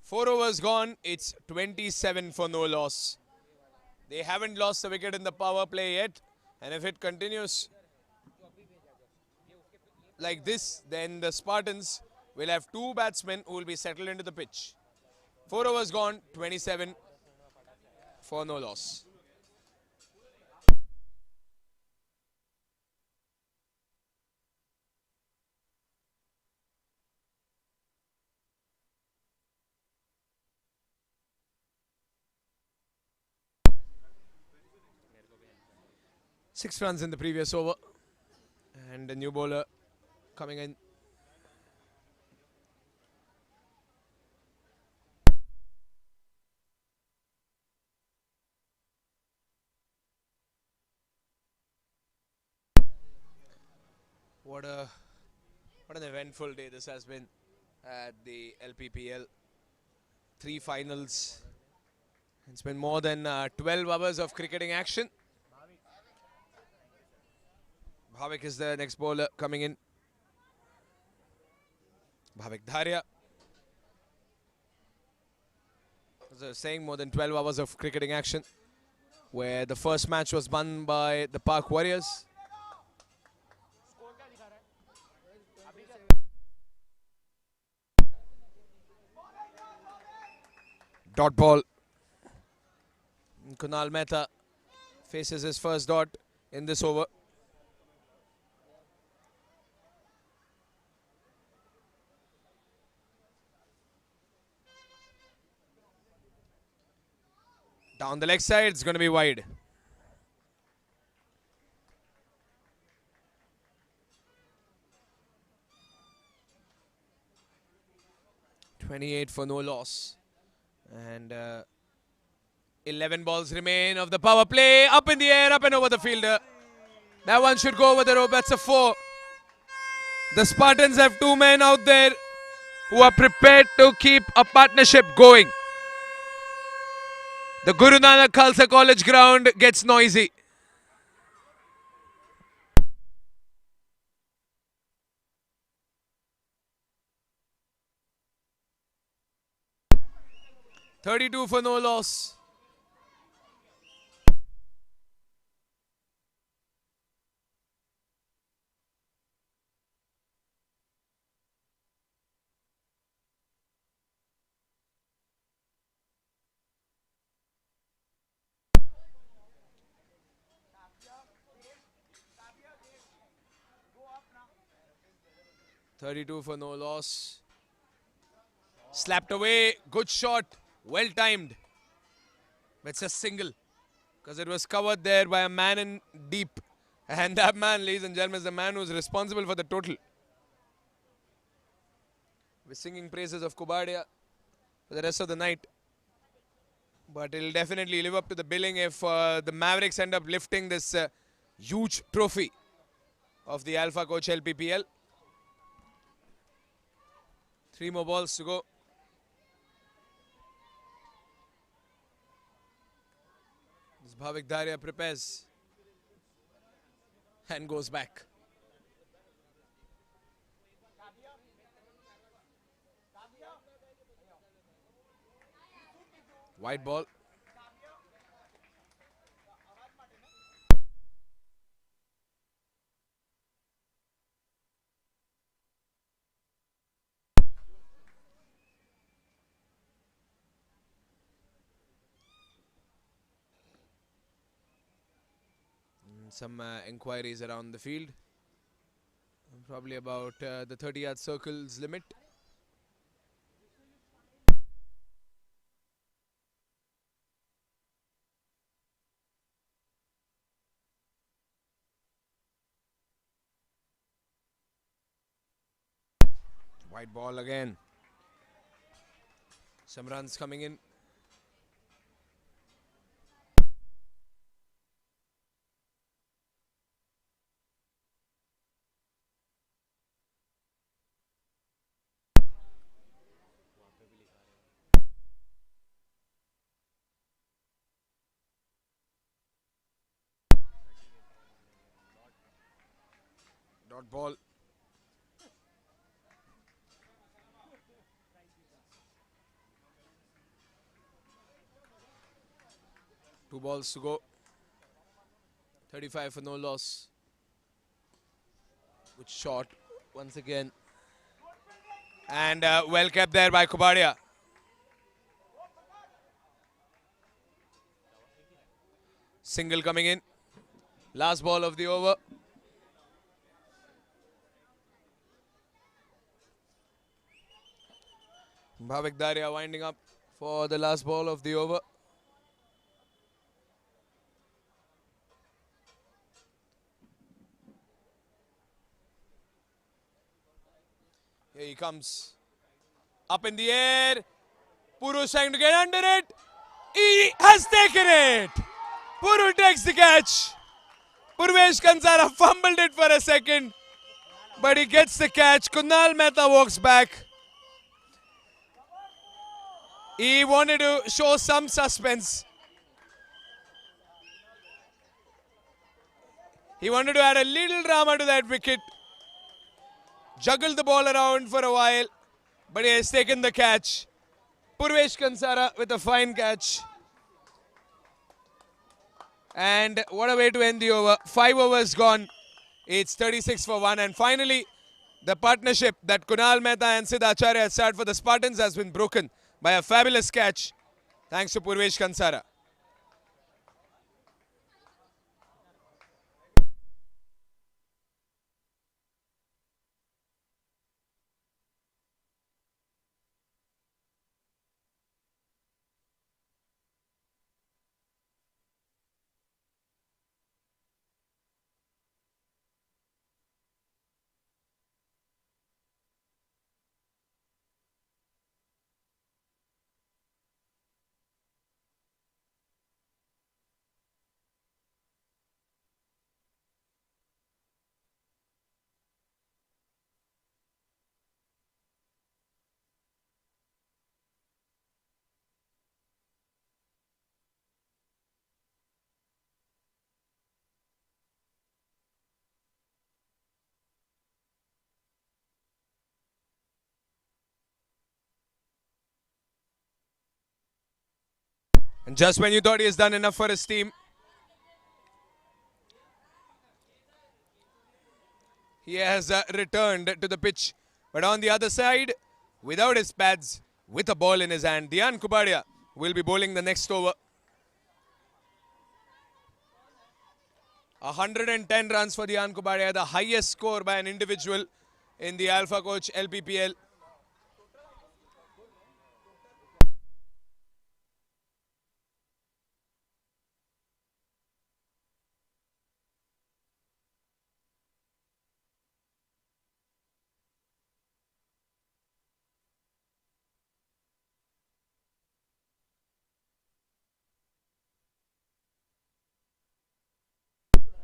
Four overs gone. It's 27 for no loss. They haven't lost a wicket in the power play yet. And if it continues like this, then the Spartans will have two batsmen who will be settled into the pitch. 4 overs gone, 27 for no loss. Six runs in the previous over. And a new bowler coming in. What an eventful day this has been at the LPPL. 3 finals. It's been more than 12 hours of cricketing action. Bhavik is the next bowler coming in. Bhavik Dharia. As I was saying, more than 12 hours of cricketing action, where the first match was won by the Park Warriors. Dot ball. Kunal Mehta faces his first dot in this over. Down the leg side, it's going to be wide. .28 for no loss. And 11 balls remain of the power play. Up in the air, up and over the fielder. That one should go over the rope. That's a 4. The Spartans have 2 men out there who are prepared to keep a partnership going. The Guru Nanak Khalsa College ground gets noisy. .32 for no loss. .32 for no loss. Slapped away. Good shot. Well timed. It's a single. Because it was covered there by a man in deep. And that man, ladies and gentlemen, is the man who's responsible for the total. We're singing praises of Kobadia for the rest of the night. But it'll definitely live up to the billing if the Mavericks end up lifting this huge trophy of the Alpha Coach LPPL. 3 more balls to go. As Bhavik Dharia prepares and goes back. White ball. Some inquiries around the field. Probably about the 30-yard circles limit. White ball again. Some runs coming in. Dot ball. Two balls to go. 35 for no loss. Good shot once again. And well kept there by Kobadia. Single coming in. Last ball of the over. Bhavik Daria winding up for the last ball of the over. Here he comes. Up in the air. Puru's trying to get under it. He has taken it. Puru takes the catch. Purvesh Kansara fumbled it for a second. But he gets the catch. Kunal Mehta walks back. He wanted to show some suspense. He wanted to add a little drama to that wicket. Juggled the ball around for a while. But he has taken the catch. Purvesh Kansara with a fine catch. And what a way to end the over. 5 overs gone. It's 36 for 1. And finally, the partnership that Kunal Mehta and Sid Acharya had started for the Spartans has been broken by a fabulous catch. Thanks to Purvesh Kansara. And just when you thought he has done enough for his team, he has returned to the pitch. But on the other side, without his pads, with a ball in his hand, Dhyan Kobadia will be bowling the next over. 110 runs for Dhyan Kobadia, the highest score by an individual in the Alpha Coach LPPL.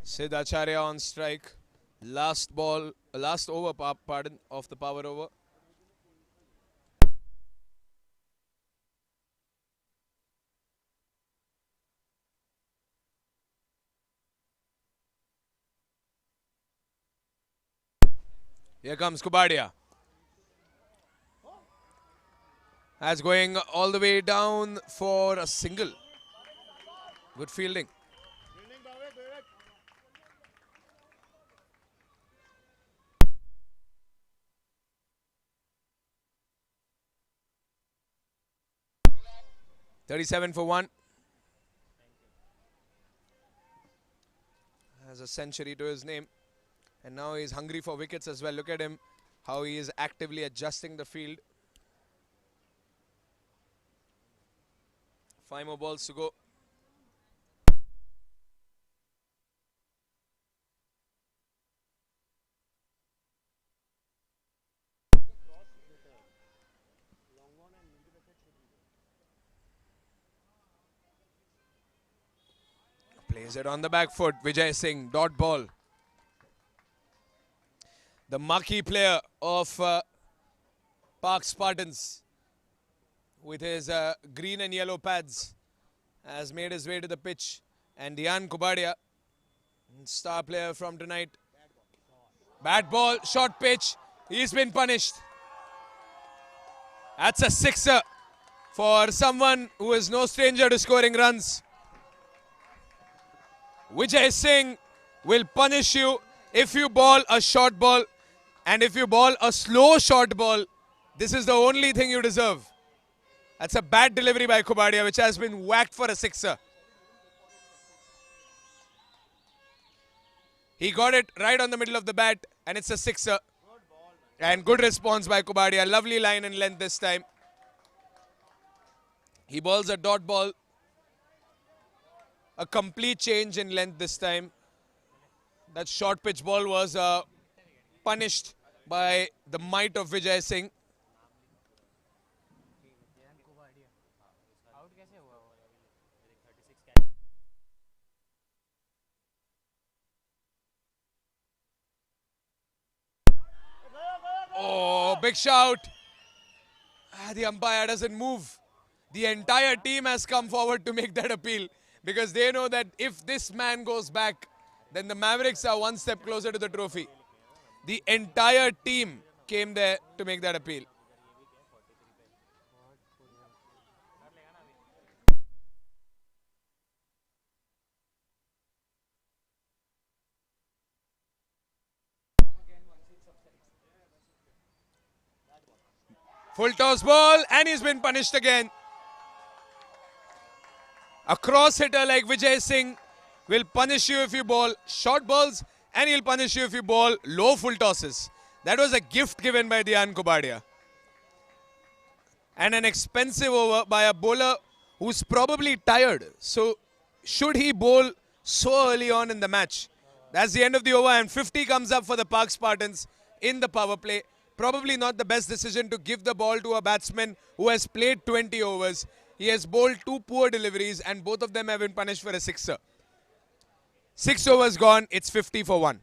Sid Acharya on strike. Last over, pardon, of the power over. Here comes Kobadia. That's going all the way down for a single. Good fielding. .37 for 1. Has a century to his name. And now he's hungry for wickets as well. Look at him, how he is actively adjusting the field. 5 more balls to go. Plays it on the back foot. Vijay Singh, dot ball. The marquee player of Park Spartans with his green and yellow pads has made his way to the pitch. And Dhyan Kobadia, star player from tonight, Bad ball, short pitch. He's been punished. That's a sixer for someone who is no stranger to scoring runs. Vijay Singh will punish you if you ball a short ball, and if you ball a slow short ball, this is the only thing you deserve. That's a bad delivery by Kobadia, which has been whacked for a sixer. He got it right on the middle of the bat, and it's a sixer. And good response by Kobadia. Lovely line and length this time. He balls a dot ball. A complete change in length this time. That short pitch ball was punished by the might of Vijay Singh. Oh, big shout. The umpire doesn't move. The entire team has come forward to make that appeal because they know that if this man goes back, then the Mavericks are one step closer to the trophy. The entire team came there to make that appeal. Full toss ball, and he's been punished again. A cross hitter like Vijay Singh will punish you if you ball short balls, and he'll punish you if you ball low full tosses. That was a gift given by Dian Kobadia. And an expensive over by a bowler who's probably tired. So, should he bowl so early on in the match? That's the end of the over, and 50 comes up for the Park Spartans in the power play. Probably not the best decision to give the ball to a batsman who has played 20 overs. He has bowled 2 poor deliveries, and both of them have been punished for a sixer. 6 overs gone, it's 50 for 1.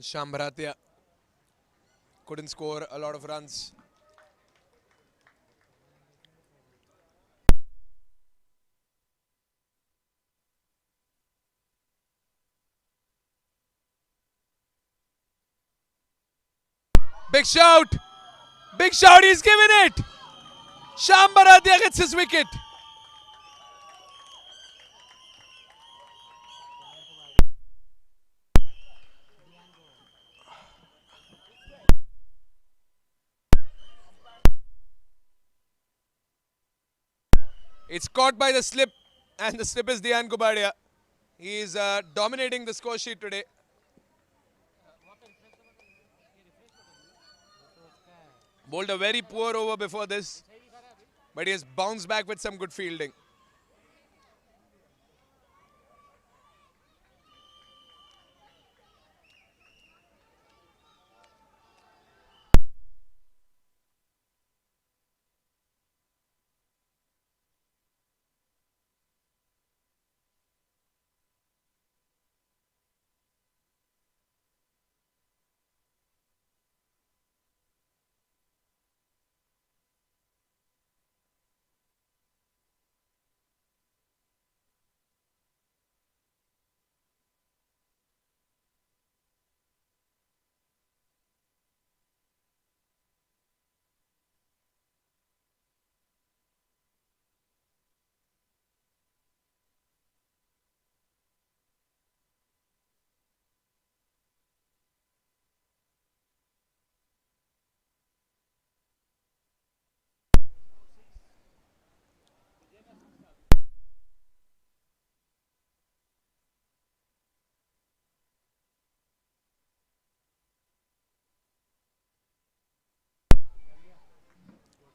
Shambharatia couldn't score a lot of runs. Big shout! Big shout, he's given it! Sham Baradia gets his wicket. It's caught by the slip, and the slip is Kobadia. He is dominating the score sheet today. Bowled a very poor over before this, but he has bounced back with some good fielding.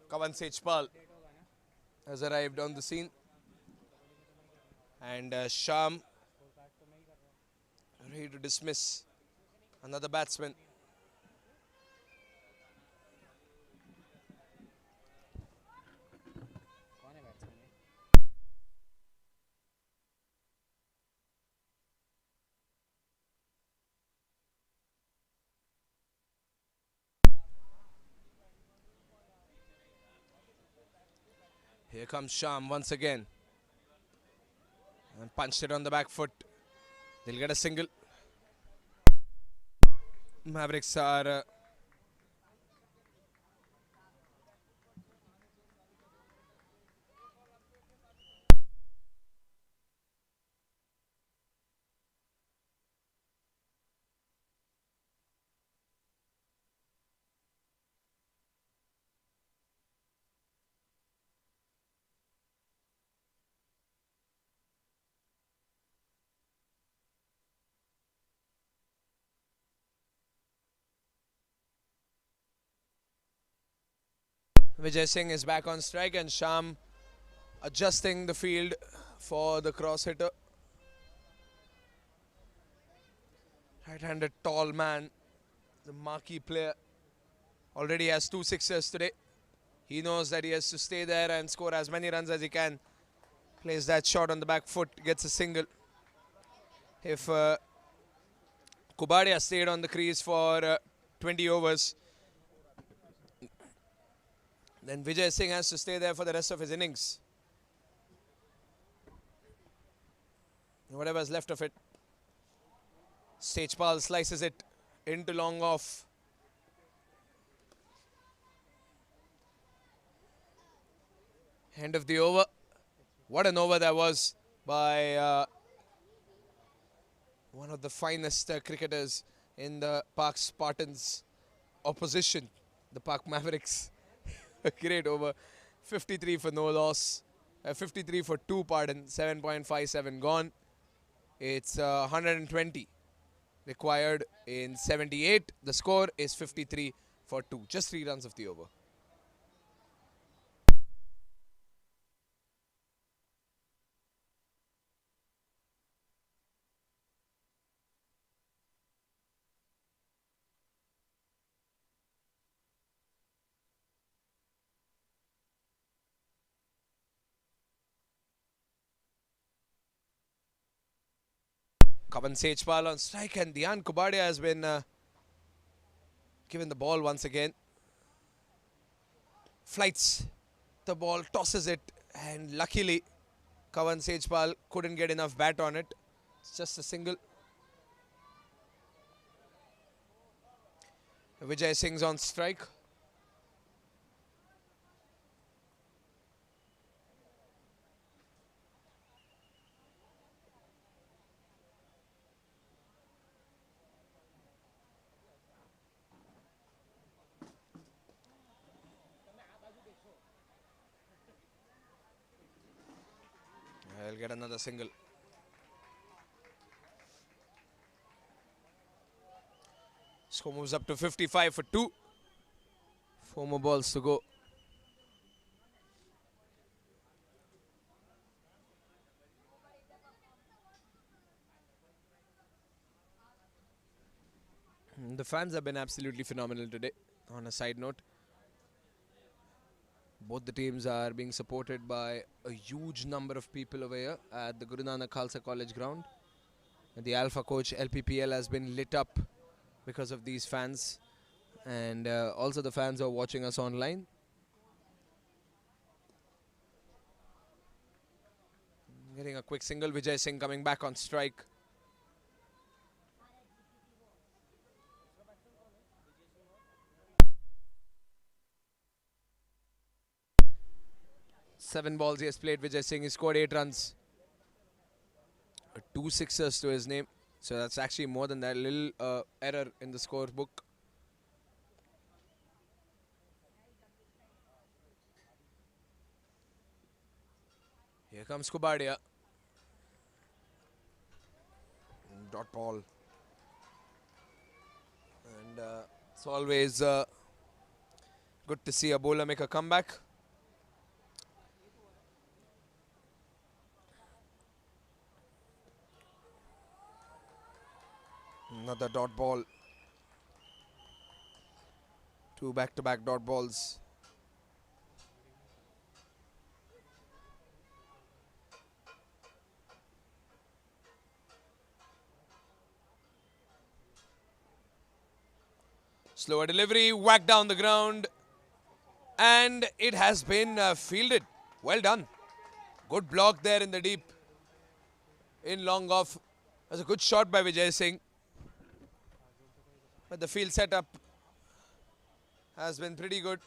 Kavan Sejpal has arrived on the scene. And Sham ready to dismiss another batsman. Here comes Sham once again. And punched it on the back foot. They'll get a single. Mavericks are Vijay Singh is back on strike, and Sham adjusting the field for the cross hitter. Right-handed tall man, the marquee player, already has 2 sixes today. He knows that he has to stay there and score as many runs as he can. Plays that shot on the back foot, gets a single. If Kobadia stayed on the crease for 20 overs, then Vijay Singh has to stay there for the rest of his innings. Whatever's left of it. Sejpal slices it into long off. End of the over. What an over that was by one of the finest cricketers in the Park Spartans opposition, the Park Mavericks. A great over. 53 for no loss. 53 for 2, pardon. 7.57 gone. It's 120 required in 78. The score is 53 for 2. Just 3 runs of the over. Kavan Sejpal on strike, and Kobadia has been given the ball once again. Flights the ball, tosses it, and luckily Kavan Sejpal couldn't get enough bat on it. It's just a single. Vijay Singh's on strike. I'll get another single. Score moves up to 55 for 2. 4 more balls to go. The fans have been absolutely phenomenal today. On a side note, both the teams are being supported by a huge number of people over here at the Guru Nanak Khalsa College ground. The Alpha Coach LPPL has been lit up because of these fans, and also the fans are watching us online. Getting a quick single, Vijay Singh coming back on strike. Seven balls he has played. Vijay Singh, he scored 8 runs. 2 sixers to his name. So that's actually more than that. Little error in the scorebook. Here comes Kobadia. Dot ball. And it's always good to see a bowler make a comeback. Another dot ball. 2 back-to-back dot balls. Slower delivery, whack down the ground. And it has been fielded. Well done. Good block there in the deep. In long off. That's a good shot by Vijay Singh. But the field setup has been pretty good.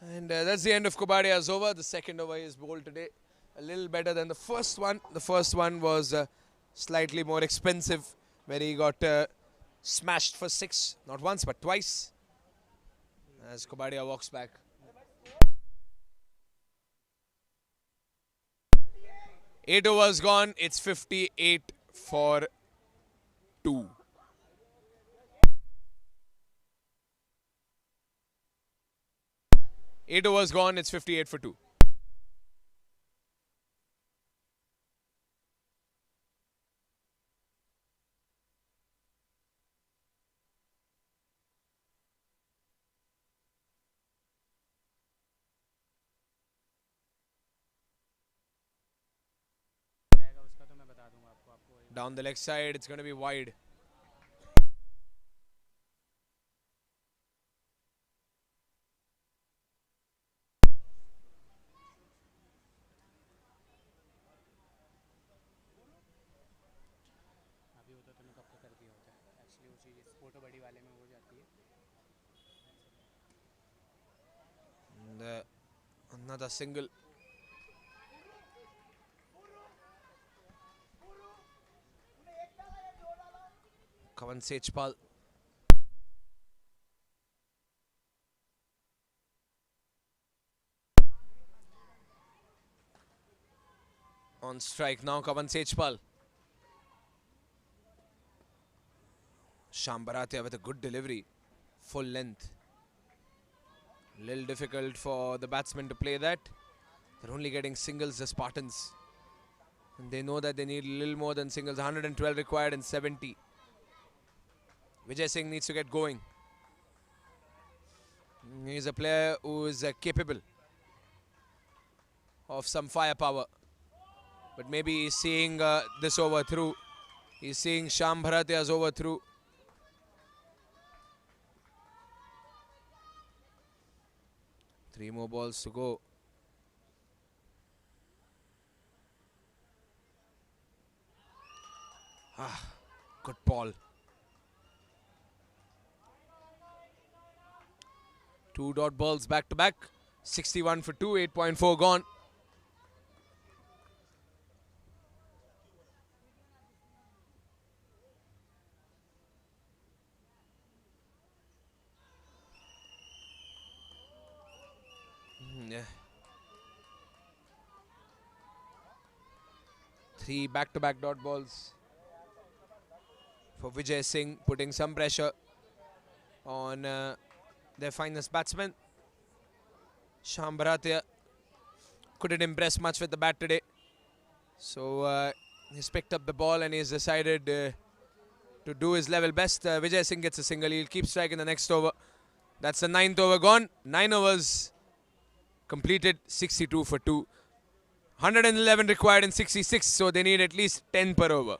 And that's the end of Kobadia's over. The second over is bowled today. A little better than the first one. The first one was slightly more expensive, where he got smashed for 6. Not once, but twice. As Kobadia walks back. Eight overs gone. It's 58 for 2. Eight overs gone. It's 58 for 2. Down the leg side, it's going to be wide. अभी होता तो मैं कब का कर दिया होता actually वो चीज़ स्पोर्टोबडी वाले में हो जाती है. And another single. Kavan Sechpal. On strike now, Kavan Sechpal. Sham Baratia with a good delivery. Full length. Little difficult for the batsmen to play that. They're only getting singles, the Spartans. And they know that they need a little more than singles. 112 required and 70. Vijay Singh needs to get going. He's a player who is capable of some firepower. But maybe he's seeing this over through. He's seeing Sham Bharatia's over through. Three more balls to go. Good ball. 2 dot balls back to back. 61 for 2, 8.4 gone. Yeah. 3 back-to-back dot balls for Vijay Singh, putting some pressure on their finest batsman. Sham Bharatia couldn't impress much with the bat today. So he's picked up the ball and he's decided to do his level best. Vijay Singh gets a single. He'll keep striking the next over. That's the 9th over gone. 9 overs completed, 62 for 2. 111 required in 66, so they need at least 10 per over.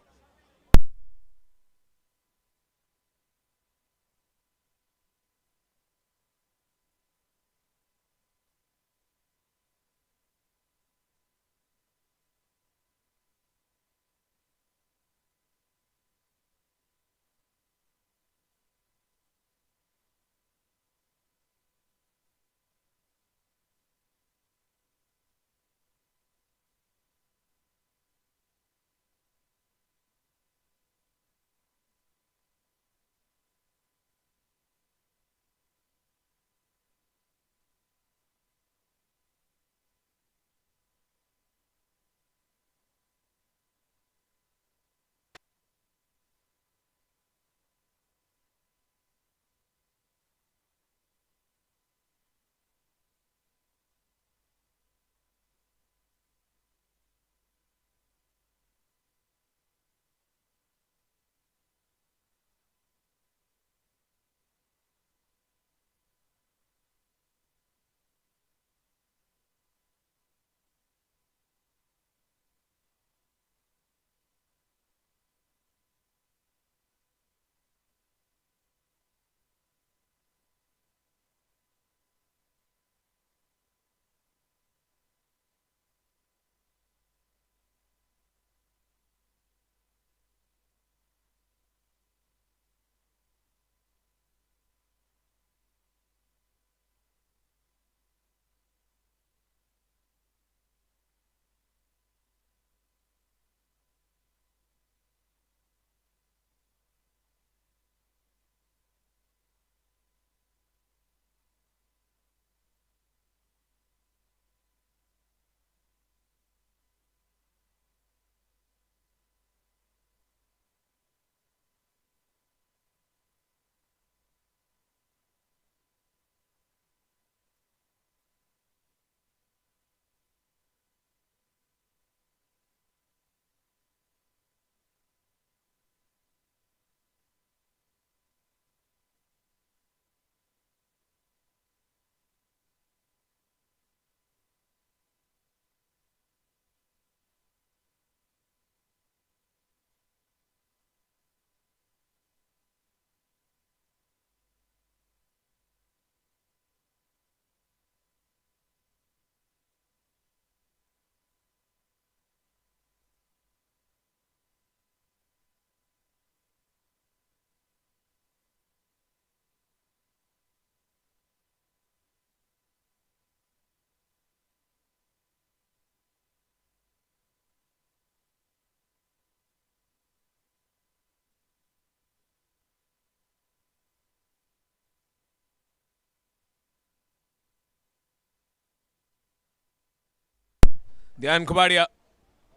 Kobadia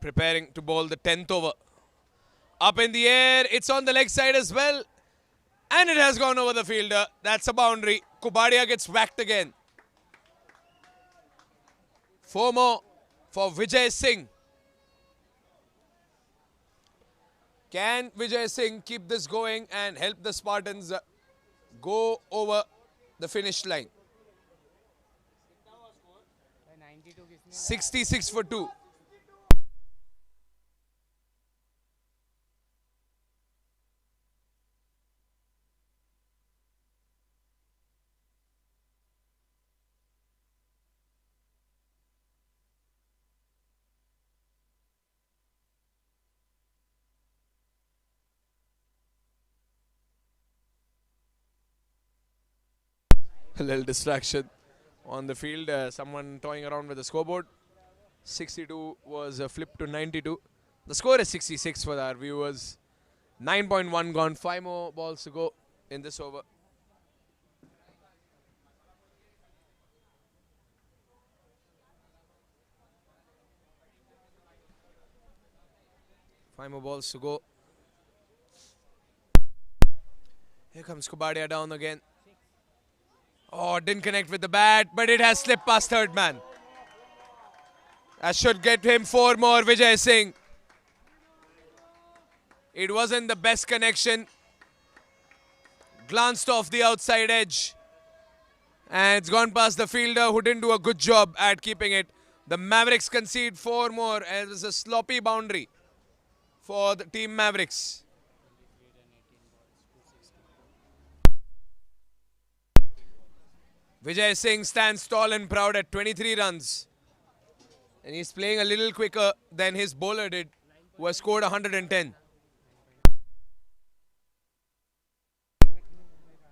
preparing to bowl the 10th over. Up in the air, it's on the leg side as well. And it has gone over the fielder. That's a boundary. Kobadia gets whacked again. 4 more for Vijay Singh. Can Vijay Singh keep this going and help the Spartans go over the finish line? 66 for 2. A little distraction on the field. Someone toying around with the scoreboard. 62 was flipped to 92. The score is 66 for our viewers. 9.1 gone. 5 more balls to go in this over. Five more balls to go. Here comes Kobadia down again. Oh, didn't connect with the bat, but it has slipped past third man. That should get him 4 more, Vijay Singh. It wasn't the best connection. Glanced off the outside edge. And it's gone past the fielder who didn't do a good job at keeping it. The Mavericks concede 4 more, and it's a sloppy boundary for the team Mavericks. Vijay Singh stands tall and proud at 23 runs. And he's playing a little quicker than his bowler did, who has scored 110.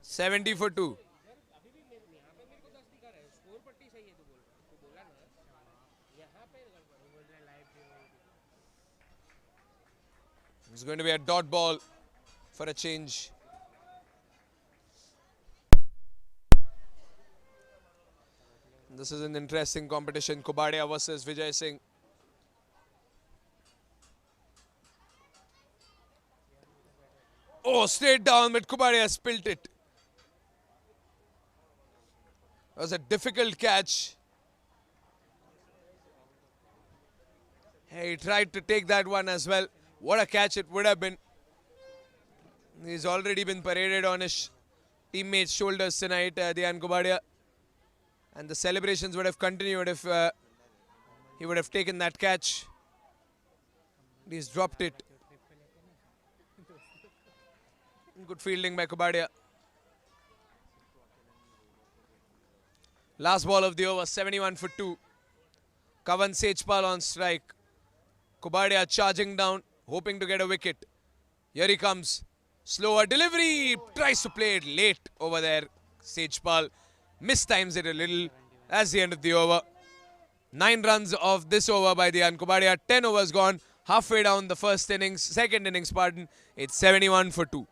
70 for 2. It's going to be a dot ball for a change. This is an interesting competition. Kobadia versus Vijay Singh. Oh, straight down, but Kobadia spilt it. It was a difficult catch. He tried to take that one as well. What a catch it would have been. He's already been paraded on his teammates' shoulders tonight, Dhyan Kobadia. And the celebrations would have continued if he would have taken that catch. He's dropped it. Good fielding by Kobadia. Last ball of the over, 71 for 2. Kavan Sejpal on strike. Kobadia charging down, hoping to get a wicket. Here he comes. Slower delivery. Tries to play it late over there. Sejpal mistimes it a little. That's the end of the over. 9 runs of this over by Dhyan Kobadia. 10 overs gone. Halfway down the first innings, second innings, pardon. It's 71 for 2.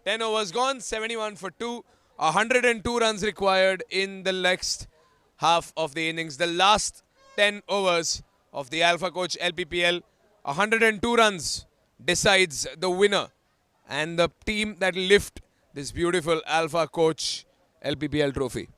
10 overs gone, 71 for 2. 102 runs required in the next half of the innings. The last 10 overs of the Alpha Coach LPPL. 102 runs decides the winner and the team that lift this beautiful Alpha Coach LPPL trophy.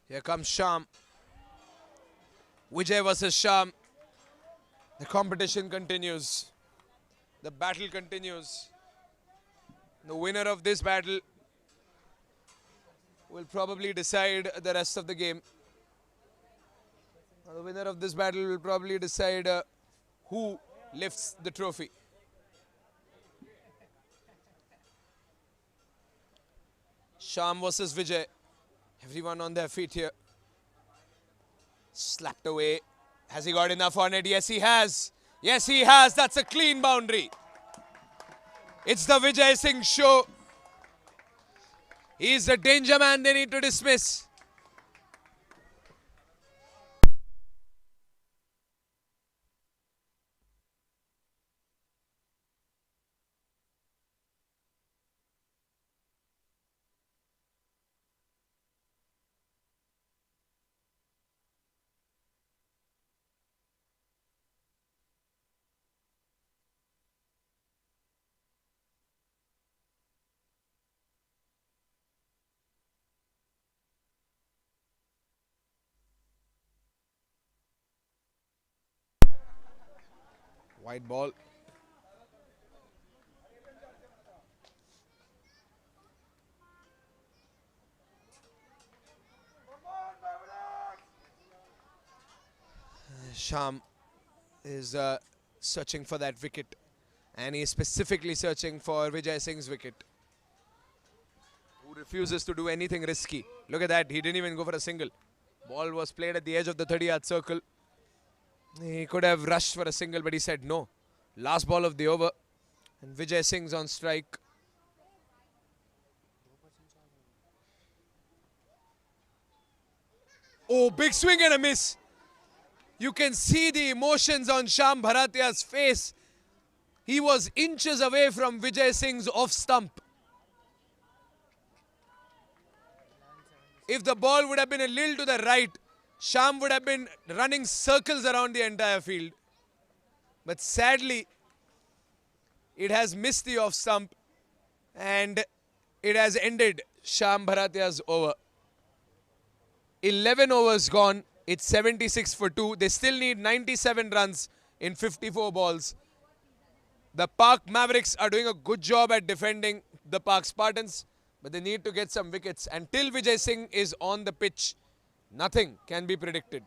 Here comes Sham. Vijay versus Sham. The competition continues. The battle continues. The winner of this battle will probably decide the rest of the game. The winner of this battle will probably decide who lifts the trophy. Sham versus Vijay. Everyone on their feet here. Slapped away. Has he got enough on it? Yes, he has. Yes, he has. That's a clean boundary. It's the Vijay Singh show. He's the danger man they need to dismiss. White ball. Sham is searching for that wicket, and he is specifically searching for Vijay Singh's wicket, who refuses to do anything risky. Look at that, he didn't even go for a single. Ball was played at the edge of the 30-yard circle. He could have rushed for a single, but he said no. Last ball of the over, and Vijay Singh's on strike. Oh, big swing and a miss. You can see the emotions on Sham Bharatia's face. He was inches away from Vijay Singh's off stump. If the ball would have been a little to the right, Sham would have been running circles around the entire field. But sadly, it has missed the off stump and it has ended Sham Bharatia's over. 11 overs gone. It's 76 for 2. They still need 97 runs in 54 balls. The Park Mavericks are doing a good job at defending the Park Spartans, but they need to get some wickets. Until Vijay Singh is on the pitch, nothing can be predicted.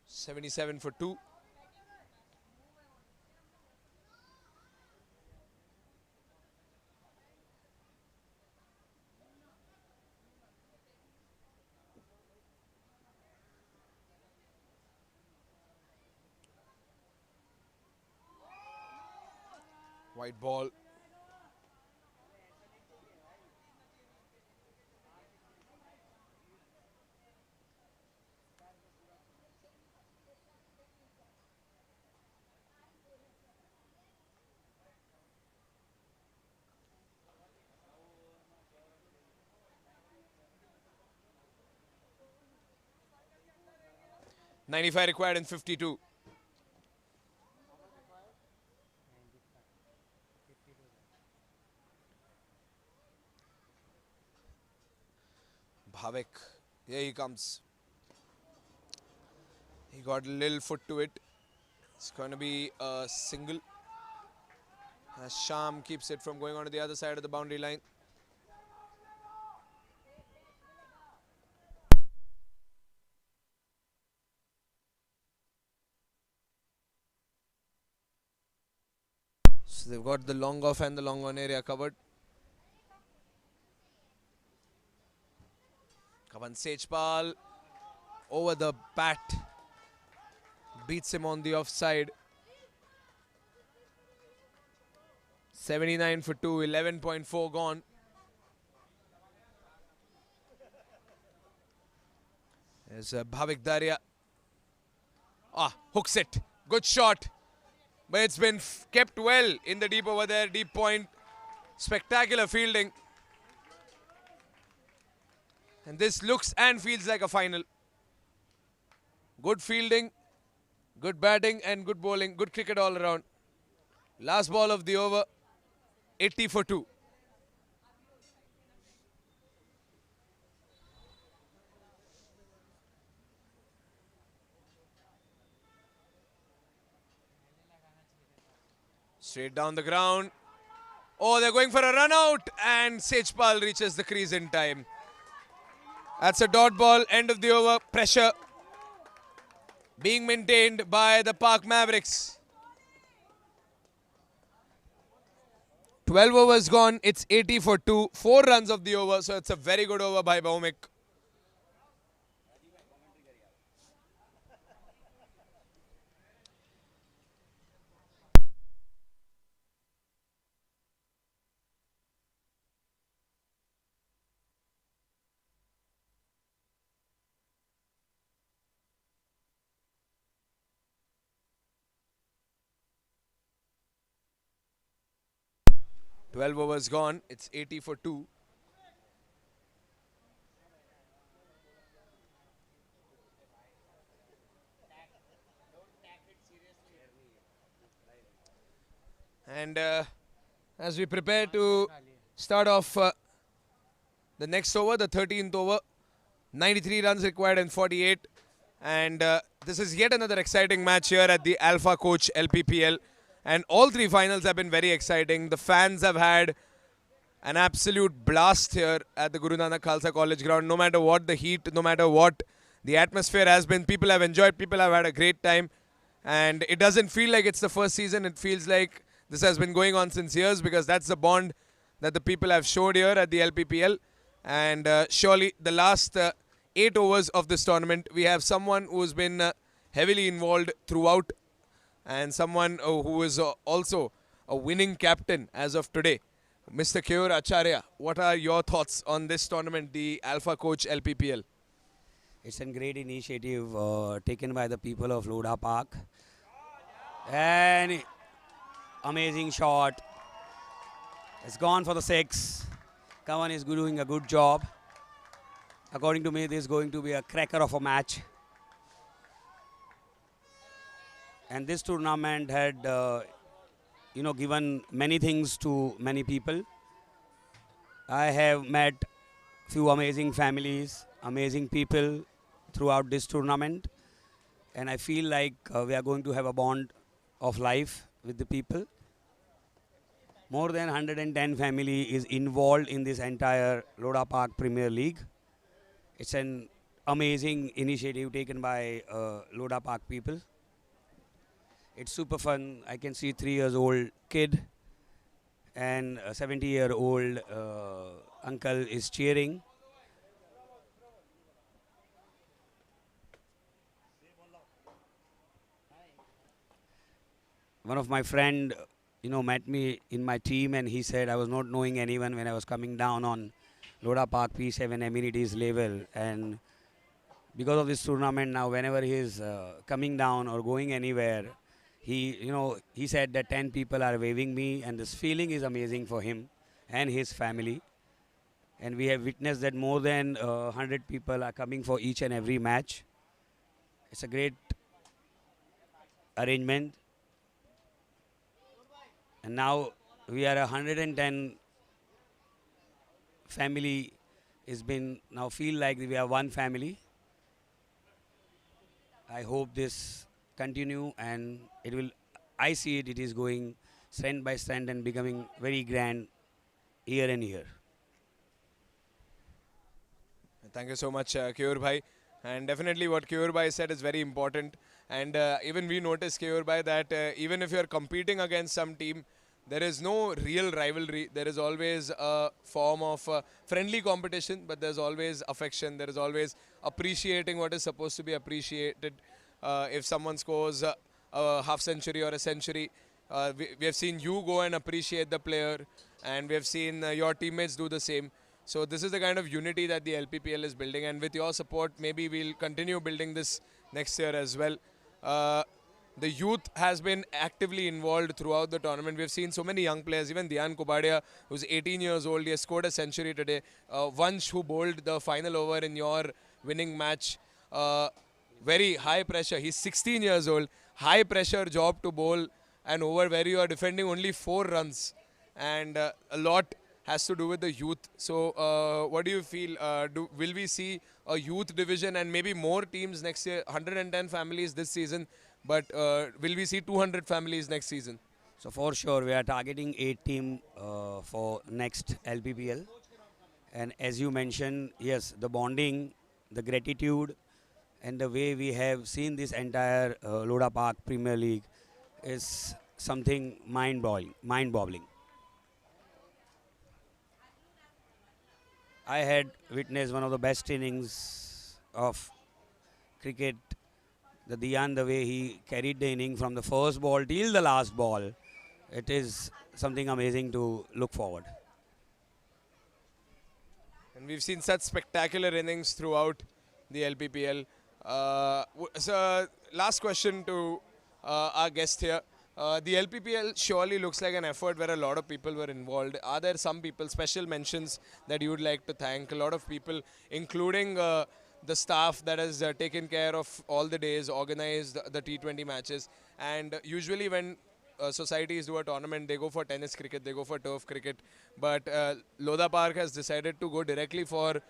.77 for 2. White ball. 95 required in 52. Bhavik, here he comes. He got a little foot to it. It's going to be a single. As Sham keeps it from going on to the other side of the boundary line. So they've got the long off and the long on area covered. Kavan Sejpal over the bat. Beats him on the offside. 79 for 2, 11.4 gone. There's Bhavik Daria. Hooks it. Good shot. But it's been kept well in the deep over there. Deep point. Spectacular fielding. And this looks and feels like a final. Good fielding, good batting and good bowling. Good cricket all around. Last ball of the over. 80 for 2. Straight down the ground. Oh, they're going for a run out. And Sejpal reaches the crease in time. That's a dot ball. End of the over. Pressure being maintained by the Park Mavericks. 12 overs gone. It's 80 for 2. 4 runs of the over. So it's a very good over by Bhaumik. Twelve overs gone. It's 80 for 2. And as we prepare to start off the next over, the 13th over, 93 runs required in 48. And this is yet another exciting match here at the Alpha Coach LPPL. And all 3 finals have been very exciting. The fans have had an absolute blast here at the Guru Nanak Khalsa College ground. No matter what the heat, no matter what the atmosphere has been, people have enjoyed, people have had a great time. And it doesn't feel like it's the first season. It feels like this has been going on since years, because that's the bond that the people have showed here at the LPPL. And surely the last 8 overs of this tournament, we have someone who's been heavily involved throughout, and someone who is also a winning captain as of today. Mr. Keyur Acharya, what are your thoughts on this tournament, the Alpha Coach LPPL? It's a great initiative taken by the people of Lodha Park. And amazing shot. It's gone for the 6. Kavan is doing a good job. According to me, this is going to be a cracker of a match. And this tournament had, given many things to many people. I have met few amazing families, amazing people throughout this tournament. And I feel like we are going to have a bond of life with the people. More than 110 family is involved in this entire Lodha Park Premier League. It's an amazing initiative taken by Lodha Park people. It's super fun. I can see 3-year-old kid and a 70-year-old uncle is cheering. One of my friend, met me in my team, and he said I was not knowing anyone when I was coming down on Lodha Park P7 amenities level. And because of this tournament now, whenever he is coming down or going anywhere, he said that 10 people are waving me, and this feeling is amazing for him and his family. And we have witnessed that more than 100 people are coming for each and every match. It's a great arrangement. And now we are 110 family. It's been now feel like we are one family. I hope this continue and it will. I see it. It is going strength by strength and becoming very grand year and year. Thank you so much, Keyur Bhai. And definitely what Keyur Bhai said is very important. And even we noticed, Keyur Bhai, that even if you're competing against some team, there is no real rivalry. There is always a form of friendly competition, but there's always affection. There is always appreciating what is supposed to be appreciated. If someone scores a half century or a century, we have seen you go and appreciate the player, and we have seen your teammates do the same. So this is the kind of unity that the LPPL is building, and with your support, maybe we'll continue building this next year as well. The youth has been actively involved throughout the tournament. We've seen so many young players, even Kobadia, who's 18 years old, he has scored a century today. Vansh, who bowled the final over in your winning match. Very high pressure. He's 16 years old. High pressure job to bowl an over where you are defending only 4 runs. And a lot has to do with the youth. So what do you feel? Will we see a youth division and maybe more teams next year? 110 families this season, but will we see 200 families next season? So for sure, we are targeting 8 team for next LPPL. And as you mentioned, yes, the bonding, the gratitude, and the way we have seen this entire Lodha Park Premier League is something mind-boggling. I had witnessed one of the best innings of cricket. The Dian, the way he carried the inning from the first ball till the last ball, it is something amazing to look forward. And we've seen such spectacular innings throughout the LPPL. So last question to our guest here. The LPPL surely looks like an effort where a lot of people were involved. Are there some people, special mentions that you would like to thank? A lot of people, including the staff that has taken care of all the days, organized the T20 matches. And usually when societies do a tournament, they go for tennis cricket, they go for turf cricket. But Lodha Park has decided to go directly for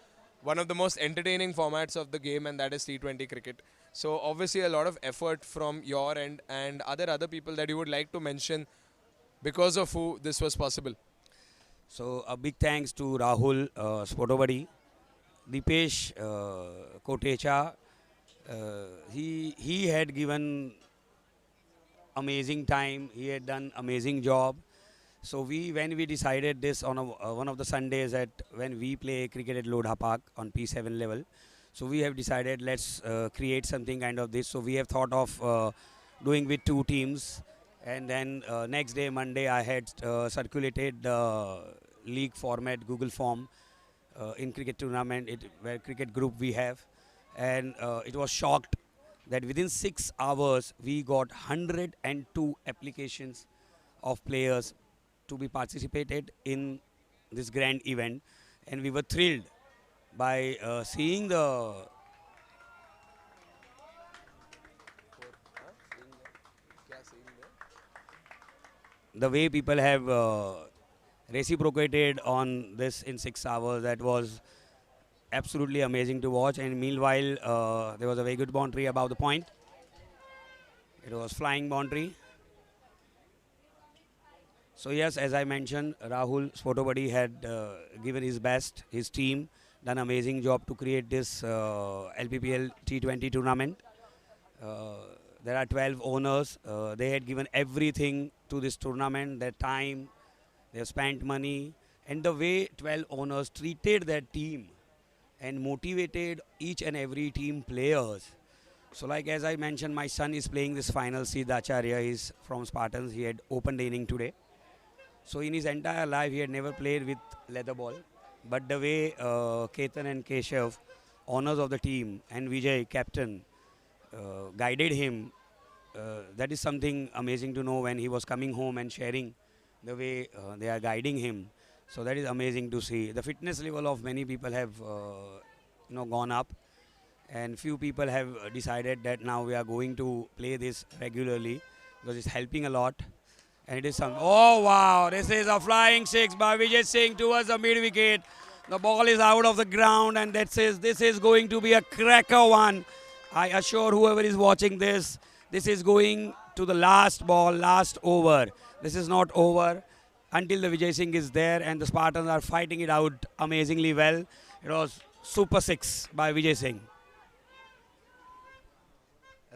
one of the most entertaining formats of the game, and that is T20 cricket. So obviously a lot of effort from your end, and are there other people that you would like to mention because of who this was possible? So a big thanks to Rahul, Sportobuddy, Dipesh, Kotecha. He had given amazing time. He had done amazing job. So when we decided this on one of the Sundays when we play cricket at Lodha Park on P7 level, so we have decided let's create something kind of this. So we have thought of doing with 2 teams, and then next day, Monday, I had circulated the league format Google form in cricket tournament where cricket group we have, and it was shocked that within 6 hours we got 102 applications of players to be participated in this grand event, and we were thrilled by seeing the way people have reciprocated on this in 6 hours. That was absolutely amazing to watch. And meanwhile, there was a very good boundary above the point. It was flying boundary. So yes, as I mentioned, Rahul Sportobuddy had given his best, his team done amazing job to create this LPPL T20 tournament. There are 12 owners. They had given everything to this tournament, their time, they have spent money, and the way 12 owners treated their team and motivated each and every team players. So like as I mentioned, my son is playing this final. Sid Acharya is from Spartans. He had opened the inning today. So in his entire life, he had never played with leather ball. But the way Ketan and Keshav, owners of the team, and Vijay, captain, guided him, that is something amazing to know when he was coming home and sharing the way they are guiding him. So that is amazing to see. The fitness level of many people have gone up. And few people have decided that now we are going to play this regularly because it's helping a lot. And it is some. Oh wow! This is a flying six by Vijay Singh towards the mid wicket. The ball is out of the ground, and this is going to be a cracker one. I assure whoever is watching this, this is going to the last ball, last over. This is not over until the Vijay Singh is there, and the Spartans are fighting it out amazingly well. It was super six by Vijay Singh.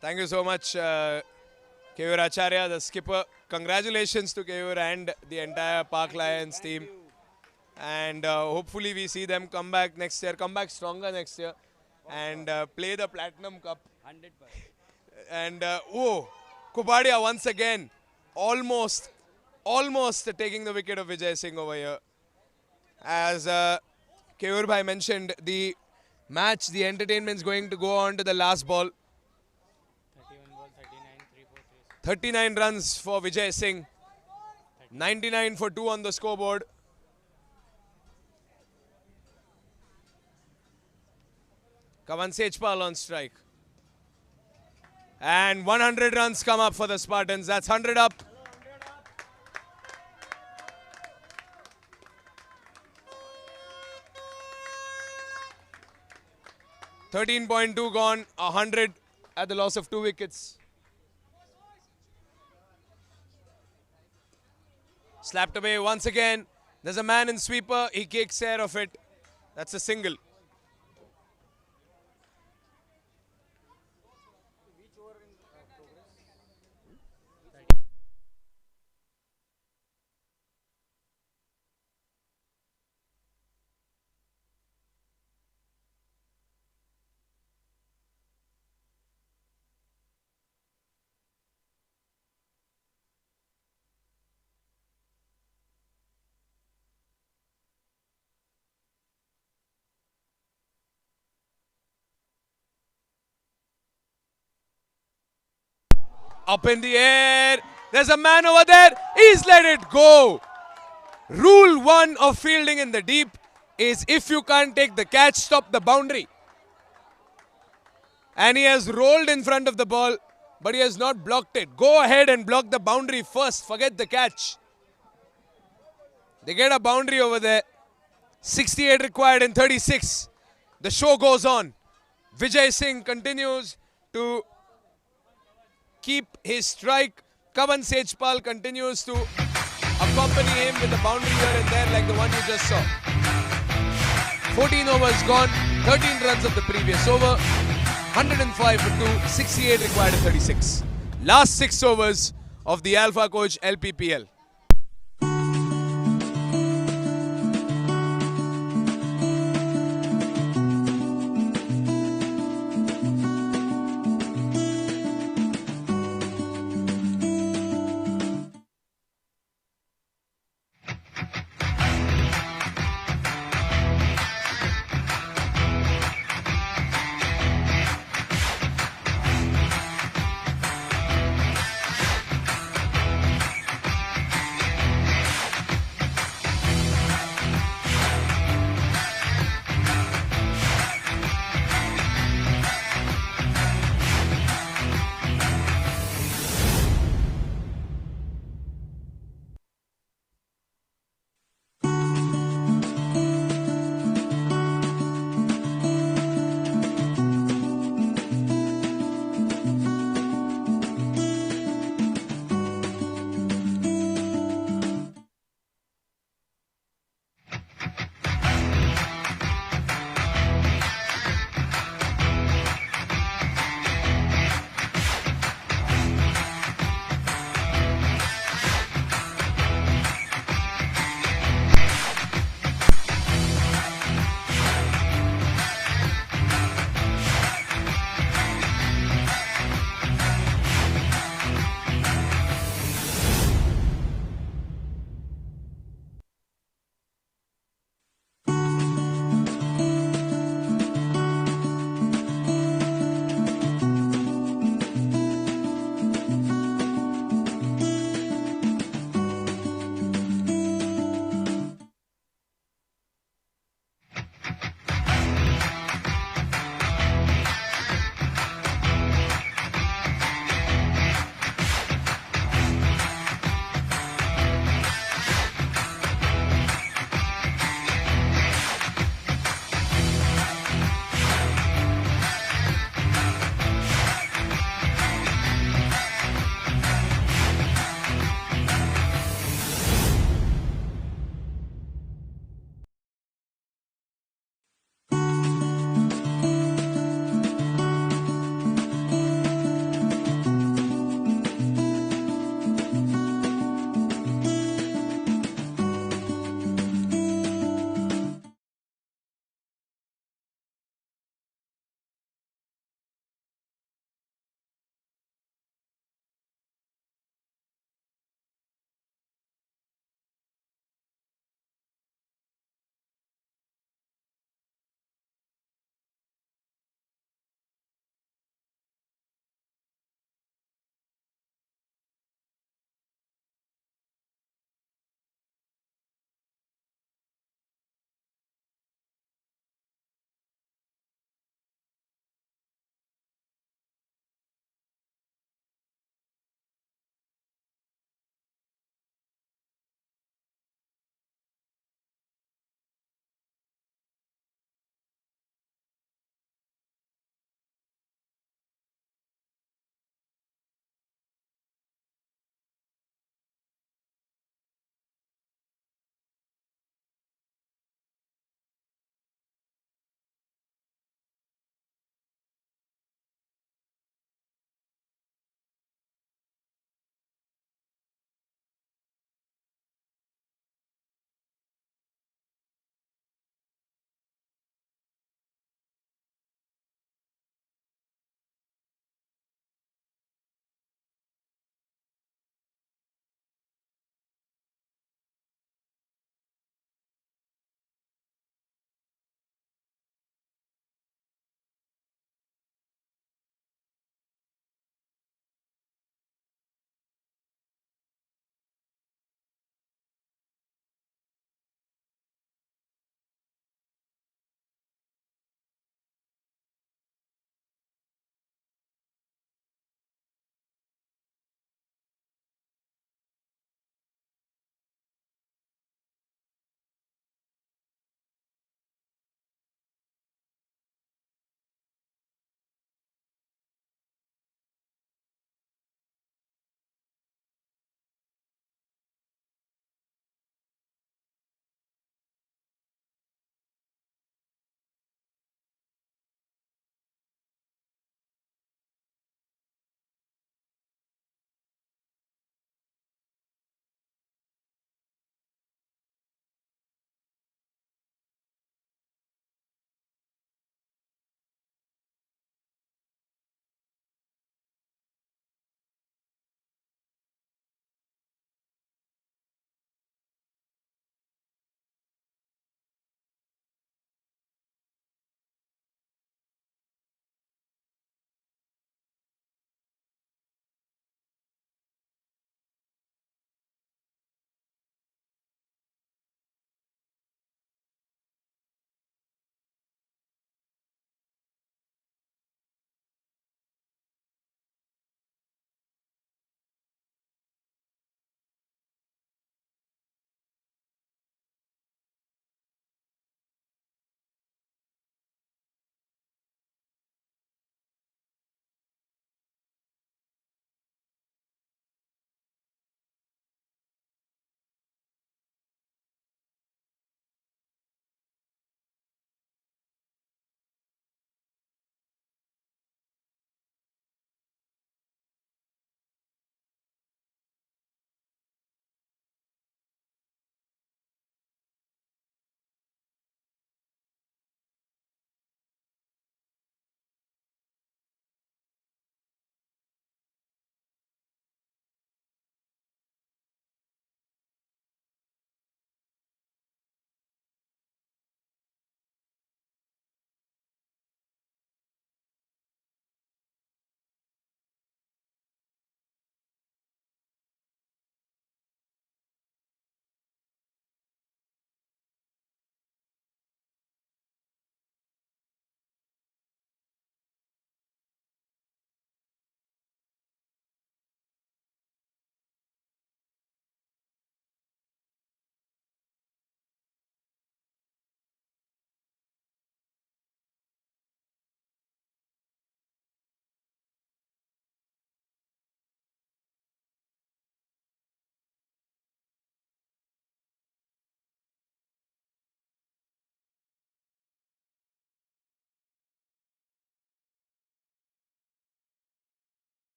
Thank you so much, Keyur Acharya, the skipper. Congratulations to Keyur and the entire Park Lions team. And hopefully we see them come back next year, come back stronger next year, and play the Platinum Cup. 100%. And Kobadia once again, almost taking the wicket of Vijay Singh over here. As Keyur Bhai mentioned, the match, the entertainment is going to go on to the last ball. 31 ball, 39, 3 4 39 runs for Vijay Singh. 99 for 2 on the scoreboard. Kavan Sejpal on strike. And 100 runs come up for the Spartans. That's 100 up. .2 gone, 100 at the loss of 2 wickets. Slapped away once again. There's a man in sweeper. He takes care of it. That's a single. Up in the air. There's a man over there. He's let it go. Rule 1 of fielding in the deep is if you can't take the catch, stop the boundary. And he has rolled in front of the ball, but he has not blocked it. Go ahead and block the boundary first. Forget the catch. They get a boundary over there. 68 required in 36. The show goes on. Vijay Singh continues to keep his strike. Kavan Sejpal continues to accompany him with a boundary here and there like the one you just saw. 14 overs gone, 13 runs of the previous over, 105 for 2, 68 required in 36. Last 6 overs of the Alpha Coach LPPL.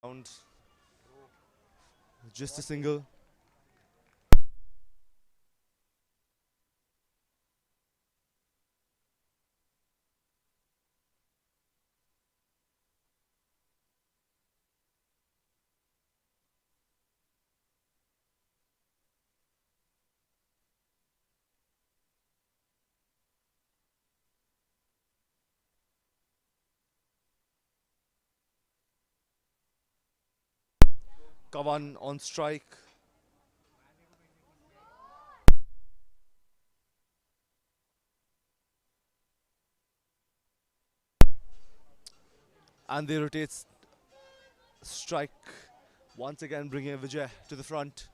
Round. Just a single. Kavan on strike. And they rotate strike. Once again bringing Vijay to the front.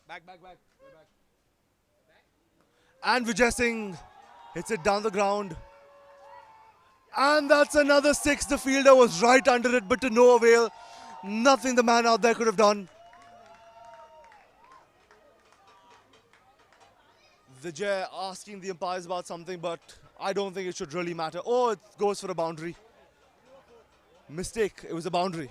Back. And Vijay Singh hits it down the ground. And that's another six. The fielder was right under it, but to no avail. Nothing the man out there could have done. Vijay asking the umpires about something, but I don't think it should really matter. Oh, it goes for a boundary. Mistake, it was a boundary.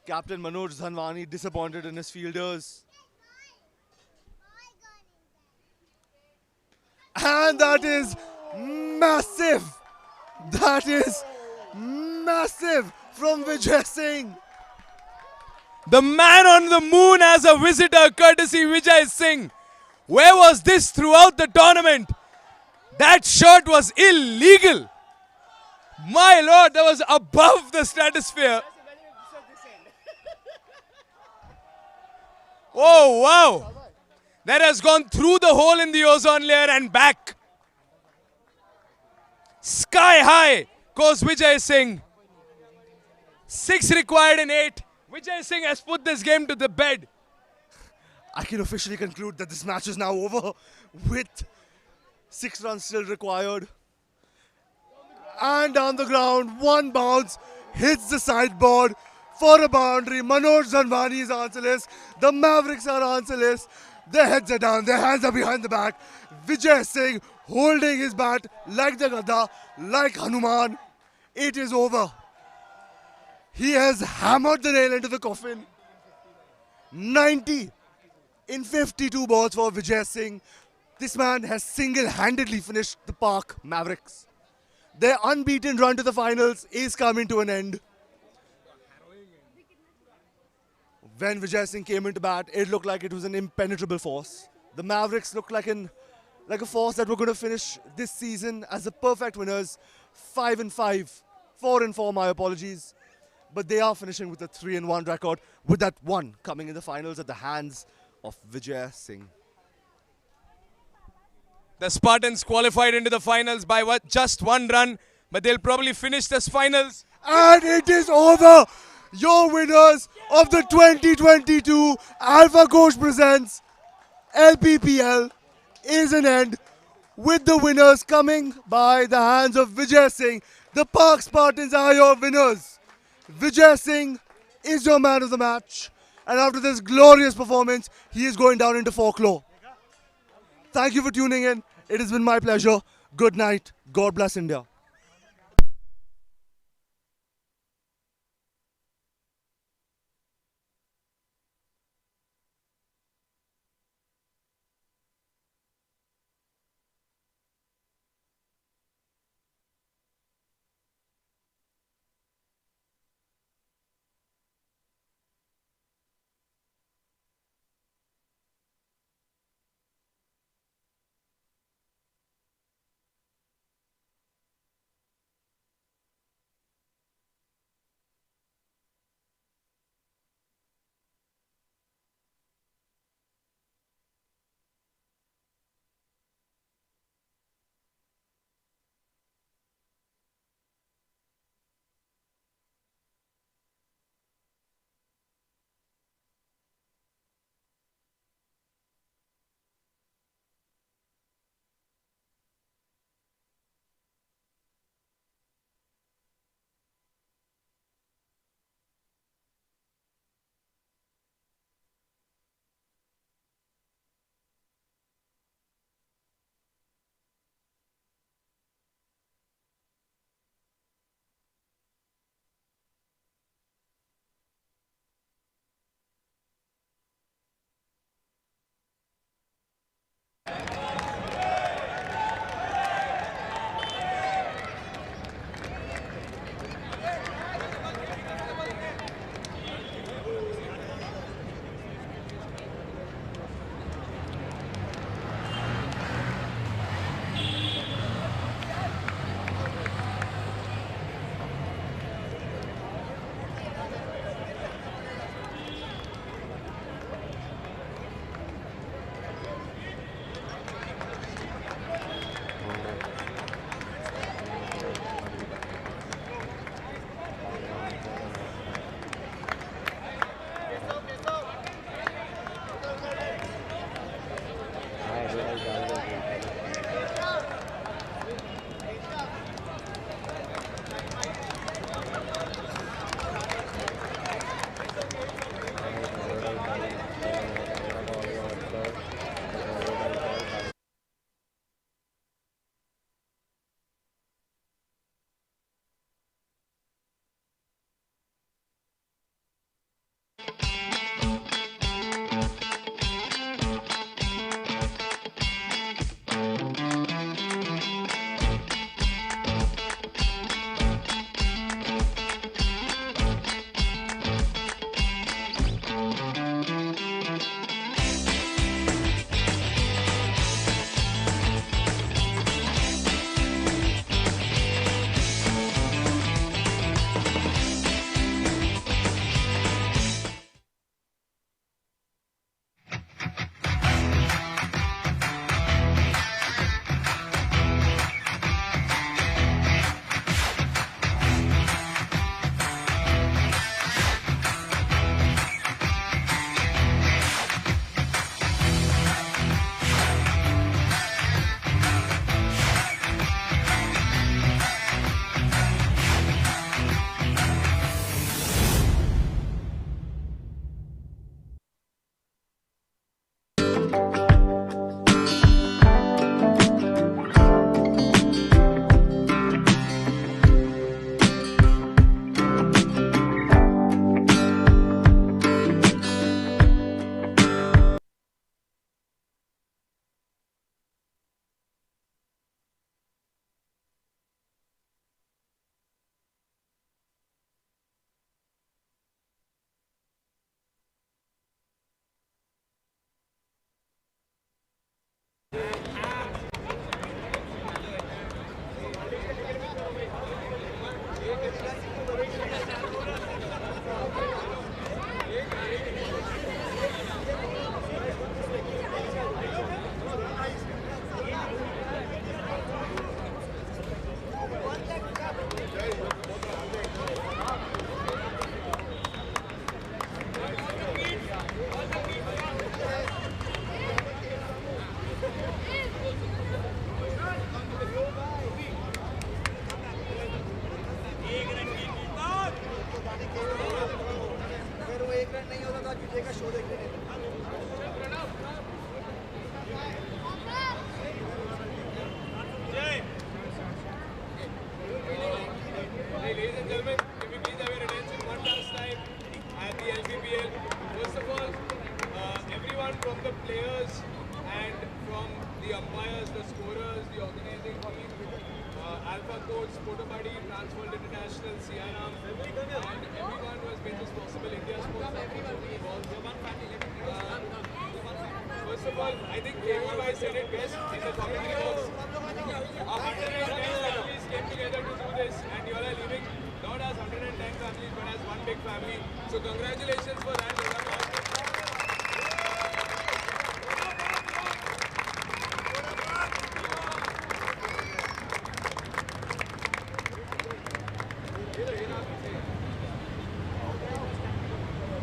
Captain Manoj Dhanwani disappointed in his fielders. And that is massive. That is massive from Vijay Singh. The man on the moon as a visitor, courtesy Vijay Singh. Where was this throughout the tournament? That shot was illegal. My lord, that was above the stratosphere. Oh, wow. That has gone through the hole in the ozone layer and back. Sky high goes Vijay Singh. 6 required in 8. Vijay Singh has put this game to the bed. I can officially conclude that this match is now over with 6 runs still required. And down the ground, one bounce hits the sideboard for a boundary. Manoj Dhanwani is answerless. The Mavericks are answerless. Their heads are down, their hands are behind the back. Vijay Singh holding his bat like the Gada, like Hanuman. It is over. He has hammered the nail into the coffin. 90 in 52 balls for Vijay Singh. This man has single-handedly finished the Park Mavericks. Their unbeaten run to the finals is coming to an end. When Vijay Singh came into bat, it looked like it was an impenetrable force. The Mavericks looked like a force that were going to finish this season as the perfect winners. 5-5, 4-4, my apologies. But they are finishing with a 3-1 record, with that one coming in the finals at the hands of Vijay Singh. The Spartans qualified into the finals by just 1 run, but they'll probably finish this finals. And it is over. Your winners of the 2022 Alpha Coach Presents LPPL is an end, with the winners coming by the hands of Vijay Singh. The Park Spartans are your winners. Vijay Singh is your man of the match. And after this glorious performance, he is going down into folklore. Thank you for tuning in. It has been my pleasure. Good night. God bless India. Ladies and gentlemen, can we please have your attention one last time at the LPPL? First of all, everyone from the players and from the umpires, the scorers, the organizing team, Alpha Coach, Sportobuddy, Transworld International, CRM, and everyone who has made this possible. India Sports. First of all, I think KVY said it best in the commentary box. 110 families came together to do this, and you all are leaving not as 110 families, but as one big family. So congratulations for that.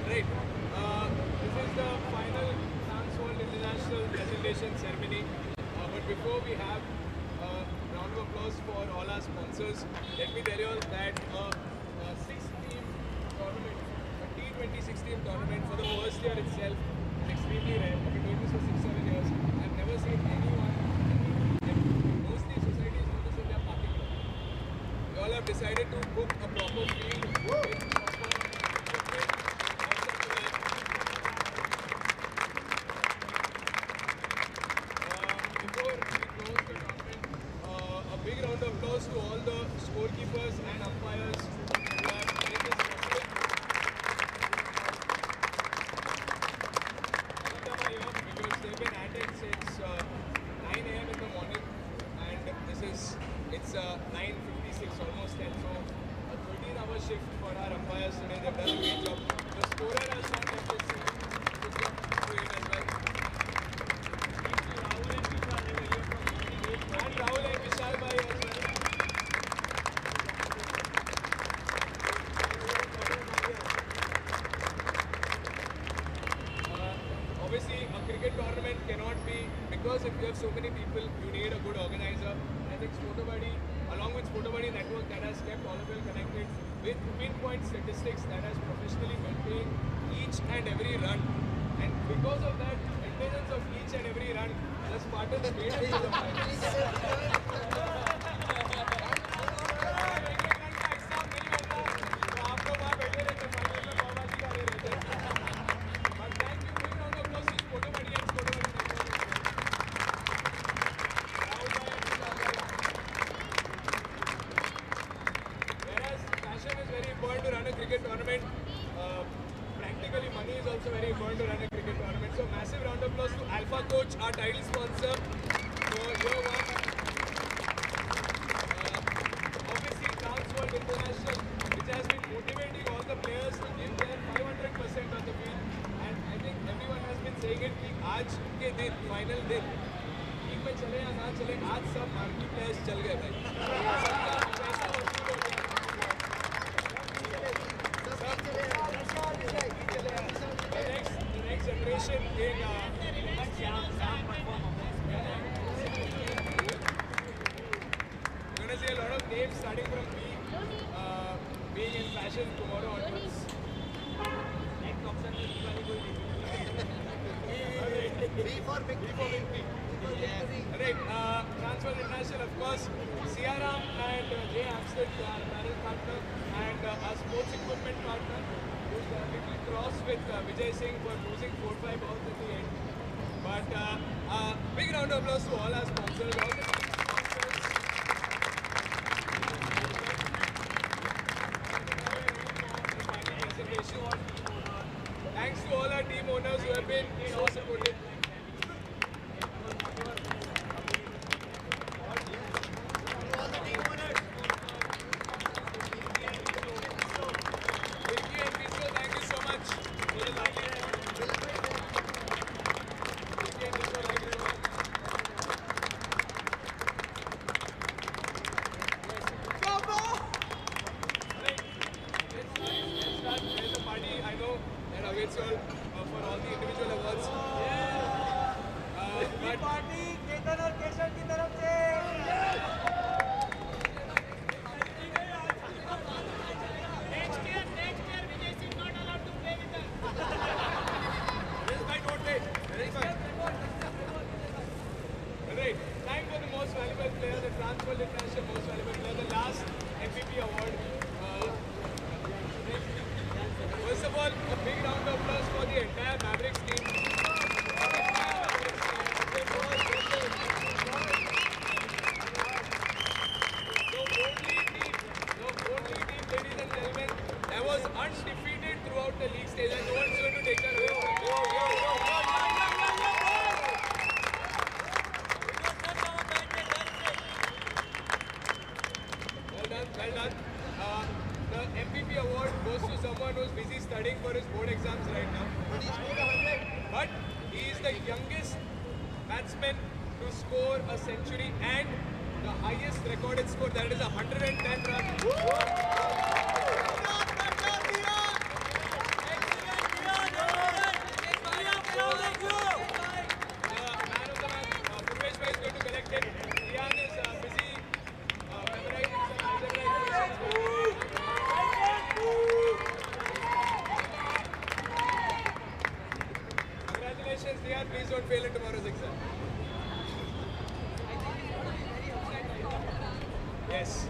Right. This is the final Transworld International presentation ceremony. But before we have a round of applause for all our sponsors, let me tell you all that a 6-team tournament, a T20 6-team tournament for the first year itself is extremely rare. I've been doing this for 6-7 years. I've never seen anyone, mostly societies do this in their parking lot. We all have decided to book a proper field with proper equipment. Before we close the tournament, a big round of applause to all the scorekeepers and umpires who have made this possible. All of them are here because they've been at it since 9 a.m. in the morning, and it's 9:56, almost 10. So a 13-hour shift for our umpires today. They've done a great job. The scorer has not left his seat. Good job to him as well. And Rahul and Vishal bhai as well. Obviously, a cricket tournament cannot be, because if you have so many people, you need a good organizer. And I think Sportobuddy, along with Sportobuddy network that has kept all of you connected with pinpoint statistics that has professionally maintained each and every run. And because of that maintenance of each and every run, the Spartans made it to the finals. sponsor for year one. Obviously, Transworld International, which has been motivating all the players to give their 500% on the field. And I think everyone has been saying it कि आज के दिन, final दिन, team में चले या ना चले, आज सब मार्की प्लेयर्स चल गए भाई. The next generation in we're going to see a lot of names starting from being in fashion tomorrow onwards. Right, Transworld International, of course, Siaram and Jay Amstead, our apparel partner, and our sports equipment partner, who's a little cross with Vijay Singh for losing 4-5 balls at the end. But big round of applause to all our sponsors, all the team sponsors. Thanks to all our team owners who have been so supportive. First of all, a big round of applause for the entire Mavericks team. The only team, ladies and gentlemen, that was undefeated throughout the league stage, and no one's going to take that away from them. Well done. The MVP award goes to someone who's busy studying for his board exams right now. But he is the youngest batsman to score a century and the highest recorded score, that is 110 runs. Please don't fail in tomorrow's exam. Yes.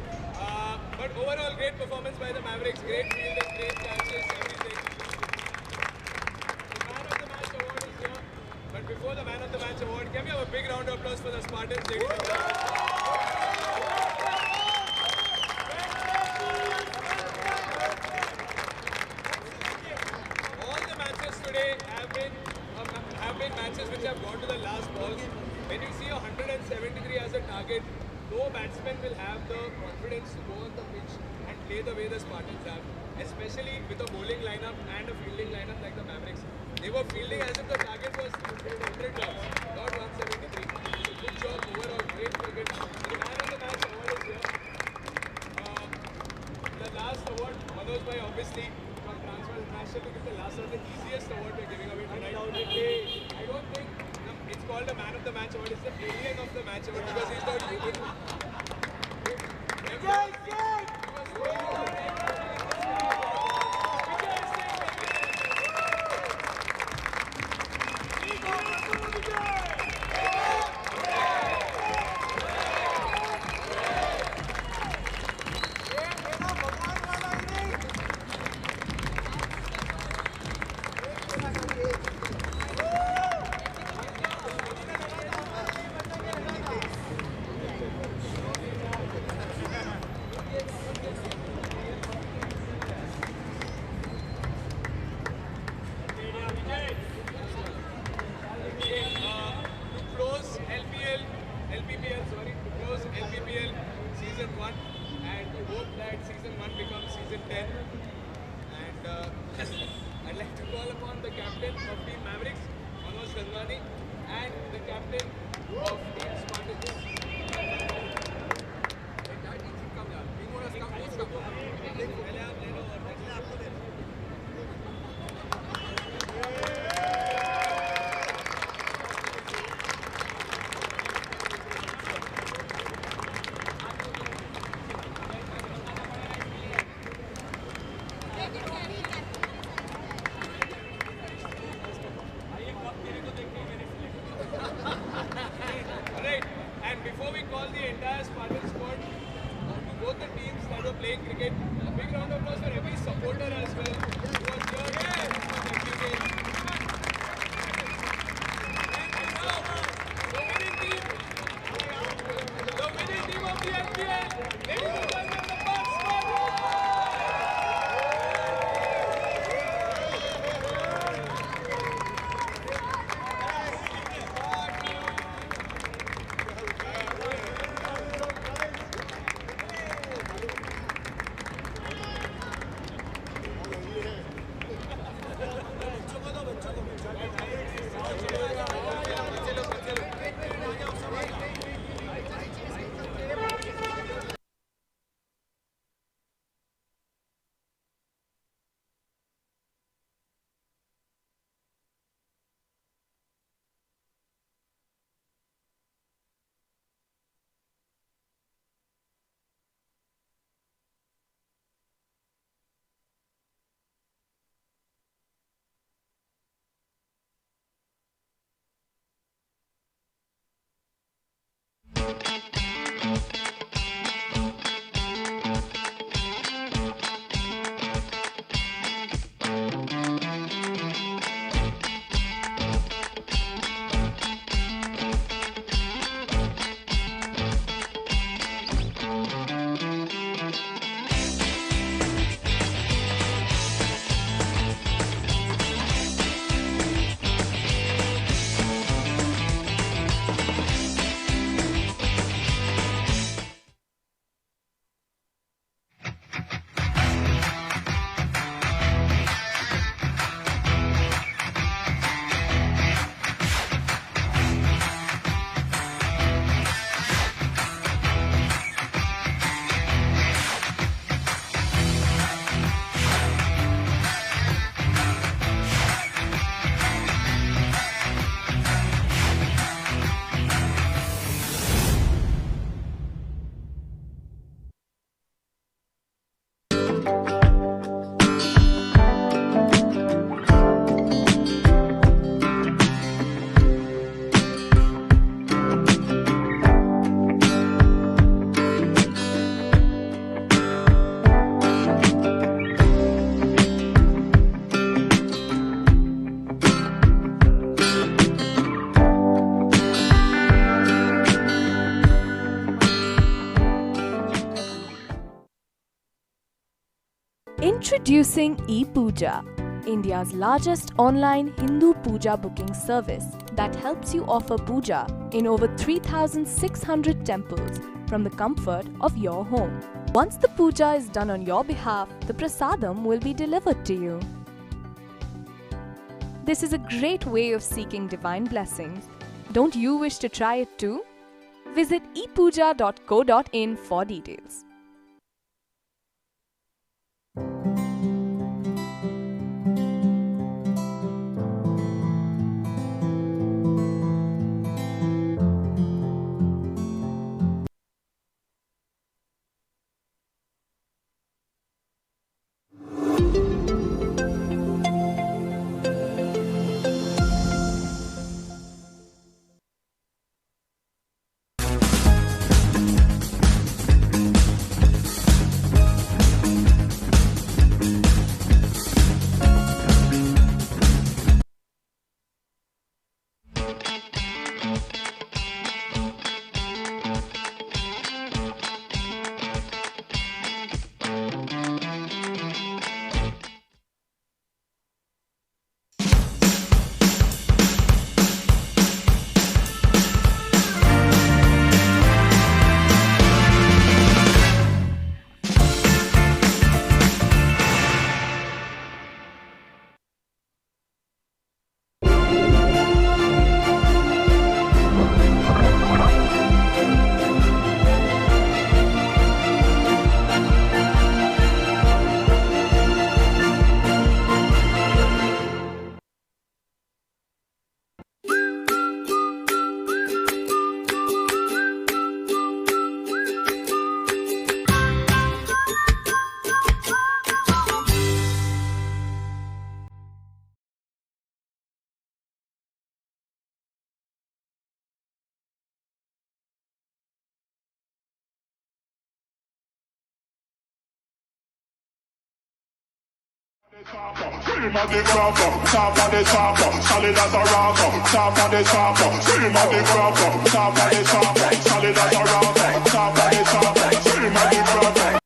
But overall, great performance by the Mavericks. Great fielding, great catches, everything. The Man of the Match award is here. But before the Man of the Match award, can we have a big round of applause for the Spartans, ladies and gentlemen? All the matches today have been matches which have gone to the last balls. When you see 173 as a target, no batsman will have the confidence to go on the pitch and play the way the Spartans have, especially with a bowling lineup and a fielding lineup like the Mavericks. They were fielding as if the target was 100 runs, not 173. So good job overall, great cricket. The Man of the Match award is here. The last award, Manoj Bhai, obviously, from Transworld International, to give the last one, the easiest award we're giving away tonight. I don't think it's called the Man of the Match award, it's the Alien of the Match award because he's not human. applause for every supporter as well. Who was here to every game. And now, the winning team of the LPL, ladies and gentlemen, the Introducing ePooja, India's largest online Hindu puja booking service that helps you offer puja in over 3,600 temples from the comfort of your home. Once the puja is done on your behalf, the prasadam will be delivered to you. This is a great way of seeking divine blessings. Don't you wish to try it too? Visit ePooja.co.in for details. Scream at the crop, top of the top, solid as a rock, top of the top, scream at the crop, top of the top, solid as a rock, top of the top, scream at the crop.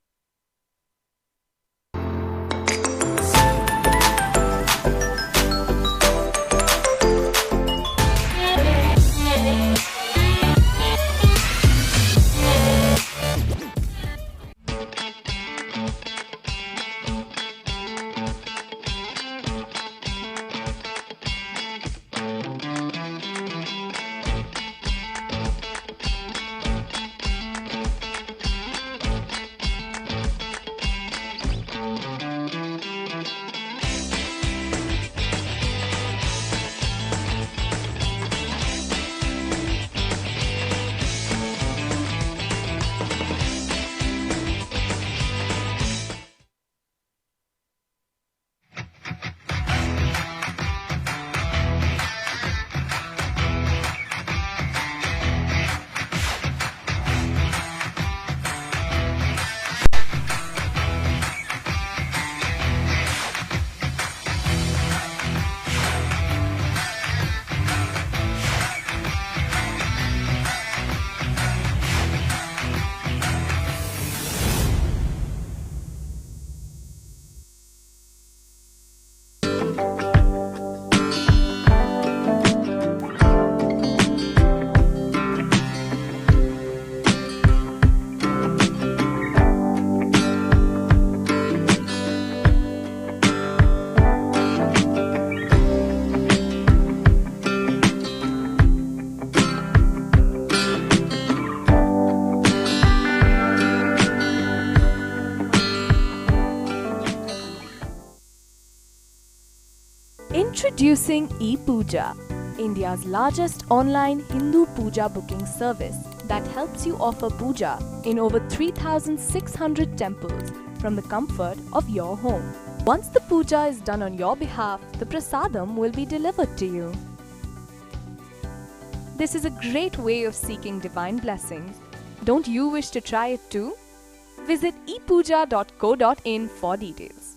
Introducing ePooja, India's largest online Hindu puja booking service that helps you offer puja in over 3,600 temples from the comfort of your home. Once the puja is done on your behalf, the prasadam will be delivered to you. This is a great way of seeking divine blessings. Don't you wish to try it too? Visit ePooja.co.in for details.